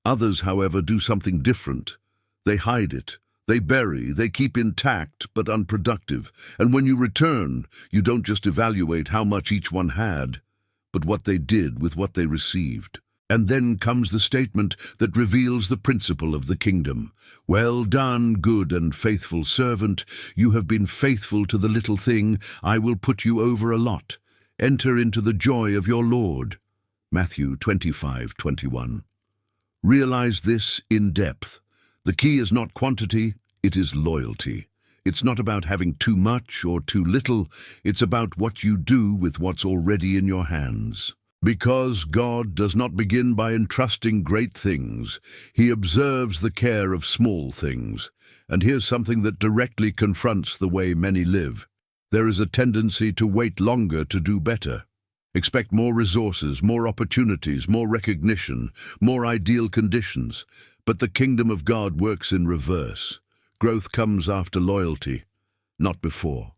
Others, however, do something different. They hide it, they bury, they keep intact but unproductive. And when you return, you don't just evaluate how much each one had, but what they did with what they received. And then comes the statement that reveals the principle of the kingdom. Well done, good and faithful servant. You have been faithful to the little thing. I will put you over a lot. Enter into the joy of your Lord. Matthew 25:21. Realize this in depth. The key is not quantity, it is loyalty. It's not about having too much or too little, it's about what you do with what's already in your hands. Because God does not begin by entrusting great things, He observes the care of small things. And here's something that directly confronts the way many live. There is a tendency to wait longer to do better. Expect more resources, more opportunities, more recognition, more ideal conditions. But the kingdom of God works in reverse. Growth comes after loyalty, not before.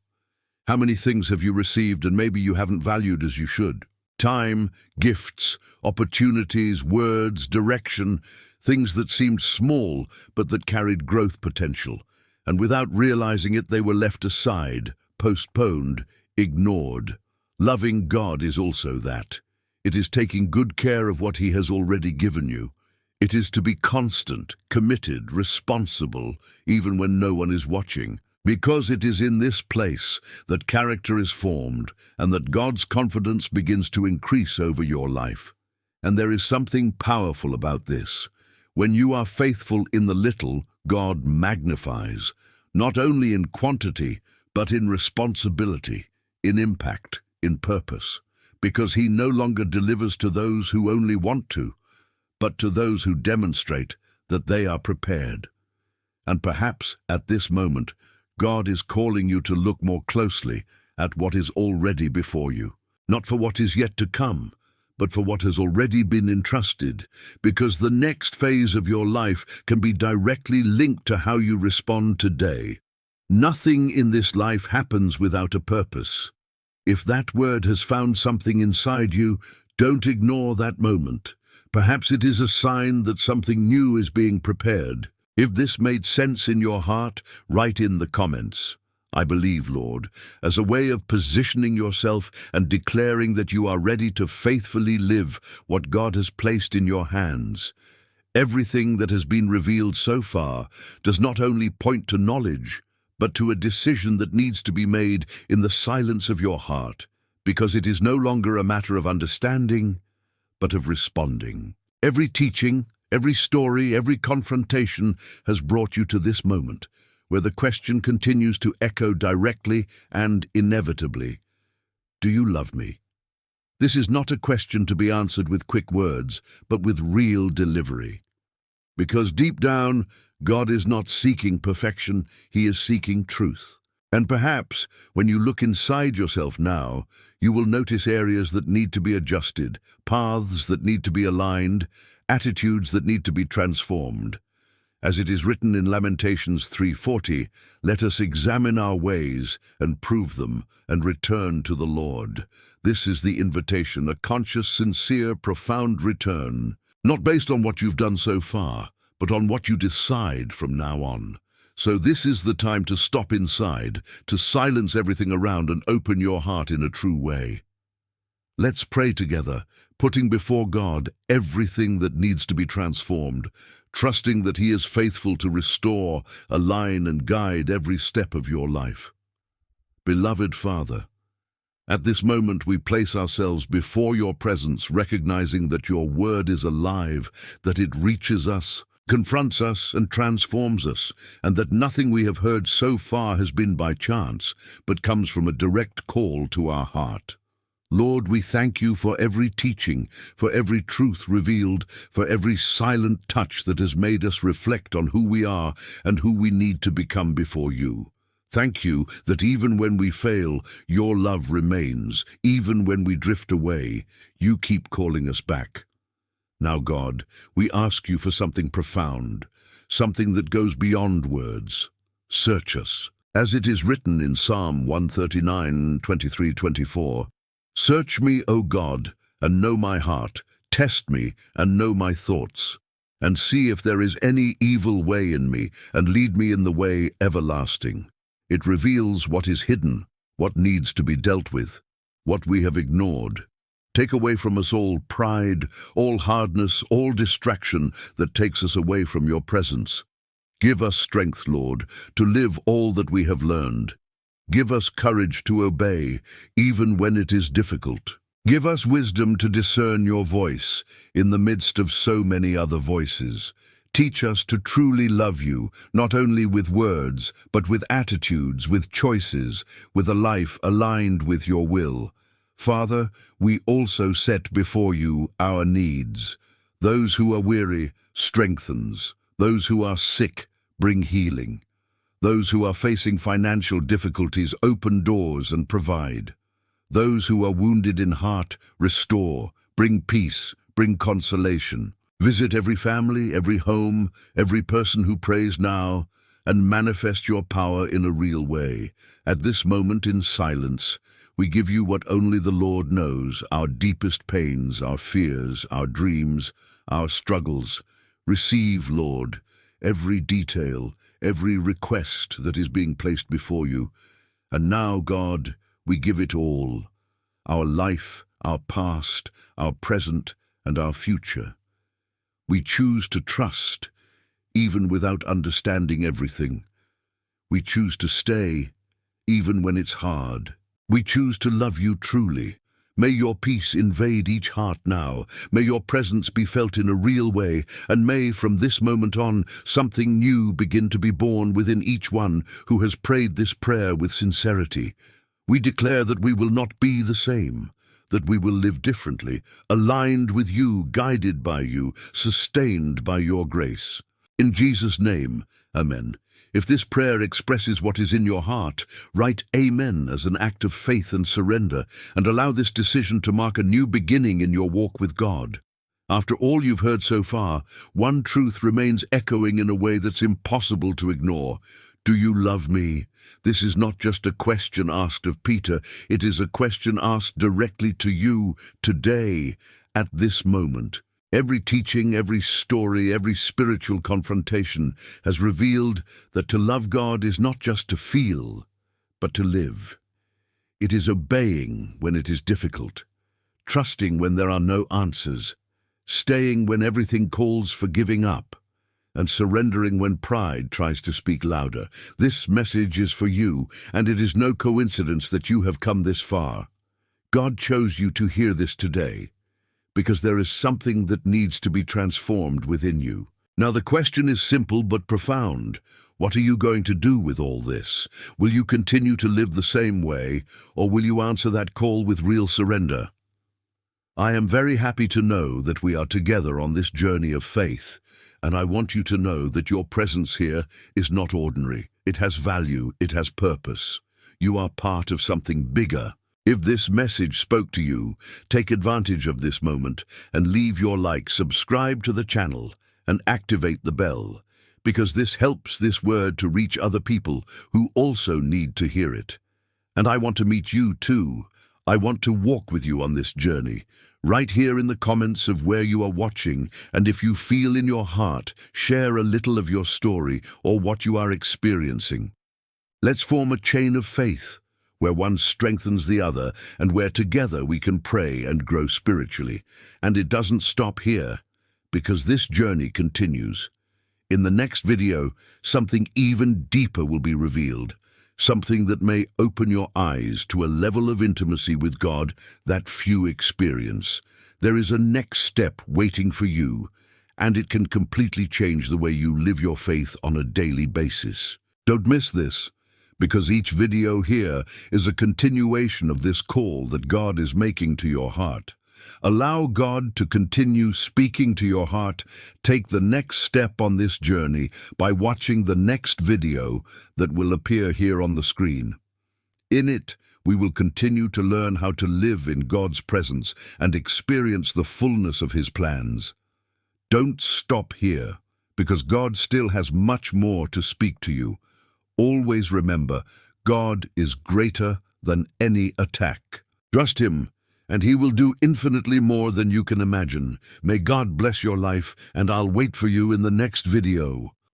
How many things have you received and maybe you haven't valued as you should? Time, gifts, opportunities, words, direction, things that seemed small but that carried growth potential. And without realizing it, they were left aside, postponed, ignored. Loving God is also that. It is taking good care of what He has already given you. It is to be constant, committed, responsible, even when no one is watching. Because it is in this place that character is formed and that God's confidence begins to increase over your life. And there is something powerful about this. When you are faithful in the little, God magnifies, not only in quantity, but in responsibility, in impact, in purpose, because He no longer delivers to those who only want to, but to those who demonstrate that they are prepared. And perhaps at this moment, God is calling you to look more closely at what is already before you, not for what is yet to come, but for what has already been entrusted, because the next phase of your life can be directly linked to how you respond today. Nothing in this life happens without a purpose. If that word has found something inside you, don't ignore that moment. Perhaps it is a sign that something new is being prepared. If this made sense in your heart, write in the comments, "I believe, Lord," as a way of positioning yourself and declaring that you are ready to faithfully live what God has placed in your hands. Everything that has been revealed so far does not only point to knowledge, but to a decision that needs to be made in the silence of your heart, because it is no longer a matter of understanding, but of responding. Every teaching, every story, every confrontation has brought you to this moment, where the question continues to echo directly and inevitably, do you love me? This is not a question to be answered with quick words, but with real delivery. Because deep down, God is not seeking perfection, He is seeking truth. And perhaps, when you look inside yourself now, you will notice areas that need to be adjusted, paths that need to be aligned, attitudes that need to be transformed. As it is written in Lamentations 3:40, let us examine our ways and prove them and return to the Lord. This is the invitation, a conscious, sincere, profound return, not based on what you've done so far, but on what you decide from now on. So this is the time to stop inside, to silence everything around and open your heart in a true way. Let's pray together, putting before God everything that needs to be transformed, trusting that He is faithful to restore, align, and guide every step of your life. Beloved Father, at this moment we place ourselves before your presence, recognizing that your word is alive, that it reaches us, confronts us, and transforms us, and that nothing we have heard so far has been by chance, but comes from a direct call to our heart. Lord, we thank you for every teaching, for every truth revealed, for every silent touch that has made us reflect on who we are and who we need to become before you. Thank you that even when we fail, your love remains. Even when we drift away, you keep calling us back. Now, God, we ask you for something profound, something that goes beyond words. Search us. As it is written in Psalm 139:23-24, search me, O God, and know my heart. Test me and know my thoughts, and see if there is any evil way in me, and lead me in the way everlasting. It reveals what is hidden, what needs to be dealt with, what we have ignored. Take away from us all pride, all hardness, all distraction that takes us away from your presence. Give us strength, Lord, to live all that we have learned. Give us courage to obey, even when it is difficult. Give us wisdom to discern your voice in the midst of so many other voices. Teach us to truly love you, not only with words, but with attitudes, with choices, with a life aligned with your will. Father, we also set before you our needs. Those who are weary, strengthens. Those who are sick, bring healing. Those who are facing financial difficulties, open doors and provide. Those who are wounded in heart, restore, bring peace, bring consolation. Visit every family, every home, every person who prays now, and manifest your power in a real way. At this moment in silence, we give you what only the Lord knows, our deepest pains, our fears, our dreams, our struggles. Receive, Lord, every detail, every request that is being placed before you. And now, God, we give it all, our life, our past, our present, and our future. We choose to trust, even without understanding everything. We choose to stay, even when it's hard. We choose to love you truly. May your peace invade each heart now. May your presence be felt in a real way, and may, from this moment on, something new begin to be born within each one who has prayed this prayer with sincerity. We declare that we will not be the same, that we will live differently, aligned with you, guided by you, sustained by your grace. In Jesus' name, Amen. If this prayer expresses what is in your heart, write Amen as an act of faith and surrender, and allow this decision to mark a new beginning in your walk with God. After all you've heard so far, one truth remains echoing in a way that's impossible to ignore. Do you love me? This is not just a question asked of Peter, it is a question asked directly to you today, at this moment. Every teaching, every story, every spiritual confrontation has revealed that to love God is not just to feel, but to live. It is obeying when it is difficult, trusting when there are no answers, staying when everything calls for giving up, and surrendering when pride tries to speak louder. This message is for you, and it is no coincidence that you have come this far. God chose you to hear this today, because there is something that needs to be transformed within you. Now the question is simple but profound. What are you going to do with all this? Will you continue to live the same way, or will you answer that call with real surrender? I am very happy to know that we are together on this journey of faith, and I want you to know that your presence here is not ordinary. It has value, it has purpose. You are part of something bigger. If this message spoke to you, take advantage of this moment and leave your like, subscribe to the channel, and activate the bell, because this helps this word to reach other people who also need to hear it. And I want to meet you too. I want to walk with you on this journey. Right here in the comments of where you are watching, and if you feel in your heart, share a little of your story or what you are experiencing. Let's form a chain of faith, where one strengthens the other and where together we can pray and grow spiritually. And it doesn't stop here, because this journey continues. In the next video, something even deeper will be revealed. Something that may open your eyes to a level of intimacy with God that few experience. There is a next step waiting for you, and it can completely change the way you live your faith on a daily basis. Don't miss this, because each video here is a continuation of this call that God is making to your heart. Allow God to continue speaking to your heart. Take the next step on this journey by watching the next video that will appear here on the screen. In it, we will continue to learn how to live in God's presence and experience the fullness of His plans. Don't stop here, because God still has much more to speak to you. Always remember, God is greater than any attack. Trust Him, and He will do infinitely more than you can imagine. May God bless your life, and I'll wait for you in the next video.